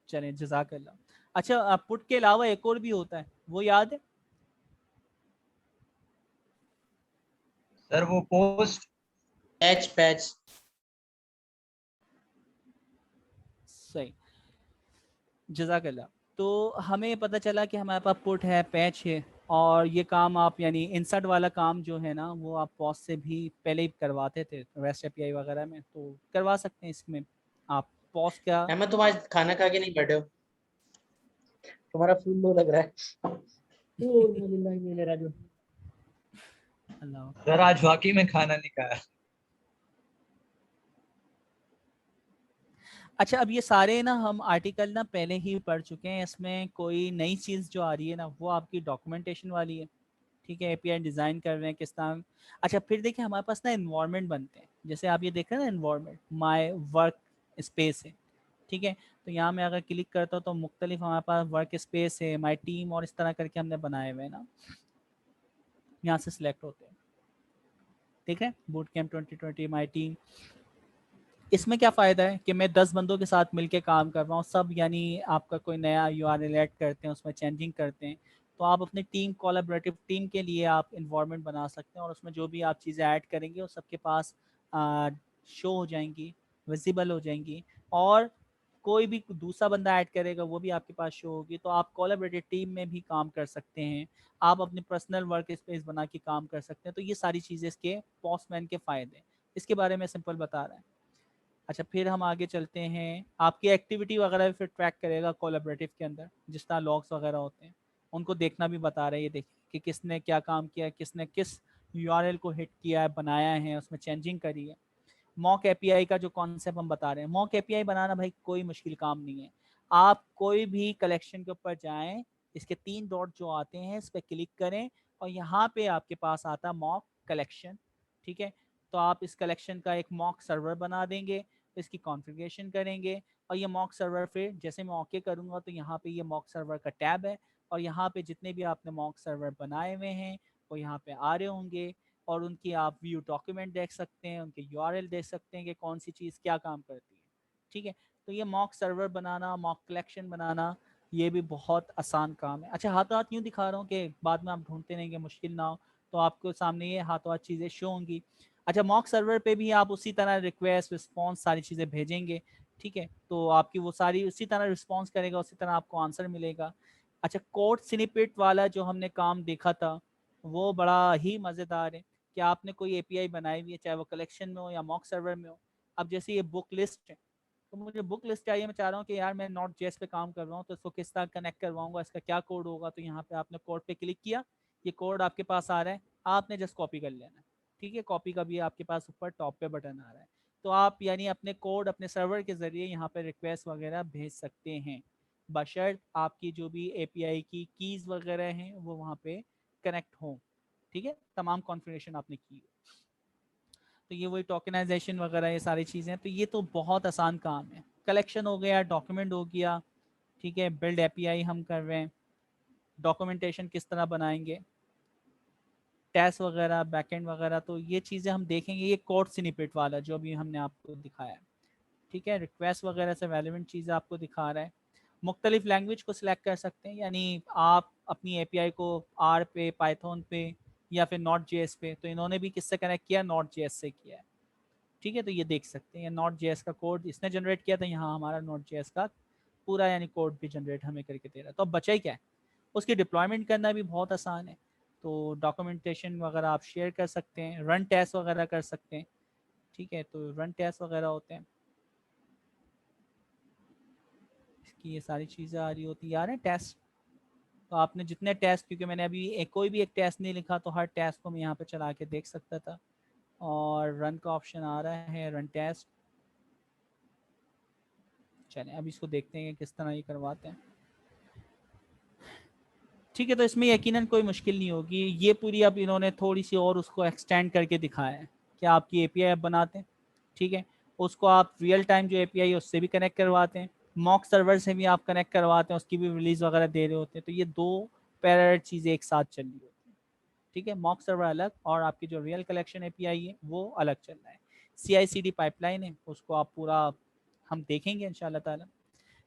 चलें जज़ाकल्लाह। अच्छा, पुट के अलावा एक और भी होता है, वो याद है? सर वो पोस्ट। Patch patch. सही, जज़ाकल्लाह। तो हमें पता चला कि हमारे पास पुट है, पैच है, और ये काम आप यानी इंसर्ट वाला काम जो है ना वो आप पॉज से भी पहले ही करवाते थे रेस्ट एपीआई वगैरह में, तो करवा सकते हैं इसमें आप पॉज क्या। अहमद तुम आज खाना खा के नहीं बैठे हो, तुम्हारा फूल लो लग रहा है। ओ, इन्ना लिल्लाहि व इन्ना इलैहि राजिऊन। अल्लाह, सर आज वाकई में खाना नहीं खाया। अच्छा, अब ये सारे ना हम आर्टिकल ना पहले ही पढ़ चुके हैं, इसमें कोई नई चीज़ जो आ रही है ना वो आपकी डॉक्यूमेंटेशन वाली है। ठीक है, एपीआई डिज़ाइन कर रहे हैं किस तरह। अच्छा, फिर देखिए हमारे पास ना इन्वायरमेंट बनते हैं, जैसे आप ये देख रहे हैं ना इन्वायरमेंट माई वर्क स्पेस है। ठीक है, तो यहाँ मैं अगर क्लिक करता हूँ तो मुख्तलिफ हमारे पास वर्क स्पेस है, माई टीम, और इस तरह करके हमने बनाए हुए हैं ना, यहाँ से सिलेक्ट होते हैं। ठीक है, बूट कैम्प 2020, माई टीम, इसमें क्या फ़ायदा है कि मैं 10 बंदों के साथ मिलके काम कर रहा हूँ, सब यानी आपका कोई नया यूआरएल ऐड करते हैं, उसमें चेंजिंग करते हैं, तो आप अपनी टीम कोलैबोरेटिव टीम के लिए आप इन्वायरमेंट बना सकते हैं और उसमें जो भी आप चीज़ें ऐड करेंगे वो सबके पास शो हो जाएंगी, विजिबल हो जाएंगी, और कोई भी दूसरा बंदा ऐड करेगा वो भी आपके पास शो होगी। तो आप कोलैबोरेटिव टीम में भी काम कर सकते हैं, आप अपनी पर्सनल वर्क स्पेस बना के काम कर सकते हैं। तो ये सारी चीज़ें इसके पोस्टमैन के फ़ायदे हैं, इसके बारे में सिंपल बता रहा है। अच्छा, फिर हम आगे चलते हैं, आपकी एक्टिविटी वगैरह भी फिर ट्रैक करेगा कोलैबोरेटिव के अंदर, जिस तरह लॉग्स वगैरह होते हैं उनको देखना भी बता रहा है। ये देखिए कि किसने क्या काम किया है, किसने किस यूआरएल को हिट किया है, बनाया है, उसमें चेंजिंग करी है। मॉक एपीआई का जो कॉन्सेप्ट हम बता रहे हैं, मॉक एपीआई बनाना भाई कोई मुश्किल काम नहीं है। आप कोई भी कलेक्शन के ऊपर जाएं, इसके 3 डॉट जो आते हैं इस पर क्लिक करें और यहाँ पे आपके पास आता मॉक कलेक्शन। ठीक है, तो आप इस कलेक्शन का एक मॉक सर्वर बना देंगे, इसकी कॉन्फ़िगरेशन करेंगे और ये मॉक सर्वर फिर जैसे मैं ओके करूँगा तो यहाँ पे ये मॉक सर्वर का टैब है और यहाँ पे जितने भी आपने मॉक सर्वर बनाए हुए हैं वो यहाँ पे आ रहे होंगे और उनकी आप व्यू डॉक्यूमेंट देख सकते हैं, उनके यूआरएल देख सकते हैं कि कौन सी चीज़ क्या काम करती है। ठीक है, तो ये मॉक सर्वर बनाना, मॉक कलेक्शन बनाना, ये भी बहुत आसान काम है। अच्छा, हाथों हाथ यूँ दिखा रहा हूँ कि बाद में आप ढूंढते रहेंगे, मुश्किल ना हो, तो आपको सामने ये हाथों हाथ चीज़ें शो होंगी। अच्छा, मॉक सर्वर पे भी आप उसी तरह रिक्वेस्ट रिस्पॉन्स सारी चीज़ें भेजेंगे। ठीक है, तो आपकी वो सारी उसी तरह रिस्पॉन्स करेगा, उसी तरह आपको आंसर मिलेगा। अच्छा, कोड स्निपेट वाला जो हमने काम देखा था वो बड़ा ही मज़ेदार है कि आपने कोई एपीआई बनाई हुई है, चाहे वो कलेक्शन में हो या मॉक सर्वर में हो। अब जैसे ये बुक लिस्ट है, तो मुझे बुक लिस्ट चाहिए, मैं चाह रहा हूँ कि यार मैं नॉट जेएस पे काम कर रहा हूँ तो इसको किस तरह कनेक्ट करवाऊंगा, इसका क्या कोड होगा। तो यहाँ पे आपने कोड पे क्लिक किया, ये कोड आपके पास आ रहा है, आपने जस्ट कॉपी कर लेना है। ठीक है, कॉपी का भी आपके पास ऊपर टॉप पे बटन आ रहा है, तो आप यानी अपने कोड अपने सर्वर के ज़रिए यहाँ पे रिक्वेस्ट वगैरह भेज सकते हैं, बशर्त आपकी जो भी एपीआई की कीज़ वगैरह हैं वो वहाँ पे कनेक्ट हों। ठीक है, तमाम कॉन्फ़िगरेशन आपने की। तो ये वही टोकनाइजेशन वगैरह ये सारी चीज़ें, तो ये तो बहुत आसान काम है। कलेक्शन हो गया, डॉक्यूमेंट हो गया। ठीक है, बिल्ड एपीआई हम कर रहे हैं, डॉक्यूमेंटेशन किस तरह बनाएंगे, टेस्ट वगैरह, बैकएंड वगैरह, तो ये चीज़ें हम देखेंगे। ये कोड स्निपेट वाला जो अभी हमने आपको दिखाया है। ठीक है, रिक्वेस्ट वगैरह से रेलेवेंट चीज़ें आपको दिखा रहा है। मुख्तलिफ लैंग्वेज को सिलेक्ट कर सकते हैं, यानी आप अपनी एपीआई को आर पे, पाइथन पे या फिर नॉट जेएस पे, तो इन्होंने भी किससे कनेक्ट किया, नॉट जेएस से किया है। ठीक है, तो ये देख सकते हैं नॉट जेएस का कोड इसने जनरेट किया था, यहाँ हमारा नॉट जेएस का पूरा यानी कोड भी जनरेट हमें करके दे रहा है। तो अब बचा ही क्या है, उसकी डिप्लॉयमेंट करना भी बहुत आसान है। तो डॉक्यूमेंटेशन वगैरह आप शेयर कर सकते हैं, रन टेस्ट वगैरह कर सकते हैं। ठीक है, तो रन टेस्ट वगैरह होते हैं, इसकी ये सारी चीज़ें आ रही होती यार है टेस्ट। तो आपने जितने टेस्ट, क्योंकि मैंने अभी कोई भी एक टेस्ट नहीं लिखा, तो हर टेस्ट को मैं यहाँ पे चला के देख सकता था। और रन का ऑप्शन आ रहा है, रन टेस्ट। चलें अब इसको देखते हैं कि किस तरह ये करवाते हैं। ठीक है, तो इसमें यकीनन कोई मुश्किल नहीं होगी। ये पूरी अब इन्होंने थोड़ी सी और उसको एक्सटेंड करके दिखाया है कि आपकी एपीआई अब बनाते हैं। ठीक है, उसको आप रियल टाइम जो एपीआई है उससे भी कनेक्ट करवाते हैं, मॉक सर्वर से भी आप कनेक्ट करवाते हैं, उसकी भी रिलीज वगैरह दे रहे होते हैं। तो ये दो पैरेलल चीज़ें एक साथ चल रही होती हैं। ठीक है, मॉक सर्वर अलग और आपकी जो रियल कलेक्शन एपीआई है वो अलग चल रहा है। CI/CD पाइपलाइन है, उसको आप पूरा हम देखेंगे इंशाल्लाह ताला।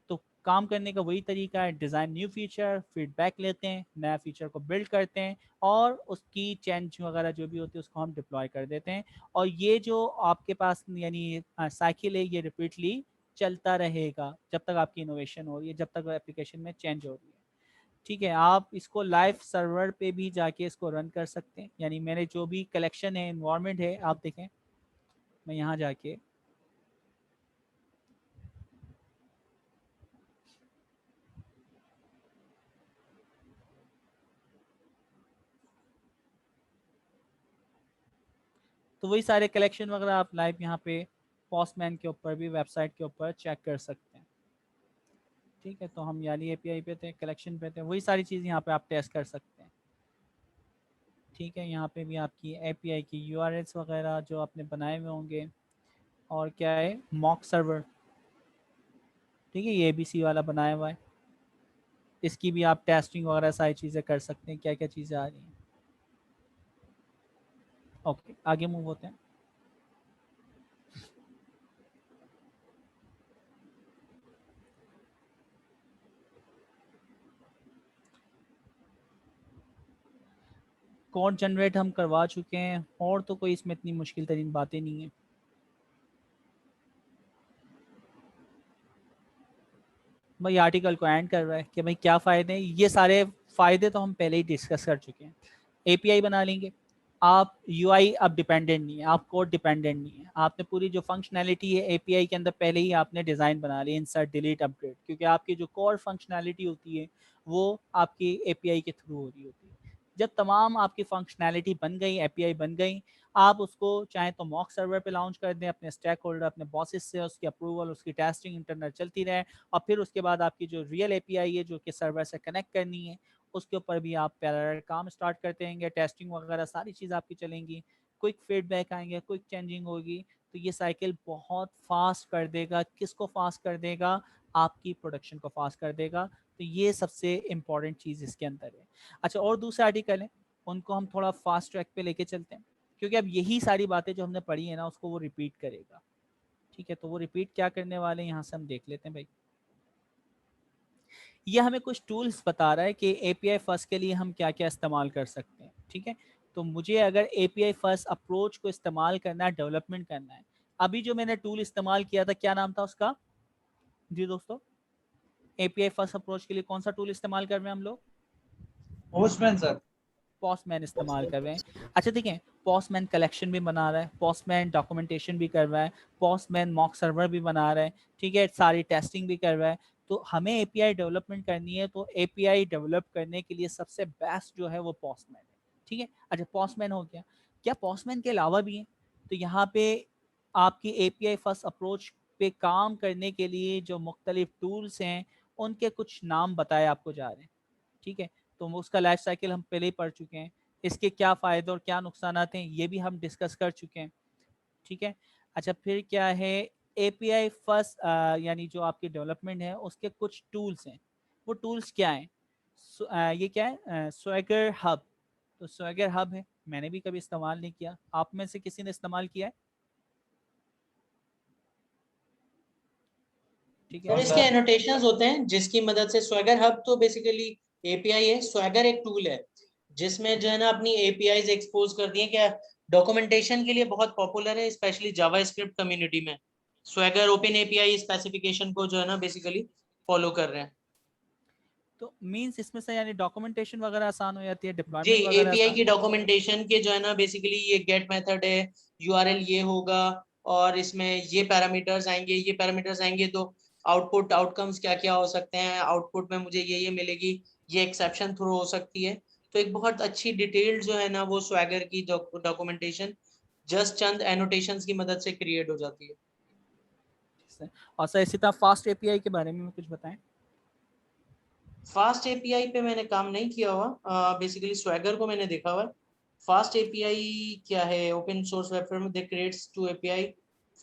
तो काम करने का वही तरीका है, डिज़ाइन न्यू फीचर, फीडबैक लेते हैं, नया फीचर को बिल्ड करते हैं और उसकी चेंज वगैरह जो भी होती है उसको हम डिप्लॉय कर देते हैं। और ये जो आपके पास यानी साइकिल है, ये रिपीटली चलता रहेगा जब तक आपकी इनोवेशन हो रही है, जब तक एप्लीकेशन में चेंज हो रही है। ठीक है, आप इसको लाइव सर्वर पे भी जाके इसको रन कर सकते हैं, यानी मेरे जो भी कलेक्शन है, इन्वायरमेंट है, आप देखें मैं यहाँ जाके तो वही सारे कलेक्शन वगैरह आप लाइव यहाँ पे पोस्टमैन के ऊपर भी, वेबसाइट के ऊपर चेक कर सकते हैं। ठीक है, तो हम यानी एपीआई पे थे, कलेक्शन पे थे, वही सारी चीज़ यहाँ पे आप टेस्ट कर सकते हैं। ठीक है, यहाँ पे भी आपकी एपीआई की यूआरएल्स वगैरह जो आपने बनाए हुए होंगे, और क्या है, मॉक सर्वर। ठीक है, ये एबीसी वाला बनाया हुआ है, इसकी भी आप टेस्टिंग वगैरह सारी चीज़ें कर सकते हैं, क्या क्या चीज़ें आ रही हैं। ओके, आगे मूव होते हैं। कोड जनरेट हम करवा चुके हैं, और तो कोई इसमें इतनी मुश्किल तरीन बातें नहीं है। भाई आर्टिकल को एंड कर रहा है कि भाई क्या फ़ायदे हैं, ये सारे फ़ायदे तो हम पहले ही डिस्कस कर चुके हैं। एपीआई बना लेंगे, आप यूआई अब डिपेंडेंट नहीं है, आप कोड डिपेंडेंट नहीं है, आपने पूरी जो फंक्शनैलिटी है एपीआई के अंदर पहले ही आपने डिज़ाइन बना ली, इंसर्ट डिलीट अपडेट, क्योंकि आपकी जो कोर फंक्शनैलिटी होती है वो आपकी एपीआई के थ्रू हो रही होती है। जब तमाम आपकी फंक्शनैलिटी बन गई, एपीआई बन गई, आप उसको चाहे तो मॉक सर्वर पे लॉन्च कर दें, अपने स्टैक होल्डर, अपने बॉसेस से उसकी अप्रूवल, उसकी टेस्टिंग इंटरनल चलती रहे, और फिर उसके बाद आपकी जो रियल एपीआई है जो कि सर्वर से कनेक्ट करनी है, उसके ऊपर भी आप पैरेलल काम स्टार्ट करते रहेंगे, टेस्टिंग वगैरह सारी चीज़ आपकी चलेंगी, क्विक फीडबैक आएंगे, क्विक चेंजिंग होगी। तो ये साइकिल बहुत फास्ट कर देगा। किसको फास्ट कर देगा? आपकी प्रोडक्शन को फास्ट कर देगा। तो ये सबसे इम्पॉर्टेंट चीज़ इसके अंदर है। अच्छा, और दूसरे आर्टिकल हैं, उनको हम थोड़ा फास्ट ट्रैक पे लेके चलते हैं, क्योंकि अब यही सारी बातें जो हमने पढ़ी है ना उसको वो रिपीट करेगा। ठीक है, तो वो रिपीट क्या करने वाले हैं यहाँ से हम देख लेते हैं भाई। ये हमें कुछ टूल्स बता रहा है कि एपीआई फर्स्ट के लिए हम क्या क्या इस्तेमाल कर सकते हैं। ठीक है, तो मुझे अगर एपीआई फर्स्ट अप्रोच को इस्तेमाल करना है, डेवलपमेंट करना है, अभी जो मैंने टूल इस्तेमाल किया था क्या नाम था उसका? जी दोस्तों, एपीआई फर्स्ट अप्रोच के लिए कौन सा टूल इस्तेमाल कर रहे हैं हम लोग? Postman sir. पोस्टमैन इस्तेमाल कर रहे हैं। अच्छा देखें, पोस्टमैन कलेक्शन भी बना रहा है, पोस्टमैन डॉक्यूमेंटेशन भी कर रहा है, पोस्टमैन मॉक सर्वर भी बना रहा है, ठीक है, सारी टेस्टिंग भी कर रहा है। तो हमें एपीआई डेवलपमेंट करनी है, तो एपीआई डेवलप करने के लिए सबसे बेस्ट जो है वो पोस्टमैन है। ठीक है, अच्छा पोस्टमैन हो गया, क्या पोस्टमैन के अलावा भी है? तो यहाँ पे आपकी एपीआई फर्स्ट अप्रोच पे काम करने के लिए जो मुख्तलिफ टूल्स हैं उनके कुछ नाम बताए आपको जा रहे हैं। ठीक है, तो उसका लाइफ साइकिल हम पहले ही पढ़ चुके हैं, इसके क्या फ़ायदे और क्या नुकसान हैं ये भी हम डिस्कस कर चुके हैं। ठीक है, अच्छा फिर क्या है, एपीआई फर्स्ट यानी जो आपकी डेवलपमेंट है उसके कुछ टूल्स हैं। वो टूल्स क्या हैं? ये क्या है? Swagger hub. तो स्वैगर हब है, मैंने भी कभी इस्तेमाल नहीं किया, आप में से किसी ने इस्तेमाल किया है? ठीक है, सर इसके एनोटेशंस होते हैं जिसकी मदद से स्वैगर हब तो बेसिकली एपीआई है, स्वैगर एक टूल है जिसमें जो है ना अपनी एपीआईज एक्सपोज कर दिए, क्या डॉक्यूमेंटेशन के लिए बहुत पॉपुलर है, स्पेशली जावास्क्रिप्ट कम्युनिटी में। स्वैगर ओपन एपीआई स्पेसिफिकेशन को जो है ना बेसिकली फॉलो कर रहे हैं। तो मींस इसमें से यानी डॉक्यूमेंटेशन वगैरह आसान हो जाती है, जी, डिप्लॉयमेंट वगैरह एपीआई आसान। की डॉक्यूमेंटेशन के जो है ना बेसिकली ये गेट मेथड है, यूआरएल ये होगा, और इसमें ये पैरामीटर्स आएंगे, ये पैरामीटर्स आएंगे, तो आउटपुट आउटकम्स क्या क्या हो सकते हैं, आउटपुट में मुझे ये मिलेगी, ये एक्सेप्शन थ्रो हो सकती है। तो एक बहुत अच्छी डिटेल्ड जो है ना वो स्वैगर की डॉक्यूमेंटेशन जस्ट चंद एनोटेशंस की मदद से क्रिएट हो जाती है। और सर इसी तरह फास्ट एपीआई के बारे में कुछ बताएं। फास्ट एपीआई पे मैंने काम नहीं किया हुआ, बेसिकली स्वैगर को मैंने देखा हुआ। फास्ट एपीआई क्या है? Open source web framework that creates to API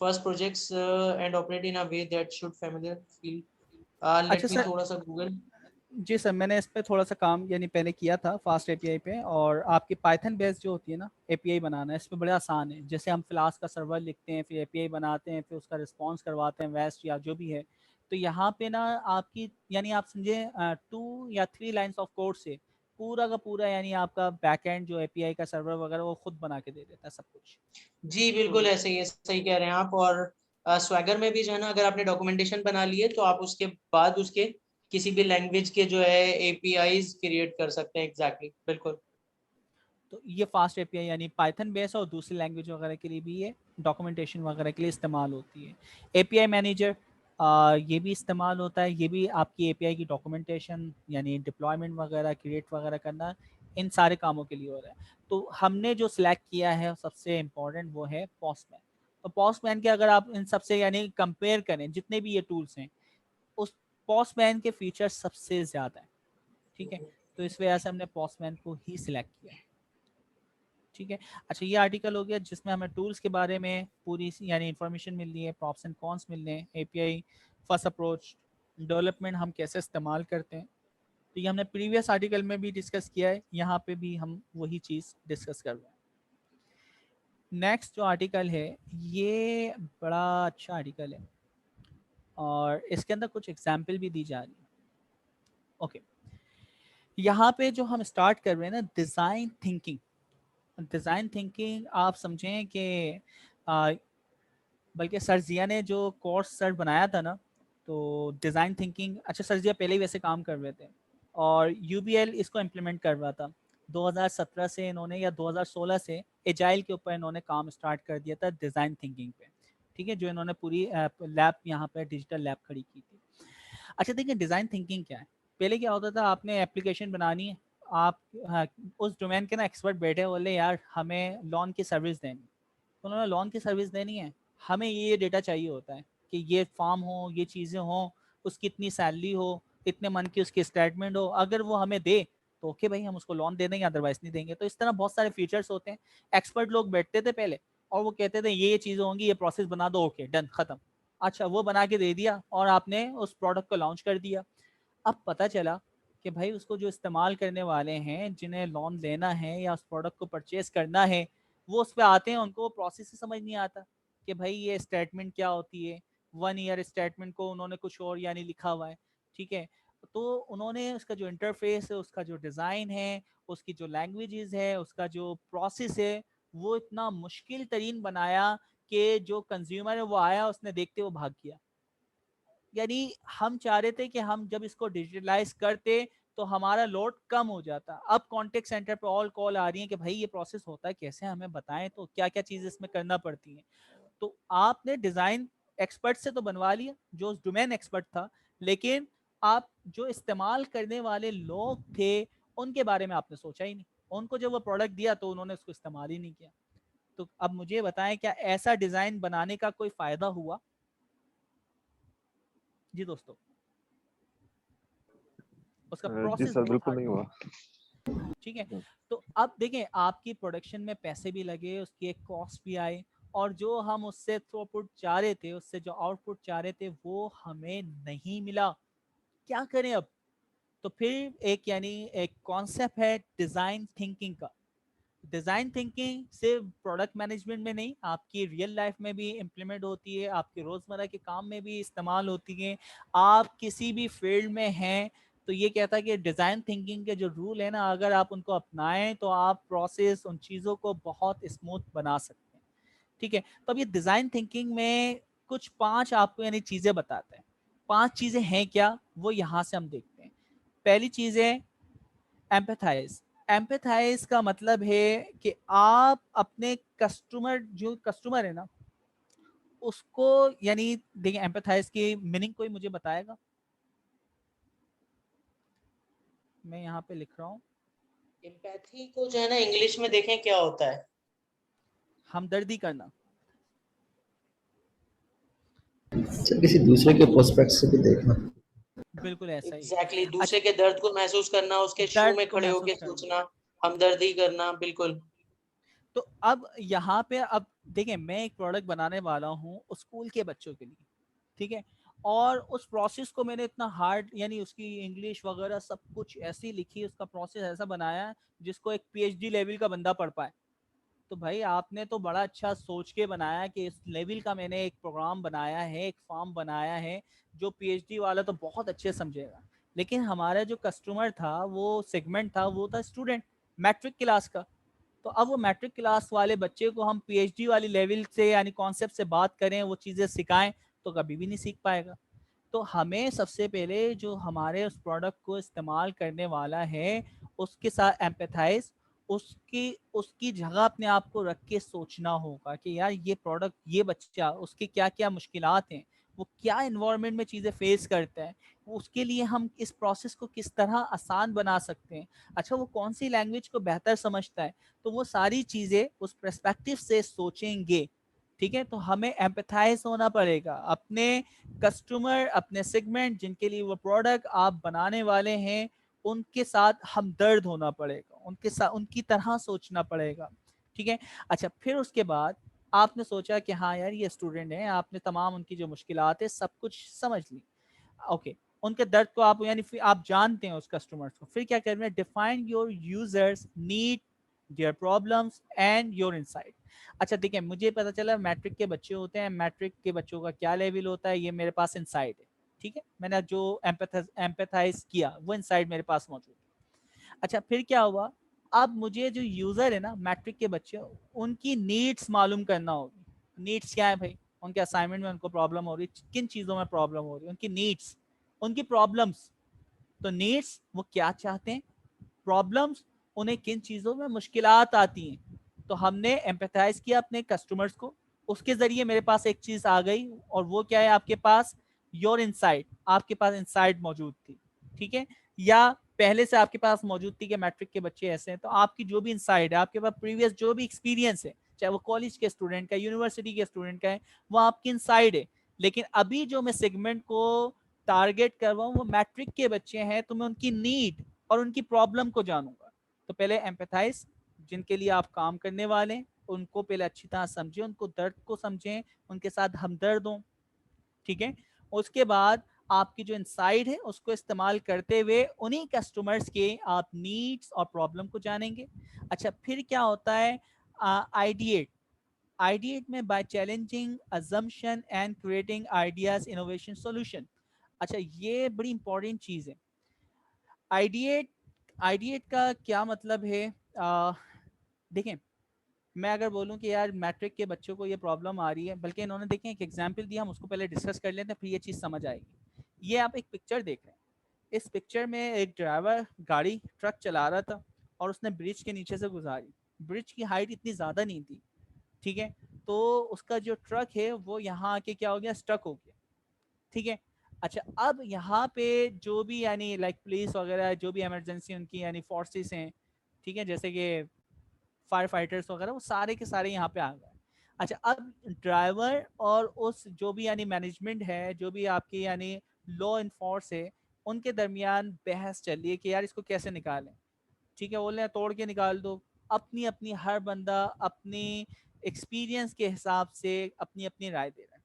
first projects and operate in a way that should familiar feel. अच्छा लेट मी सर, थोड़ा सा गूगल। जी सर, मैंने इस पे थोड़ा सा काम यानी पहले किया था फास्ट एपीआई पे, और आपकी पाइथन बेस जो होती है ना एपीआई बनाना, इस पे बड़ा आसान है। जैसे हम फ्लास्क का सर्वर लिखते हैं, फिर एपीआई बनाते हैं, फिर उसका रिस्पांस करवाते हैं वेस्ट या जो भी है। तो यहाँ पे ना आपकी यानी आप समझे 2 या 3 लाइन्स ऑफ कोड से पूरा का पूरा यानी आपका बैकएंड जो एपीआई का सर्वर वगैरह वो खुद बना के दे देता है सब कुछ। जी बिल्कुल तो ऐसे ही है, सही कह रहे हैं आप। और स्वैगर में भी जो है ना अगर आपने डॉक्यूमेंटेशन बना ली है तो आप उसके बाद उसके किसी भी लैंग्वेज के जो है एपीआईज क्रिएट कर सकते हैं। एग्जैक्टली, बिल्कुल। तो ये फास्ट एपीआई यानी पाइथन बेस और दूसरी लैंग्वेज वगैरह के लिए भी ये डॉक्यूमेंटेशन वगैरह के लिए इस्तेमाल होती है। एपीआई मैनेजर ये भी इस्तेमाल होता है, ये भी आपकी एपीआई की डॉक्यूमेंटेशन यानी डिप्लॉयमेंट वगैरह क्रिएट वगैरह करना, इन सारे कामों के लिए हो रहा है। तो हमने जो सिलेक्ट किया है सबसे इम्पोर्टेंट वो है पोस्टमैन। तो पोस्टमैन के अगर आप इन सबसे यानी कंपेयर करें जितने भी ये टूल्स हैं, उस पोस्टमैन के फीचर्स सबसे ज़्यादा हैं। ठीक है, तो इस वजह से हमने पोस्टमैन को ही सिलेक्ट किया। ठीक है, अच्छा ये आर्टिकल हो गया जिसमें हमें टूल्स के बारे में पूरी यानी इन्फॉर्मेशन मिल रही है, प्रॉप्स एंड कॉन्स मिल रहे हैं, एपीआई फर्स्ट अप्रोच, डेवलपमेंट हम कैसे इस्तेमाल करते हैं। तो ये हमने प्रीवियस आर्टिकल में भी डिस्कस किया है, यहाँ पे भी हम वही चीज़ डिस्कस कर रहे हैं। नेक्स्ट जो आर्टिकल है ये बड़ा अच्छा आर्टिकल है, और इसके अंदर कुछ एग्जाम्पल भी दी जा रही है। ओके, यहाँ पे जो हम स्टार्ट कर रहे हैं ना, डिज़ाइन थिंकिंग। डिज़ाइन थिंकिंग आप समझें कि बल्कि सर जिया ने जो कोर्स सर बनाया था ना, तो डिज़ाइन थिंकिंग, अच्छा सर जिया पहले ही वैसे काम कर रहे थे और यूबीएल इसको इम्प्लीमेंट कर रहा था 2017 से इन्होंने, या 2016 से एजाइल के ऊपर इन्होंने काम स्टार्ट कर दिया था डिज़ाइन थिंकिंग पे। ठीक है, जो इन्होंने पूरी लैब यहाँ पे डिजिटल लैब खड़ी की थी। अच्छा देखिए, डिज़ाइन थिंकिंग क्या है? पहले क्या होता था, आपने एप्लीकेशन बनानी है, आप हाँ, उस डोमेन के ना एक्सपर्ट बैठे बोले यार हमें लोन की सर्विस देनी, तो उन्होंने लोन की सर्विस देनी है, हमें ये डेटा चाहिए होता है कि ये फॉर्म हो, ये चीज़ें हों, उसकी इतनी सैलरी हो, इतने मन की उसकी स्टेटमेंट हो, अगर वो हमें दे तो ओके भाई हम उसको लोन दे देंगे, अदरवाइज नहीं देंगे। तो इस तरह बहुत सारे फीचर्स होते हैं। एक्सपर्ट लोग बैठते थे पहले और वो कहते थे ये चीज़ें होंगी, ये प्रोसेस बना दो, ओके डन खत्म। अच्छा वो बना के दे दिया और आपने उस प्रोडक्ट को लॉन्च कर दिया। अब पता चला कि भाई उसको जो इस्तेमाल करने वाले हैं, जिन्हें लोन लेना है या उस प्रोडक्ट को परचेज करना है, वो उस पे आते हैं, उनको प्रोसेस ही समझ नहीं आता कि भाई ये स्टेटमेंट क्या होती है। 1 ईयर स्टेटमेंट को उन्होंने कुछ और यानी लिखा हुआ है। ठीक है, तो उन्होंने उसका जो इंटरफेस है, उसका जो डिज़ाइन है, उसकी जो लैंग्वेजेस है, उसका जो प्रोसेस है, वो इतना मुश्किल तरीन बनाया कि जो कंज्यूमर है वो आया, उसने देखते वो भाग गया। यानी हम चाह रहे थे कि हम जब इसको डिजिटलाइज करते तो हमारा लोड कम हो जाता। अब कॉन्टेक्ट सेंटर पे ऑल कॉल आ रही है कि भाई ये प्रोसेस होता है कैसे, हमें बताएं, तो क्या क्या चीज़ इसमें करना पड़ती है। तो आपने डिज़ाइन एक्सपर्ट से तो बनवा लिया जो उस डोमेन एक्सपर्ट था, लेकिन आप जो इस्तेमाल करने वाले लोग थे उनके बारे में आपने सोचा ही नहीं। उनको जब वो प्रोडक्ट दिया तो उन्होंने उसको इस्तेमाल ही नहीं किया। तो अब मुझे बताएं, क्या ऐसा डिज़ाइन बनाने का कोई फ़ायदा हुआ? जी दोस्तों, उसका जी प्रोसेस सर, बहुत बिल्कुल हार्ड नहीं था। हुआ। ठीक है, तो अब देखें आपकी प्रोडक्शन में पैसे भी लगे, उसकी एक कॉस्ट भी आए, और जो हम उससे थ्रूपुट चाह रहे थे, उससे जो आउटपुट चाह रहे थे वो हमें नहीं मिला। क्या करें अब? तो फिर एक यानी एक कॉन्सेप्ट है डिज़ाइन थिंकिंग का। डिज़ाइन थिंकिंग सिर्फ प्रोडक्ट मैनेजमेंट में नहीं, आपकी रियल लाइफ में भी इम्प्लीमेंट होती है, आपके रोज़मर्रा के काम में भी इस्तेमाल होती है। आप किसी भी फील्ड में हैं तो ये कहता है कि डिज़ाइन थिंकिंग के जो रूल है ना, अगर आप उनको अपनाएं तो आप प्रोसेस उन चीज़ों को बहुत स्मूथ बना सकते हैं। ठीक है, तो अब ये डिज़ाइन थिंकिंग में कुछ 5 आपको यानी चीज़ें बताते हैं। 5 चीज़ें हैं क्या, वो यहाँ से हम देखते हैं। पहली चीज़ है एम्पैथाइज। एम्पैथाइज का मतलब है कि आप अपने कस्टमर, जो कस्टमर है ना, उसको यानी देखिए, एम्पैथाइज की मीनिंग कोई मुझे बताएगा? मैं यहाँ पे लिख रहा हूँ। एम्पैथी को जो है ना इंग्लिश में देखें क्या होता है? हमदर्दी करना। सर किसी दूसरे के पर्सपेक्ट से भी देखना। बिल्कुल ऐसा ही है। एग्जैक्टली अच्छा, दूसरे के दर्द को महसूस करना, उसके शू दर्द में को खड़े महसूस होके करना। सोचना, हमदर्दी करना, बिल्कुल। तो अब यहाँ पे अब देखिए, मैं एक प्रोडक्ट बनाने वाला हूँ स्कूल के बच्चों के लिए। ठीक है, और उस प्रोसेस को मैंने इतना हार्ड, यानी उसकी इंग्लिश वगैरह सब कुछ ऐसी लिखी, उसका प्रोसेस ऐसा बनाया है जिसको एक पीएचडी लेवल का बंदा पढ़ पाए। तो भाई आपने तो बड़ा अच्छा सोच के बनाया कि इस लेवल का मैंने एक प्रोग्राम बनाया है, एक फॉर्म बनाया है जो पीएचडी वाला तो बहुत अच्छे समझेगा। लेकिन हमारा जो कस्टमर था, वो सेगमेंट था, वो था स्टूडेंट, मैट्रिक क्लास का। तो अब वो मैट्रिक क्लास वाले बच्चे को हम पीएचडी वाली लेवल से यानी कॉन्सेप्ट से बात करें, वो चीज़ें सिखाएं, तो कभी भी नहीं सीख पाएगा। तो हमें सबसे पहले जो हमारे उस प्रोडक्ट को इस्तेमाल करने वाला है उसके साथ एम्पैथाइज, उसकी उसकी जगह अपने आप को रख के सोचना होगा कि यार ये प्रोडक्ट, ये बच्चा, उसकी क्या क्या मुश्किलात हैं, वो क्या इन्वायरमेंट में चीज़ें फेस करता है, उसके लिए हम इस प्रोसेस को किस तरह आसान बना सकते हैं। अच्छा वो कौन सी लैंग्वेज को बेहतर समझता है, तो वो सारी चीज़ें उस पर्सपेक्टिव से सोचेंगे। ठीक है, तो हमें एम्पैथाइज होना पड़ेगा अपने कस्टमर, अपने सेगमेंट जिनके लिए वो प्रोडक्ट आप बनाने वाले हैं, उनके साथ हमदर्द होना पड़ेगा, उनके साथ उनकी तरह सोचना पड़ेगा। ठीक है, अच्छा फिर उसके बाद आपने सोचा कि हाँ यार ये स्टूडेंट है, आपने तमाम उनकी जो मुश्किलात है सब कुछ समझ ली। ओके, उनके दर्द को आप यानी फिर आप जानते हैं उस कस्टमर्स को, फिर क्या करना है, define your users need, their problems and your insight. अच्छा देखिए, मुझे पता चला मैट्रिक के बच्चे होते हैं, मैट्रिक के बच्चों का क्या लेवल होता है, ये मेरे पास इनसाइट है। ठीक है, मैंने जो एम्पैथाइज किया वो इनसाइट मेरे पास मौजूद है। अच्छा फिर क्या हुआ, अब मुझे जो यूजर है ना, मैट्रिक के बच्चे, उनकी नीड्स मालूम करना होगी। नीड्स क्या है भाई? उनके असाइनमेंट में उनको प्रॉब्लम हो रही है, किन चीजों में प्रॉब्लम हो रही है, उनकी नीड्स, उनकी प्रॉब्लम्स। तो नीड्स वो क्या चाहते हैं, प्रॉब्लम्स उन्हें किन चीजों में मुश्किलात आती हैं। तो हमने एम्पैथाइज किया अपने कस्टमर्स को, उसके जरिए मेरे पास एक चीज आ गई, और वो क्या है आपके पास, योर इनसाइट, आपके पास इनसाइट मौजूद थी। ठीक है, या पहले से आपके पास मौजूद थी कि मैट्रिक के बच्चे ऐसे हैं, तो आपकी जो भी इनसाइट है, आपके पास प्रीवियस जो भी एक्सपीरियंस है, चाहे वो कॉलेज के स्टूडेंट का, यूनिवर्सिटी के स्टूडेंट का है, वो आपकी इनसाइड है। लेकिन अभी जो मैं सेगमेंट को टारगेट कर रहा हूँ वो मैट्रिक के बच्चे हैं, तो मैं उनकी नीड और उनकी प्रॉब्लम को जानूंगा। तो पहले एम्पैथाइज, जिनके लिए आप काम करने वाले हैं, उनको पहले अच्छी तरह समझें, उनको दर्द को समझें, उनके साथ हमदर्द हों। ठीक है, उसके बाद आपकी जो इनसाइड है उसको इस्तेमाल करते हुए उन्हीं कस्टमर्स के आप नीड्स और प्रॉब्लम को जानेंगे। अच्छा, फिर क्या होता है, आइडिएट। आइडिएट में by challenging assumption and creating ideas innovation solution. अच्छा, ये बड़ी इंपॉर्टेंट चीज है। आइडिएट, आइडिएट का क्या मतलब है? देखें, मैं अगर बोलूं कि यार मैट्रिक के बच्चों को ये प्रॉब्लम आ रही है, बल्कि इन्होंने देखें एक एग्जांपल दिया, हम उसको पहले डिस्कस कर लेते हैं, फिर ये चीज़ समझ आएगी। ये आप एक पिक्चर देख रहे हैं, इस पिक्चर में एक ड्राइवर गाड़ी ट्रक चला रहा था और उसने ब्रिज के नीचे से गुजारी। ब्रिज की हाइट इतनी ज़्यादा नहीं थी, ठीक है, तो उसका जो ट्रक है वो यहाँ आके क्या हो गया, स्टक हो गया। ठीक है, अच्छा, अब यहाँ पे जो भी यानी लाइक पुलिस वगैरह, जो भी इमरजेंसी उनकी यानी फोर्सेस हैं, ठीक है, जैसे कि फायर फाइटर्स वगैरह, वो सारे के सारे यहाँ पे आ गए। अच्छा, अब ड्राइवर और उस जो भी यानी मैनेजमेंट है, जो भी आपकी यानी लॉ इन्फोर्स है, उनके दरमियान बहस चल रही है कि यार इसको कैसे निकालें। ठीक है, बोल रहे हैं तोड़ के निकाल दो। अपनी अपनी हर बंदा अपनी एक्सपीरियंस के हिसाब से अपनी अपनी राय दे रहा है।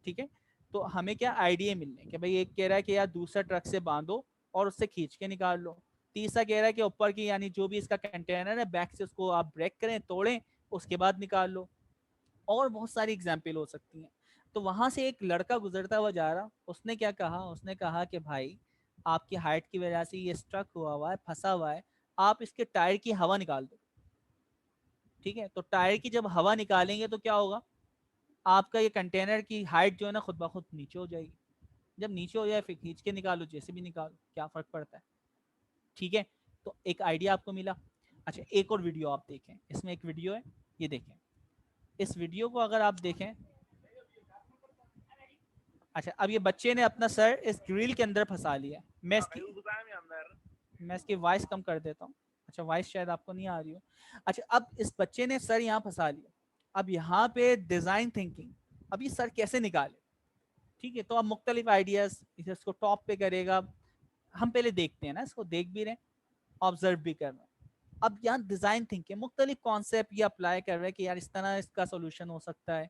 ठीक है, तो हमें क्या आइडिया मिलने कि भाई एक कह रहा है कि यार दूसरा ट्रक से बांधो और उससे खींच के निकाल लो। तीसरा कह रहा है कि ऊपर की यानी जो भी इसका कंटेनर है बैक से उसको आप ब्रेक करें, तोड़ें, उसके बाद निकाल लो। और बहुत सारी एग्जाम्पल हो सकती हैं। तो वहां से एक लड़का गुजरता हुआ जा रहा, उसने क्या कहा, उसने कहा कि भाई आपकी हाइट की वजह से ये स्ट्रक हुआ हुआ है, फंसा हुआ है, आप इसके टायर की हवा निकाल दो। ठीक है, तो टायर की जब हवा निकालेंगे तो क्या होगा, आपका ये कंटेनर की हाइट जो है ना खुद ब खुद नीचे हो जाएगी। जब नीचे हो जाए फिर खींच के निकालो, जैसे भी निकालो, क्या फर्क पड़ता है। ठीक है, तो एक आइडिया आपको मिला। अच्छा, एक और वीडियो आप देखें, इसमें एक वीडियो है, ये देखें। इस वीडियो को अगर आप देखें, अच्छा, अब ये बच्चे ने अपना सर इस ग्रिल के अंदर फंसा लिया। मैं इसकी वॉइस कम कर देता हूँ। अच्छा, वॉइस शायद आपको नहीं आ रही हो। अच्छा, अब इस बच्चे ने सर यहाँ फंसा लिया। अब यहाँ पे डिजाइन थिंकिंग, अब ये सर कैसे निकाले। ठीक है, तो अब मुख्तलिफ आइडियाज, इसको टॉप पे करेगा। हम पहले देखते हैं ना, इसको देख भी रहे हैं, ऑब्जर्व भी कर रहे हैं। अब यहाँ डिजाइन थिंकिंग, मुख्तलिफ कॉन्सेप्ट ये अप्लाई कर रहे हैं कि यार इस तरह इसका सोल्यूशन हो सकता है।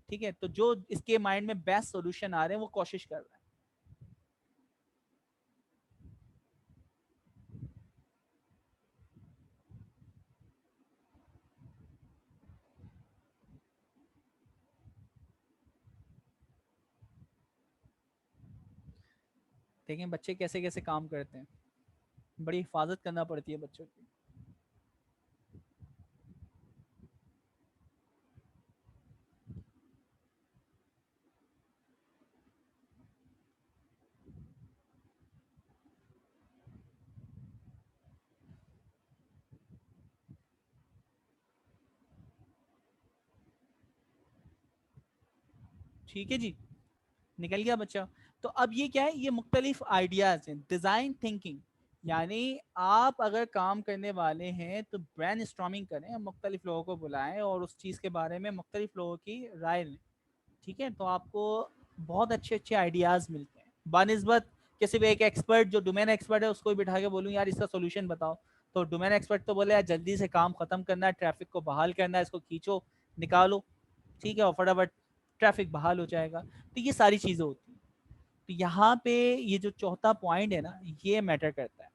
ठीक है, तो जो इसके माइंड में बेस्ट सोल्यूशन आ रहे हैं वो कोशिश कर रहा है। देखें बच्चे कैसे कैसे काम करते हैं, बड़ी हिफाजत करना पड़ती है बच्चों की। ठीक है जी, निकल गया बच्चा। तो अब ये क्या है, ये मुख्तलिफ आइडियाज हैं, डिजाइन थिंकिंग। यानी आप अगर काम करने वाले हैं तो ब्रेन स्टॉर्मिंग करें, मुख्तलिफ लोगों को बुलाएं और उस चीज़ के बारे में मुख्तलिफ लोगों की राय लें। ठीक है, तो आपको बहुत अच्छे अच्छे आइडियाज़ मिलते हैं बानिस्बत कि सिर्फ एक एक्सपर्ट जो डोमेन एक्सपर्ट है उसको भी बिठा के बोलूँ यार इसका सोल्यूशन बताओ। तो डोमेन एक्सपर्ट तो बोले यार जल्दी से काम खत्म करना है, ट्रैफिक को बहाल करना है, इसको खींचो निकालो। ठीक है, और फटाफट ट्रैफिक बहाल हो जाएगा। तो ये सारी चीज़ें होती हैं। तो यहाँ पे ये जो चौथा पॉइंट है ना, ये मैटर करता है।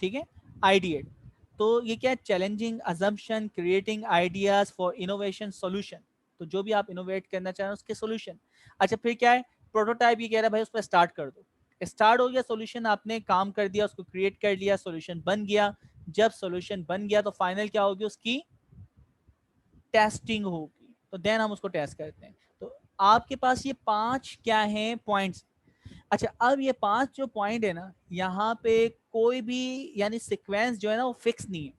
ठीक है, आइडिएट। तो ये क्या है, challenging assumption, creating ideas for innovation solution. तो जो भी आप इनोवेट करना चाह रहे हैं उसके सॉल्यूशन। अच्छा, फिर क्या है, प्रोटोटाइप, ये कह रहा है भाई उस पर स्टार्ट कर दो। स्टार्ट हो गया सॉल्यूशन, आपने काम कर दिया, उसको क्रिएट कर लिया, सॉल्यूशन बन गया। जब सॉल्यूशन बन गया तो फाइनल क्या होगी, उसकी टेस्टिंग होगी, तो देन हम उसको टेस्ट करते हैं। तो आपके पास ये 5 क्या हैं पॉइंट्स। अच्छा, अब ये 5 जो पॉइंट है ना, यहाँ पे कोई भी यानी सीक्वेंस जो है ना वो फिक्स नहीं है।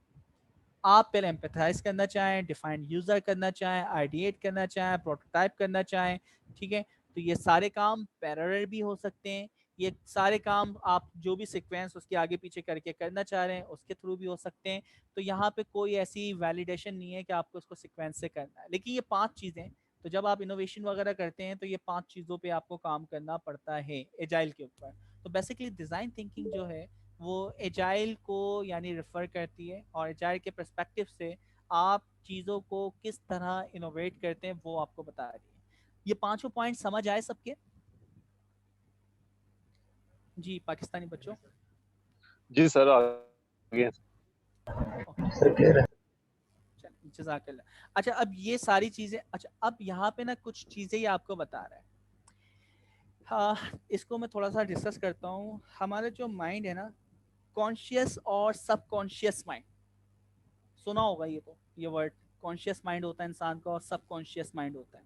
आप पहले एम्पैथाइज करना चाहें, डिफाइंड यूजर करना चाहें, आइडिएट करना चाहें, प्रोटोटाइप करना चाहें, ठीक है, तो ये सारे काम पैरेलल भी हो सकते हैं। ये सारे काम आप जो भी सीक्वेंस उसके आगे पीछे करके करना चाह रहे हैं उसके थ्रू भी हो सकते हैं। तो यहाँ पे कोई ऐसी वैलिडेशन नहीं है कि आपको उसको सीक्वेंस से करना है, लेकिन ये 5 चीज़ें, तो जब आप इनोवेशन वगैरह करते हैं तो ये 5 चीज़ों पे आपको काम करना पड़ता है एजाइल के ऊपर। तो बेसिकली डिज़ाइन थिंकिंग जो है वो एजाइल को यानी रेफर करती है, और एजाइल के पर्सपेक्टिव से आप चीज़ों को किस तरह इनोवेट करते हैं वो आपको बता रही है। ये 5 पॉइंट समझ आए सबके? जी पाकिस्तानी बच्चों। जी सर, आगे। सर क्लियर है। जज़ाकल्लाह। अच्छा, अब ये सारी चीज़ें, अच्छा अब यहाँ पे ना कुछ चीज़ें ये आपको बता रहा है। हाँ, इसको मैं थोड़ा सा डिस्कस करता हूँ। हमारा जो माइंड है ना, कॉन्शियस और सबकॉन्शियस माइंड, सुना होगा ये, तो ये वर्ड कॉन्शियस माइंड होता है इंसान का और सबकॉन्शियस माइंड होता है,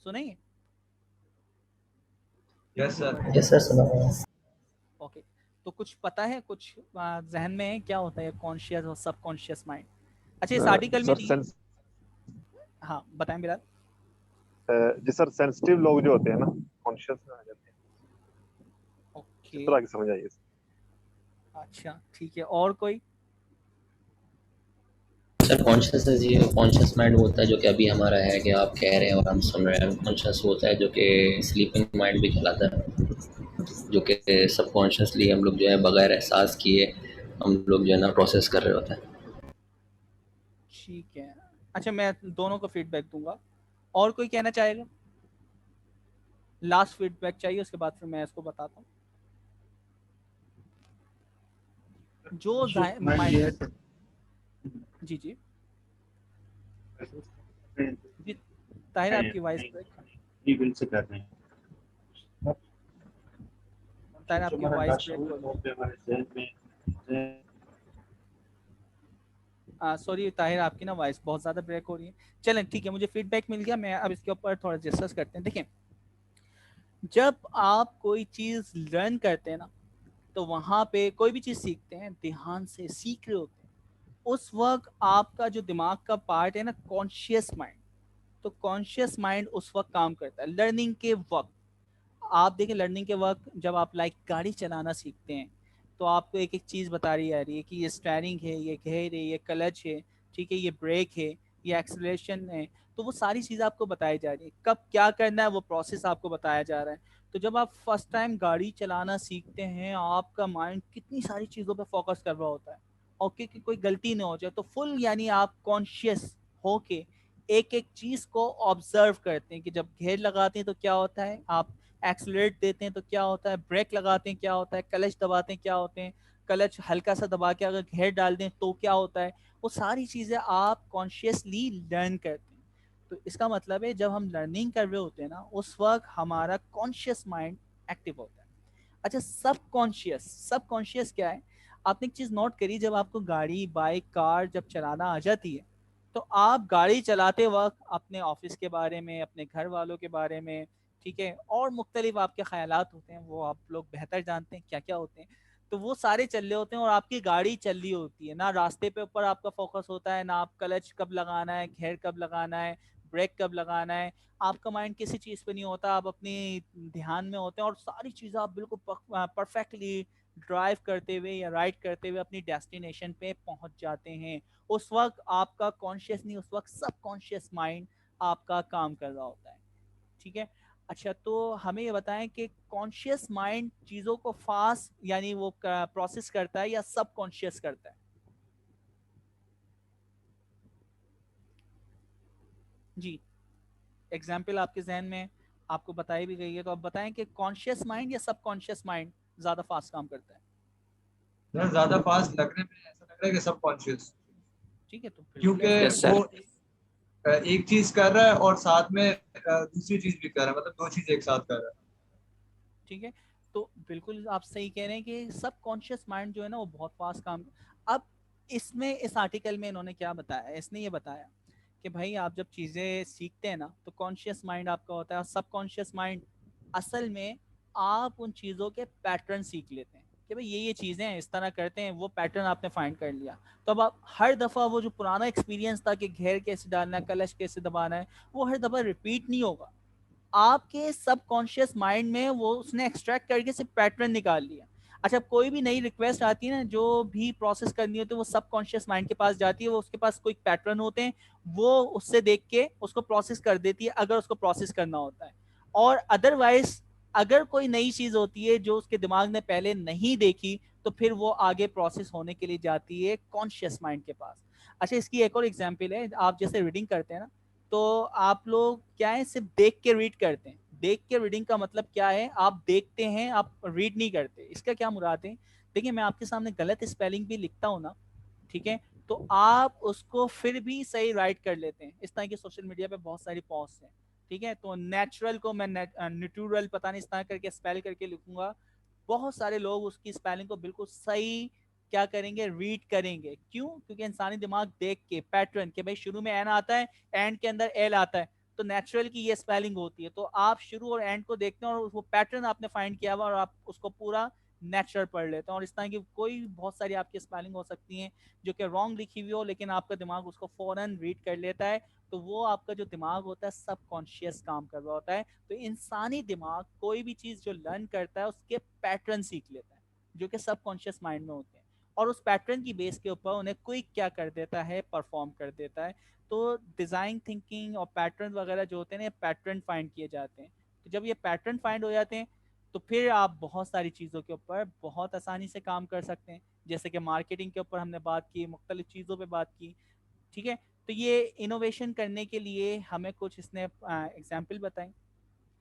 सुनिए। Yes sir. यस सर, सुना हुआ है। ओके, तो कुछ पता है, कुछ जहन में है क्या होता है कॉन्शियस और सबकॉन्शियस माइंड? अच्छा, इस आर्टिकल में सर दी, सेंस हाँ बताएं बिलाल। जी सर, सेंसिटिव लोग जो होते हैं ना, कॉन्शियस में आ जाते हैं। ओके, इस तरह की समझ आइए। अच्छा ठीक है, और कोई? सर कॉन्शियसनेस, ये कॉन्शियस माइंड होता है जो कि अभी हमारा है कि आप कह रहे हैं और हम सुन रहे हैं। कॉन्शियस होता है जो कि स्लीपिंग माइंड भी कहलाता है, जो कि सबकॉन्शियसली हम लोग जो है बगैर एहसास किए हम लोग जो है ना प्रोसेस कर रहे होते हैं। ठीक है, अच्छा मैं दोनों को फीडबैक दूंगा। और कोई कहना चाहेगा? लास्ट फीडबैक चाहिए, उसके बाद फिर मैं इसको बताता हूँ। जो माइंड, जी जी जी, ताहिर आपकी वॉइस ब्रेक, ताहिर आपकी वॉइस ब्रेक हो रही है। सॉरी ताहिर, आपकी ना वॉइस बहुत ज़्यादा ब्रेक हो रही है। चलें ठीक है, मुझे फीडबैक मिल गया, मैं अब इसके ऊपर थोड़ा डिस्कस करते हैं। देखिए, जब आप कोई चीज़ लर्न करते हैं ना, तो वहाँ पे कोई भी चीज़ सीखते हैं, ध्यान से सीख रहे होते हैं, उस वक्त आपका जो दिमाग का पार्ट है ना, कॉन्शियस माइंड, तो कॉन्शियस माइंड उस वक्त काम करता है लर्निंग के वक्त। आप देखें, लर्निंग के वक्त जब आप लाइक गाड़ी चलाना सीखते हैं, तो आपको एक एक चीज़ बता रही आ रही है कि ये स्टेयरिंग है, ये गेयर है, ये क्लच है, ठीक है, ये ब्रेक है, ये एक्सेलरेशन है। तो वो सारी चीज़ें आपको बताई जा रही है, कब क्या करना है वो प्रोसेस आपको बताया जा रहा है। तो जब आप फर्स्ट टाइम गाड़ी चलाना सीखते हैं, आपका माइंड कितनी सारी चीज़ों पर फोकस कर रहा होता है, और कि कोई गलती ना हो जाए, तो फुल यानी आप कॉन्शियस होके एक एक चीज़ को ऑब्जर्व करते हैं कि जब घेर लगाते हैं तो क्या होता है, आप एक्सलरेट देते हैं तो क्या होता है, ब्रेक लगाते हैं क्या होता है, क्लच दबाते हैं क्या होते हैं, क्लच हल्का सा दबा के अगर घेर डाल दें तो क्या होता है, वो सारी चीज़ें आप कॉन्शियसली लर्न करते हैं। तो इसका मतलब है जब हम लर्निंग कर रहे होते हैं ना, उस वक्त हमारा कॉन्शियस माइंड एक्टिव होता है। अच्छा, सबकॉन्शियस, सबकॉन्शियस क्या है? आपने एक चीज़ नोट करी, जब आपको गाड़ी बाइक कार जब चलाना आ जाती है, तो आप गाड़ी चलाते वक्त अपने ऑफिस के बारे में, अपने घर वालों के बारे में, ठीक है, और मुख्तलिफ आपके ख्यालात होते हैं, वो आप लोग बेहतर जानते हैं क्या क्या होते हैं, तो वो सारे चल रहे होते हैं और आपकी गाड़ी चल रही होती है ना, रास्ते पे ऊपर आपका फोकस होता है ना, आप क्लच कब लगाना है, घेर कब लगाना है, ब्रेक कब लगाना है, आपका माइंड किसी चीज़ पे नहीं होता, आप अपनी ध्यान में होते हैं, और सारी चीज़ें आप बिल्कुल परफेक्टली ड्राइव करते हुए या राइड करते हुए अपनी डेस्टिनेशन पे पहुंच जाते हैं। उस वक्त आपका कॉन्शियस नहीं, उस वक्त सब कॉन्शियस माइंड आपका काम कर रहा होता है, ठीक है। अच्छा, तो हमें ये बताएं कि कॉन्शियस माइंड चीज़ों को फास्ट यानी वो प्रोसेस करता है या सब कॉन्शियस करता है? जी, एग्जाम्पल आपके जहन में आपको बताई भी गई है, तो आप बताएं कि कॉन्शियस माइंड या सब कॉन्शियस माइंड ज़्यादा फास्ट काम करता है? ज्यादा फास्ट लगने में ऐसा लग रहा है कि सबकॉन्शियस, ठीक है, तो फिर क्योंकि let's यस discuss। सर। वो एक चीज कर रहा है और साथ में दूसरी चीज भी कर रहा है, मतलब दो चीज एक साथ कर रहा है। ठीक है, तो बिल्कुल आप सही कह रहे हैं कि सबकॉन्शियस माइंड जो है ना वो बहुत फास्ट काम। अब इसमें इस आर्टिकल में इन्होंने क्या बताया, इसने ये बताया कि भाई आप जब चीज़ें सीखते हैं ना तो कॉन्शियस माइंड आपका होता है, और सबकॉन्शियस माइंड असल में आप उन चीज़ों के पैटर्न सीख लेते हैं कि भाई ये चीज़ें हैं, इस तरह करते हैं, वो पैटर्न आपने फाइंड कर लिया। तो अब आप हर दफ़ा वो जो पुराना एक्सपीरियंस था कि घेर कैसे डालना है, कलश कैसे दबाना है, वो हर दफ़ा रिपीट नहीं होगा। आपके सबकॉन्शियस माइंड में वो उसने एक्सट्रैक्ट करके सिर्फ पैटर्न निकाल लिया। अच्छा, कोई भी नई रिक्वेस्ट आती है ना, जो भी प्रोसेस करनी होती है, वो सबकॉन्शियस माइंड के पास जाती है, वो उसके पास कोई पैटर्न होते हैं, वो उससे देख के उसको प्रोसेस कर देती है अगर उसको प्रोसेस करना होता है। और अदरवाइज अगर कोई नई चीज होती है जो उसके दिमाग ने पहले नहीं देखी, तो फिर वो आगे प्रोसेस होने के लिए जाती है कॉन्शियस माइंड के पास। अच्छा, इसकी एक और एग्जाम्पल है, आप जैसे रीडिंग करते हैं ना, तो आप लोग क्या है, सिर्फ देख के रीड करते हैं। देख के रीडिंग का मतलब क्या है, आप देखते हैं, आप रीड नहीं करते। इसका क्या मुराद है, देखिए मैं आपके सामने गलत स्पेलिंग भी लिखता हूँ ना, ठीक है, तो आप उसको फिर भी सही राइट कर लेते हैं। इस तरह की सोशल मीडिया पे बहुत सारी पोस्ट हैं, ठीक है, तो नेचुरल को मैं नेचुरल पता नहीं इस तरह करके स्पेल करके लिखूंगा, बहुत सारे लोग उसकी स्पेलिंग को बिल्कुल सही क्या करेंगे, रीड करेंगे। क्यों? क्योंकि इंसानी दिमाग देख के पैटर्न के, भाई शुरू में एन आता है, एंड के अंदर एल आता है, तो नेचुरल की ये स्पेलिंग होती है, तो आप शुरू और एंड को देखते हैं और वो पैटर्न आपने फाइंड किया हुआ और आप उसको पूरा नेचुरल पढ़ लेते हैं। और इस तरह की कोई बहुत सारी आपकी स्पेलिंग हो सकती है जो कि रॉन्ग लिखी हुई हो, लेकिन आपका दिमाग उसको फौरन रीड कर लेता है, तो वो आपका जो दिमाग होता है सबकॉन्शियस काम कर रहा होता है। तो इंसानी दिमाग कोई भी चीज जो लर्न करता है उसके पैटर्न सीख लेता है जो कि सबकॉन्शियस माइंड में होते हैं, और उस पैटर्न की बेस के ऊपर उन्हें क्विक क्या कर देता है, परफॉर्म कर देता है। तो डिजाइन थिंकिंग और पैटर्न वगैरह जो होते हैं, पैटर्न फाइंड किए जाते हैं। तो जब ये पैटर्न फाइंड हो जाते हैं, तो फिर आप बहुत सारी चीज़ों के ऊपर बहुत आसानी से काम कर सकते हैं। जैसे कि मार्केटिंग के ऊपर हमने बात की, मुख्तलिफ चीज़ों पे बात की, ठीक है। तो ये इनोवेशन करने के लिए हमें कुछ इसने एग्जाम्पल बताई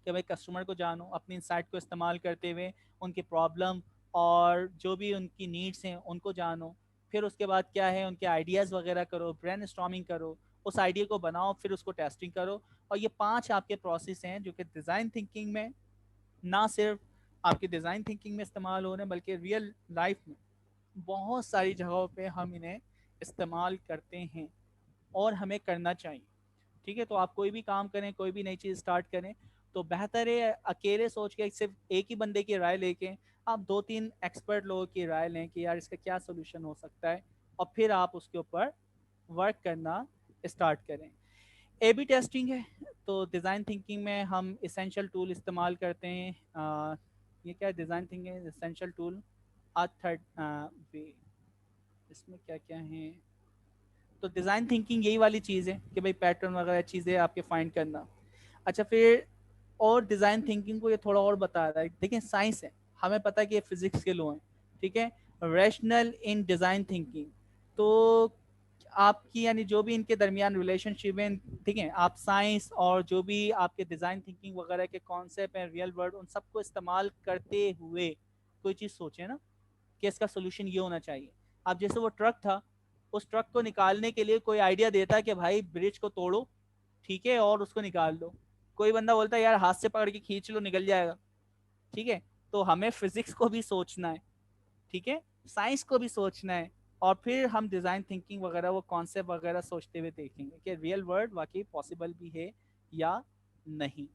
कि भाई कस्टमर को जानो, अपनी इंसाइट को इस्तेमाल करते हुए उनकी प्रॉब्लम और जो भी उनकी नीड्स हैं उनको जानो। फिर उसके बाद क्या है, उनके आइडियाज़ वगैरह करो, ब्रेन स्टॉर्मिंग करो, उस आइडिया को बनाओ, फिर उसको टेस्टिंग करो। और ये 5 आपके प्रोसेस हैं जो कि डिज़ाइन थिंकिंग में ना सिर्फ आपकी डिज़ाइन थिंकिंग में इस्तेमाल हो रहे हैं, बल्कि रियल लाइफ में बहुत सारी जगहों पे हम इन्हें इस्तेमाल करते हैं और हमें करना चाहिए, ठीक है। तो आप कोई भी काम करें, कोई भी नई चीज़ स्टार्ट करें, तो बेहतर है अकेले सोच के सिर्फ एक ही बंदे की राय लेके आप 2-3 एक्सपर्ट लोगों की राय लें कि यार इसका क्या सोल्यूशन हो सकता है, और फिर आप उसके ऊपर वर्क करना स्टार्ट करें। ए बी टेस्टिंग है, तो डिज़ाइन थिंकिंग में हम इसेंशियल टूल इस्तेमाल करते हैं। ये क्या डिज़ाइन थिंकिंग इसेंशियल टूल, आ थर्ड वे, इसमें क्या क्या है। तो डिज़ाइन थिंकिंग यही वाली चीज़ है कि भाई पैटर्न वगैरह चीज़ें आपके फाइंड करना। अच्छा, फिर और डिज़ाइन थिंकिंग को ये थोड़ा और बता रहा है, देखिए साइंस है, हमें पता है कि ये फिजिक्स के लॉ हैं, ठीक है। रैशनल इन डिज़ाइन थिंकिंग, तो आपकी यानी जो भी इनके दरमियान रिलेशनशिप है, ठीक है, आप साइंस और जो भी आपके डिज़ाइन थिंकिंग वगैरह के कॉन्सेप्ट हैं, रियल वर्ल्ड, उन सबको इस्तेमाल करते हुए कोई चीज़ सोचें ना कि इसका सोल्यूशन ये होना चाहिए। अब जैसे वो ट्रक था, उस ट्रक को निकालने के लिए कोई आइडिया देता कि भाई ब्रिज को तोड़ो, ठीक है, और उसको निकाल दो। कोई बंदा बोलता है यार हाथ से पकड़ के खींच लो, निकल जाएगा, ठीक है। तो हमें फिजिक्स को भी सोचना है, ठीक है, साइंस को भी सोचना है, और फिर हम डिज़ाइन थिंकिंग वगैरह वो कॉन्सेप्ट वगैरह सोचते हुए देखेंगे कि रियल वर्ल्ड वाकई पॉसिबल भी है या नहीं।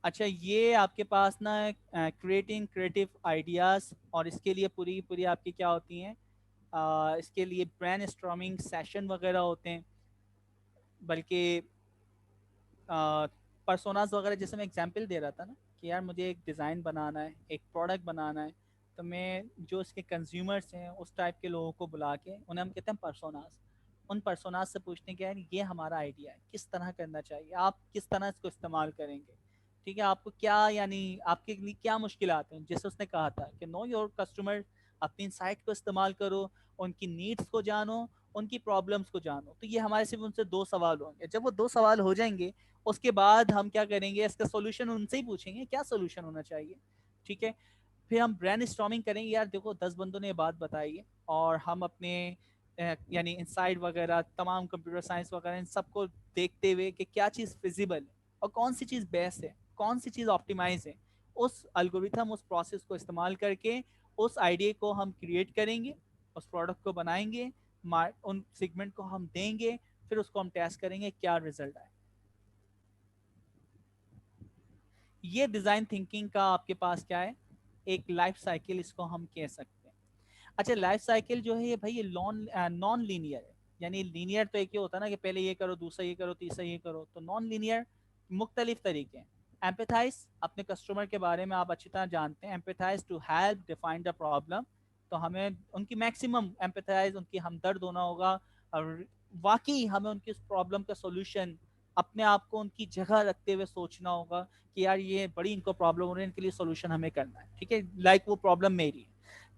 अच्छा, ये आपके पास ना क्रिएटिंग क्रिएटिव आइडियाज़, और इसके लिए पूरी पूरी आपकी क्या होती हैं, इसके लिए ब्रेन स्टॉर्मिंग सेशन वगैरह होते हैं। बल्कि पर्सोनास वगैरह, जैसे मैं एग्जांपल दे रहा था ना कि यार मुझे एक डिज़ाइन बनाना है, एक प्रोडक्ट बनाना है, तो मैं जो इसके कंज्यूमर्स हैं उस टाइप के लोगों को बुला के उन्हें हम कहते हैं पर्सोनास। उन पर्सोनास से पूछते हैं कि यार ये हमारा आइडिया है, किस तरह करना चाहिए, आप किस तरह इसको इस्तेमाल करेंगे, ठीक है, आपको क्या यानी आपके लिए क्या मुश्किल आते हैं। जैसे उसने कहा था कि नो योर कस्टमर, अपनी साइट को इस्तेमाल करो, उनकी नीड्स को जानो, उनकी प्रॉब्लम्स को जानो। तो ये हमारे सिर्फ उनसे 2 सवाल होंगे। जब वो 2 सवाल हो जाएंगे, उसके बाद हम क्या करेंगे, इसका सोल्यूशन उनसे ही पूछेंगे क्या सोल्यूशन होना चाहिए, ठीक है। फिर हम ब्रेन स्टॉर्मिंग करेंगे, यार देखो 10 बंदों ने ये बात बताई है, और हम अपने यानी इनसाइड वगैरह तमाम कंप्यूटर साइंस वगैरह इन सबको देखते हुए कि क्या चीज़ फिजिबल है और कौन सी चीज़ बेस्ट है, कौन सी चीज़ ऑप्टिमाइज है, उस एल्गोरिथम, उस प्रोसेस को इस्तेमाल करके उस आइडिया को हम क्रिएट करेंगे, उस प्रोडक्ट को बनाएंगे, उन सेगमेंट को हम देंगे, फिर उसको हम टेस्ट करेंगे क्या रिजल्ट आए। ये डिजाइन थिंकिंग का आपके पास क्या है, एक लाइफ साइकिल इसको हम कह सकते हैं। अच्छा, लाइफ साइकिल जो है ये भाई ये नॉन लीनियर है, यानी लीनियर तो एक ही होता है ना कि पहले ये करो, दूसरा ये करो, तीसरा ये करो, तो नॉन लीनियर मुख्तलिफ तरीके हैं। एम्पैथाइज, अपने कस्टमर के बारे में आप अच्छी तरह जानते हैं, empathize to help define the problem, तो हमें उनकी मैक्सिमम एम्पैथाइज, उनकी हमदर्द होना होगा, और वाकई हमें उनकी उस प्रॉब्लम का सोल्यूशन अपने आप को उनकी जगह रखते हुए सोचना होगा कि यार ये बड़ी इनको प्रॉब्लम हो रही है, इनके लिए सोल्यूशन हमें करना है, ठीक है, लाइक वो प्रॉब्लम मेरी है,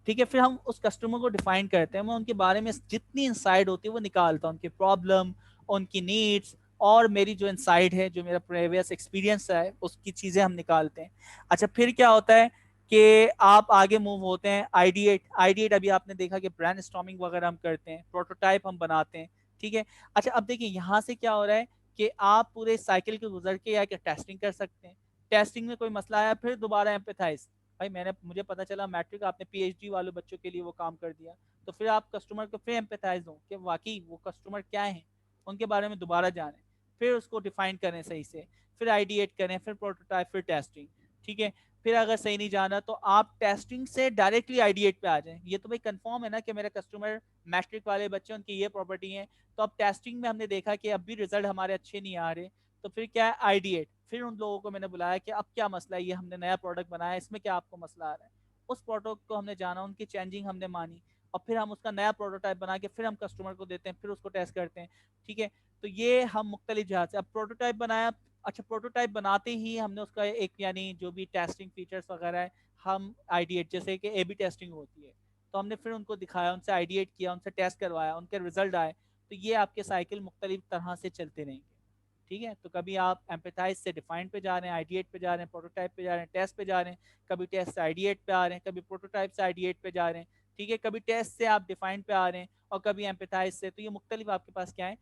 ठीक है। फिर हम उस कस्टमर को डिफाइन करते हैं, मैं उनके बारे में जितनी इंसाइट होती है वो निकालता हूँ, उनकी प्रॉब्लम, उनकी नीड्स, और मेरी जो इंसाइट है, जो मेरा प्रीवियस एक्सपीरियंस है, उसकी चीजें हम निकालते हैं। अच्छा, फिर क्या होता है कि आप आगे मूव होते हैं, आइडिएट अभी आपने देखा कि ब्रेनस्टॉर्मिंग वगैरह हम करते हैं, प्रोटोटाइप हम बनाते हैं, ठीक है। अच्छा, अब देखिए यहाँ से क्या हो रहा है कि आप पूरे साइकिल के गुजर के या टेस्टिंग कर सकते हैं, टेस्टिंग में कोई मसला आया, फिर दोबारा एम्पैथाइज, भाई मुझे पता चला मैट्रिक आपने पीएचडी वाले बच्चों के लिए वो काम कर दिया, तो फिर आप कस्टमर को फिर एम्पैथाइज हो कि वाकई वो कस्टमर क्या है, उनके बारे में दोबारा जानें, फिर उसको डिफाइन करें सही से, फिर आइडिएट करें, फिर प्रोटोटाइप, फिर टेस्टिंग, ठीक है। फिर अगर सही नहीं जाना तो आप टेस्टिंग से डायरेक्टली आइडिएट पे आ जाएं। ये तो भाई कंफर्म है ना कि मेरे कस्टमर मैट्रिक वाले बच्चे, उनकी ये प्रॉपर्टी है, तो अब टेस्टिंग में हमने देखा कि अब भी रिजल्ट हमारे अच्छे नहीं आ रहे, तो फिर क्या है, आइडिएट, फिर उन लोगों को मैंने बुलाया कि अब क्या मसला है, ये हमने नया प्रोडक्ट बनाया, इसमें क्या आपको मसला आ रहा है, उस प्रोडक्ट को हमने जाना, उनकी चेंजिंग हमने मानी, और फिर हम उसका नया प्रोटोटाइप बना के फिर हम कस्टमर को देते हैं, फिर उसको टेस्ट करते हैं, ठीक है। तो ये हम मुख्तलिफ जहाज से अब प्रोटोटाइप बनाया। अच्छा, प्रोटोटाइप बनाते ही हमने उसका एक, यानी जो भी टेस्टिंग फीचर्स वगैरह है, हम आइडिएट, जैसे कि ए बी टेस्टिंग होती है, तो हमने फिर उनको दिखाया, उनसे आइडिएट किया, उनसे टेस्ट करवाया, उनके रिजल्ट आए, तो ये आपके साइकिल मुख्तलिफ तरह से चलते रहेंगे, ठीक है। तो कभी आप एम्पैथाइज से डिफाइन पे जा रहे हैं, आइडिएट पे जा रहे हैं, प्रोटोटाइप पे जा रहे हैं, टेस्ट पे जा रहे हैं, कभी टेस्ट से आइडिएट पे आ रहे हैं, कभी प्रोटोटाइप से आइडिएट पे जा रहे हैं, ठीक है, कभी टेस्ट से आप डिफाइन पे आ रहे हैं, और कभी एम्पैथाइज से, तो ये मुख्तलिफ आपके पास क्या है।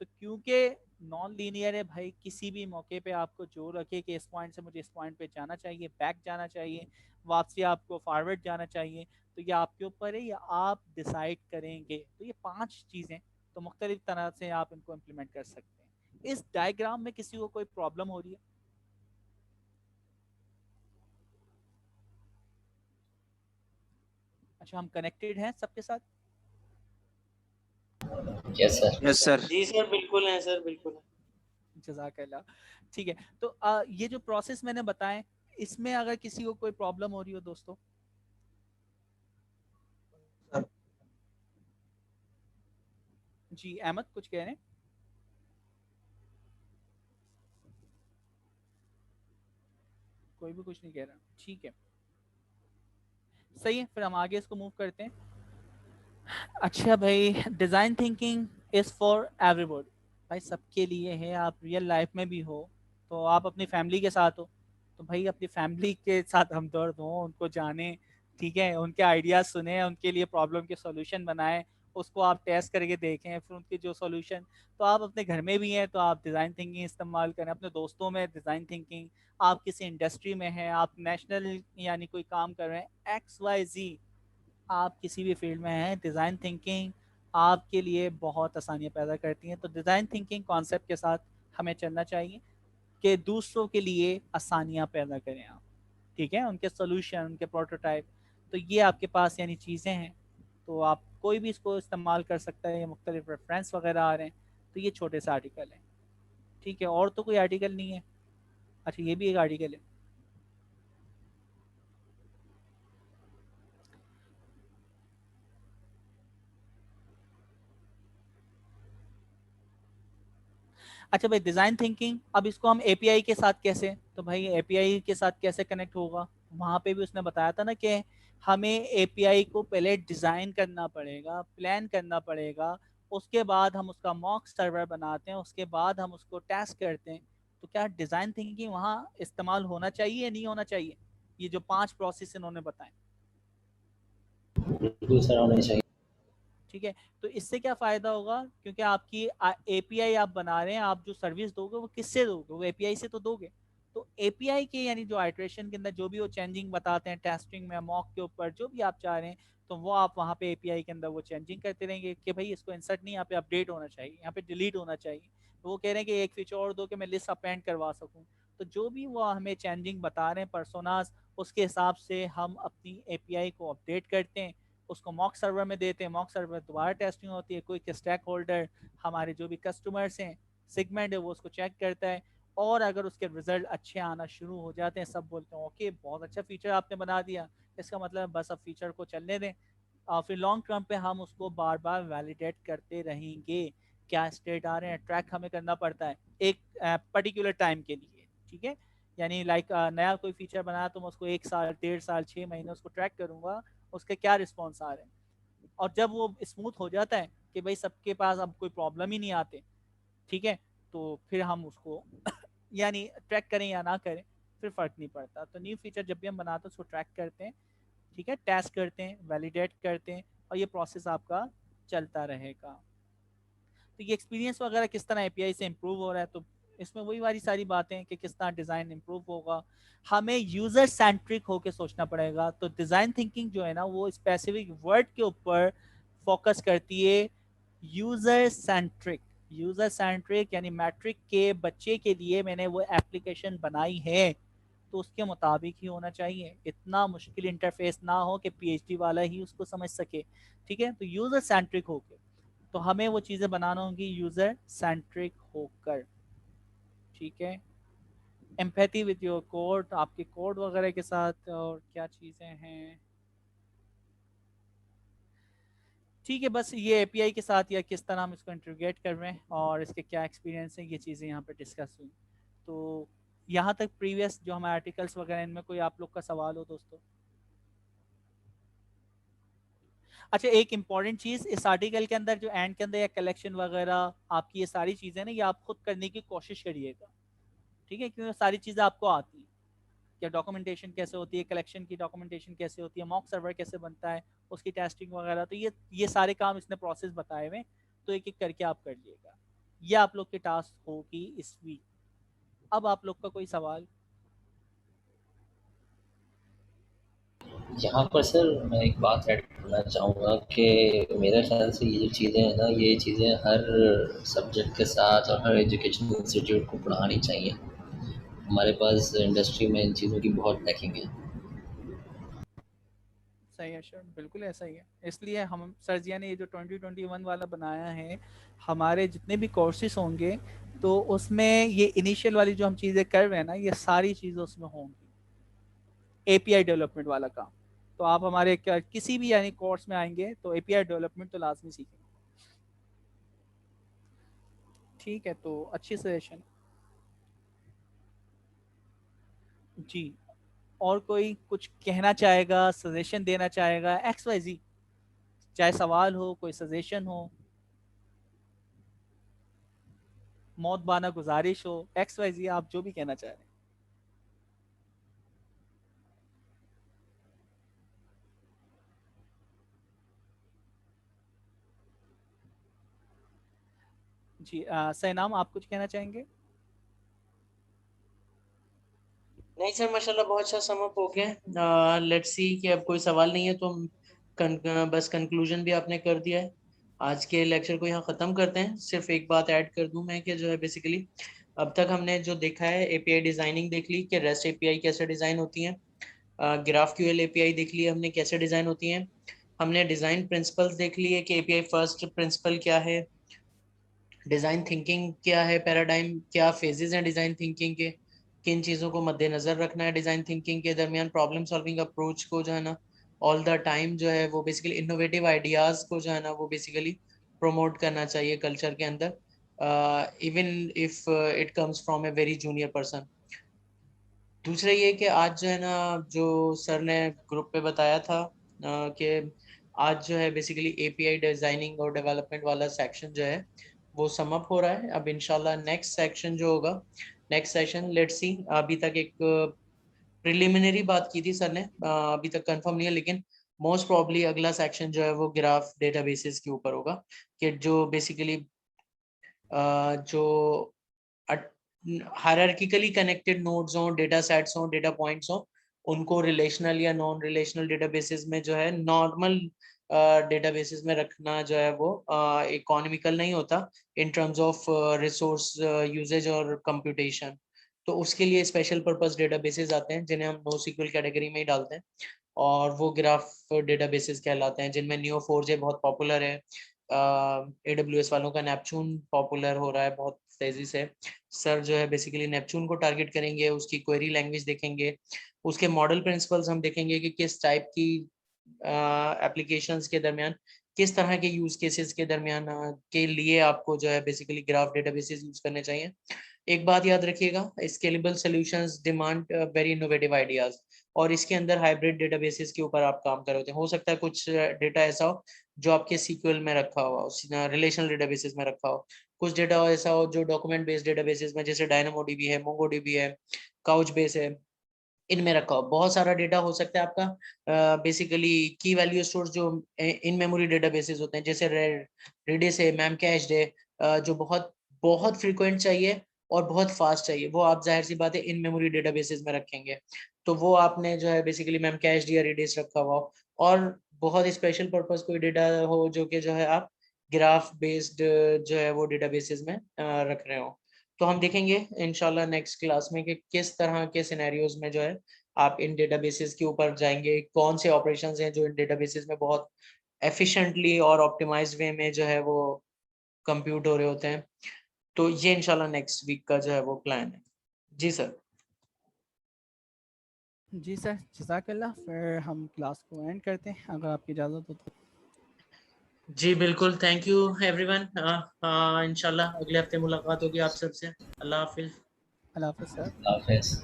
तो क्योंकि नॉन लीनियर है भाई, किसी भी मौके पे आपको जो रखे कि इस पॉइंट से मुझे इस पॉइंट पे जाना चाहिए, बैक जाना चाहिए, वापसी आपको फॉरवर्ड जाना चाहिए, तो ये आपके ऊपर है, या आप डिसाइड करेंगे। तो ये 5 चीज़ें, तो मुख्तलिफ तरह से आप इनको इम्प्लीमेंट कर सकते हैं। इस डायग्राम में किसी को कोई प्रॉब्लम हो रही है? अच्छा, हम कनेक्टेड हैं सबके साथ? Yes sir. Yes sir. जी सर, बिल्कुल है सर, बिल्कुल है। जज़ाकल्लाह। ठीक है, तो ये जो प्रोसेस मैंने बताए, इसमें अगर किसी को कोई प्रॉब्लम हो रही हो दोस्तों? जी अहमद कुछ कह रहे हैं? कोई भी कुछ नहीं कह रहा, ठीक है, सही है, फिर हम आगे इसको मूव करते हैं। अच्छा भाई, design thinking is for everybody, भाई सबके लिए है। आप रियल लाइफ में भी हो, तो आप अपनी फैमिली के साथ हो, तो भाई अपनी फैमिली के साथ हमदर्द हो, उनको जाने, ठीक है, उनके आइडियाज़ सुने, उनके लिए प्रॉब्लम के सॉल्यूशन बनाएं, उसको आप टेस्ट करके देखें, फिर उनके जो सॉल्यूशन, तो आप अपने घर में भी हैं तो आप डिज़ाइन थिंकिंग इस्तेमाल करें, अपने दोस्तों में डिज़ाइन थिंकिंग, आप किसी इंडस्ट्री में हैं, आप नेशनल यानी कोई काम कर रहे हैं, XYZ, आप किसी भी फील्ड में हैं, डिज़ाइन थिंकिंग आपके लिए बहुत आसानियाँ पैदा करती हैं। तो डिज़ाइन थिंकिंग कॉन्सेप्ट के साथ हमें चलना चाहिए कि दूसरों के लिए आसानियाँ पैदा करें आप, ठीक है, उनके सॉल्यूशन, उनके प्रोटोटाइप। तो ये आपके पास यानी चीज़ें हैं, तो आप कोई भी इसको इस्तेमाल कर सकता है, ये मुख्तलिफ रेफरेंस वगैरह आ रहे हैं, तो ये छोटे से आर्टिकल हैं, ठीक है, और तो कोई आर्टिकल नहीं है। अच्छा, ये भी एक आर्टिकल है। अच्छा भाई, डिज़ाइन थिंकिंग, अब इसको हम एपीआई के साथ कैसे, तो भाई एपीआई के साथ कैसे कनेक्ट होगा, वहाँ पे भी उसने बताया था ना कि हमें एपीआई को पहले डिज़ाइन करना पड़ेगा, प्लान करना पड़ेगा, उसके बाद हम उसका मॉक सर्वर बनाते हैं, उसके बाद हम उसको टेस्ट करते हैं। तो क्या डिज़ाइन थिंकिंग वहाँ इस्तेमाल होना चाहिए या नहीं होना चाहिए? ये जो 5 प्रोसेस इन्होंने बताए, बिल्कुल सर, होने चाहिए। ठीक है। तो इससे क्या फ़ायदा होगा, क्योंकि आपकी एपीआई आप बना रहे हैं, आप जो सर्विस दोगे वो किससे दोगे, वो एपीआई से तो दोगे। तो एपीआई के यानी जो आइट्रेशन के अंदर जो भी वो चेंजिंग बताते हैं टेस्टिंग में, मॉक के ऊपर, जो भी आप चाह रहे हैं, तो वो आप वहाँ पे एपीआई के अंदर वो चेंजिंग करते रहेंगे कि भाई इसको इंसर्ट नहीं, यहाँ पे अपडेट होना चाहिए, यहाँ पे डिलीट होना चाहिए। तो वो कह रहे हैं कि एक फीचर और दो कि मैं लिस्ट अपेंड करवा सकूँ। तो जो भी वो हमें चेंजिंग बता रहे हैं पर्सोनास, उसके हिसाब से हम अपनी एपीआई को अपडेट करते हैं, उसको मॉक सर्वर में देते हैं, मॉक सर्वर दोबारा टेस्टिंग होती है, कोई स्टैक होल्डर हमारे जो भी कस्टमर्स हैं, सेगमेंट है, वो उसको चेक करता है, और अगर उसके रिजल्ट अच्छे आना शुरू हो जाते हैं, सब बोलते हैं ओके बहुत अच्छा फीचर आपने बना दिया, इसका मतलब बस अब फीचर को चलने दें। और फिर लॉन्ग टर्म पे हम उसको बार बार वैलिडेट करते रहेंगे, क्या स्टेट आ रहे हैं, ट्रैक हमें करना पड़ता है एक पर्टिकुलर टाइम के लिए, ठीक है। यानी लाइक नया कोई फीचर बनाया तो मैं उसको 1 साल, 1.5 साल, 6 महीने उसको ट्रैक करूंगा, उसके क्या रिस्पॉन्स आ रहे हैं। और जब वो स्मूथ हो जाता है कि भाई सबके पास अब कोई प्रॉब्लम ही नहीं आते, ठीक है, तो फिर हम उसको यानी ट्रैक करें या ना करें फिर फ़र्क नहीं पड़ता। तो न्यू फीचर जब भी हम बनाते हैं उसको ट्रैक करते हैं, ठीक है, टेस्ट करते हैं, वैलिडेट करते हैं, और ये प्रोसेस आपका चलता रहेगा। तो ये एक्सपीरियंस वगैरह किस तरह एपीआई से इम्प्रूव हो रहा है, तो इसमें वही वाली सारी बातें कि किस तरह डिज़ाइन इम्प्रूव होगा, हमें यूज़र सेंट्रिक होकर सोचना पड़ेगा। तो डिज़ाइन थिंकिंग जो है ना वो स्पेसिफिक वर्ड के ऊपर फोकस करती है, यूज़र सेंट्रिक। यूज़र सेंट्रिक यानी मैट्रिक के बच्चे के लिए मैंने वो एप्लीकेशन बनाई है तो उसके मुताबिक ही होना चाहिए, इतना मुश्किल इंटरफेस ना हो कि पीएचडी वाला ही उसको समझ सके, ठीक है। तो यूज़र सेंट्रिक होकर तो हमें वो चीज़ें बनाना होंगी यूज़र सेंट्रिक होकर, ठीक है। एम्पैथी विद योर कोड, आपके कोड वगैरह के साथ, और क्या चीज़ें हैं, ठीक है। बस ये एपीआई के साथ या किस तरह हम इसको इंटीग्रेट कर रहे हैं और इसके क्या एक्सपीरियंस है, ये चीज़ें यहाँ पे डिस्कस हुई। तो यहाँ तक प्रीवियस जो हमारे आर्टिकल्स वगैरह, इनमें कोई आप लोग का सवाल हो दोस्तों? अच्छा, एक इम्पॉर्टेंट चीज़ इस आर्टिकल के अंदर जो एंड के अंदर या कलेक्शन वगैरह आपकी ये सारी चीज़ें ना, ये आप खुद करने की कोशिश करिएगा, ठीक है, क्योंकि सारी चीज़ें आपको आती हैं, क्या डॉक्यूमेंटेशन कैसे होती है, कलेक्शन की डॉक्यूमेंटेशन कैसे होती है, मॉक सर्वर कैसे बनता है, उसकी टेस्टिंग वगैरह, तो ये सारे काम इसने प्रोसेस बताए हुए, तो एक एक करके आप कर लिएगा। ये आप लोग की टास्क होगी इस वीक। अब आप लोग का कोई सवाल? यहाँ पर सर मैं एक बात ऐड करना चाहूँगा कि मेरे ख्याल से ये जो चीज़ें हैं ना, ये चीज़ें हर सब्जेक्ट के साथ और हर एजुकेशन इंस्टीट्यूट को पढ़ानी चाहिए। हमारे पास इंडस्ट्री में इन चीज़ों की बहुत लैकिंग है। सही है सर, बिल्कुल ऐसा ही है। इसलिए हम सर्जिया ने ये जो 2021 वाला बनाया है, हमारे जितने भी कोर्सेज होंगे तो उसमें ये इनिशियल वाली जो हम चीज़ें कर रहे हैं ना, ये सारी चीज़ें उसमें होंगी। एपीआई डेवलपमेंट वाला काम तो आप हमारे किसी भी यानी कोर्स में आएंगे तो एपीआई डेवलपमेंट तो लाजमी सीखेंगे, ठीक है। तो अच्छी सजेशन जी। और कोई कुछ कहना चाहेगा, सजेशन देना चाहेगा, एक्स वाई जी, चाहे सवाल हो, कोई सजेशन हो, मौत बाना गुजारिश हो, एक्स वाई जी, आप जो भी कहना चाह रहे हैं। जी सैनाम, आप कुछ कहना चाहेंगे? नहीं सर, माशाल्लाह बहुत अच्छा समअप हो गया। लेट्स सी कि अब कोई सवाल नहीं है तो हम बस कंक्लूजन भी आपने कर दिया है। आज के लेक्चर को यहाँ ख़त्म करते हैं। सिर्फ एक बात ऐड कर दूं मैं कि जो है बेसिकली अब तक हमने जो देखा है, एपीआई डिज़ाइनिंग देख ली कि रेस्ट एपीआई कैसे डिज़ाइन होती हैं, ग्राफक्यूएल एपीआई देख ली हमने कैसे डिज़ाइन होती हैं, हमने डिज़ाइन प्रिंसिपल्स देख लिए कि एपीआई फर्स्ट प्रिंसिपल क्या है, डिज़ाइन थिंकिंग क्या है, पैराडाइम क्या फेजेस हैं डिज़ाइन थिंकिंग के, किन चीज़ों को मद्देनजर रखना है डिज़ाइन थिंकिंग के दरमियान, प्रॉब्लम सॉल्विंग अप्रोच को जो है ना ऑल द टाइम जो है वो बेसिकली इनोवेटिव आइडियाज़ को जो है ना वो बेसिकली प्रोमोट करना चाहिए कल्चर के अंदर, even if it comes from a very junior person. दूसरा ये कि आज जो है ना जो सर ने ग्रुप पे बताया था कि आज जो है बेसिकली एपीआई डिजाइनिंग और डेवलपमेंट वाला सेक्शन जो है वो सम अप हो रहा है। अब इंशाल्लाह नेक्स्ट सेक्शन जो होगा, नेक्स्ट सेशन लेट्स सी, अभी तक एक प्रिलिमिनरी बात की थी सर ने, अभी तक कंफर्म नहीं है, लेकिन मोस्ट प्रॉब्ली अगला सेक्शन जो है वो ग्राफ डेटाबेसेस के ऊपर होगा कि जो बेसिकली जो हायरार्किकली कनेक्टेड नोड्स हों, डेटा सेट्स हों, डेटा पॉइंट्स हों, उनको रिलेशनल या नॉन रिलेशनल डेटाबेसेस में जो है नॉर्मल डेटाबेसेस में रखना जो है वो इकोनॉमिकल नहीं होता in terms of resource usage और कंप्यूटेशन। तो उसके लिए स्पेशल पर्पस डेटाबेसेस आते हैं जिन्हें हम NoSQL कैटेगरी में ही डालते हैं, और वो ग्राफ डेटाबेसेस कहलाते हैं, जिनमें Neo4j बहुत पॉपुलर है। AWS वालों का नेपचून पॉपुलर हो रहा है बहुत तेजी से। सर जो है बेसिकली नेपचून को टारगेट करेंगे, उसकी क्वेरी लैंग्वेज देखेंगे, उसके मॉडल प्रिंसिपल्स हम देखेंगे कि किस टाइप की एप्लीकेशंस के दरमियान, किस तरह के यूज केसेस के दरमियान के लिए आपको जो है बेसिकली ग्राफ डेटाबेसेस यूज करने चाहिए। एक बात याद रखिएगा, scalable solutions demand very innovative ideas, और इसके अंदर हाइब्रिड डेटाबेसेस के ऊपर आप काम कर रहे होते हैं। हो सकता है कुछ डेटा ऐसा हो जो आपके SQL में रखा हुआ हो, रिलेशनल डेटाबेसेस में रखा हो, कुछ डेटा ऐसा हो जो डॉक्यूमेंट बेस्ड डेटाबेसेस में, जैसे DynamoDB है, MongoDB है, Couchbase है, इनमें रखा हो। बहुत सारा डेटा हो सकता है आपका बेसिकली की वैल्यू स्टोर्स जो इन मेमोरी डेटाबेसेस होते हैं, जैसे रेडिस है, मैमकैच्ड है, जो बहुत बहुत फ्रीक्वेंट चाहिए और बहुत फास्ट चाहिए, वो आप जाहिर सी बात है इन मेमोरी डेटाबेसेस में रखेंगे। तो वो आपने जो है बेसिकली मैमकैच्ड या रेडिस रखा हुआ हो, और बहुत स्पेशल पर्पस कोई डेटा हो जो कि जो है आप ग्राफ बेस्ड जो है वो डेटाबेसेस में रख रहे हो। तो हम देखेंगे इंशाल्लाह नेक्स्ट क्लास में कि किस तरह के सिनेरियोज में जो है आप इन डेटाबेसेस के ऊपर जाएंगे, कौन से ऑपरेशंस हैं जो इन डेटाबेसेस में बहुत एफिशिएंटली और ऑप्टिमाइज्ड वे में जो है वो कंप्यूट हो रहे होते हैं। तो ये इंशाल्लाह नेक्स्ट वीक का जो है वो प्लान है। जी सर। जी सर, जज़ाकल्लाह। फिर हम क्लास को एंड करते हैं अगर आपकी इजाज़त हो तो। जी बिल्कुल, थैंक यू एवरीवन। इंशाल्लाह अगले हफ्ते मुलाकात होगी आप सबसे। अल्लाह हाफिज। अल्लाह हाफ़िज़ सर। हाफिज़।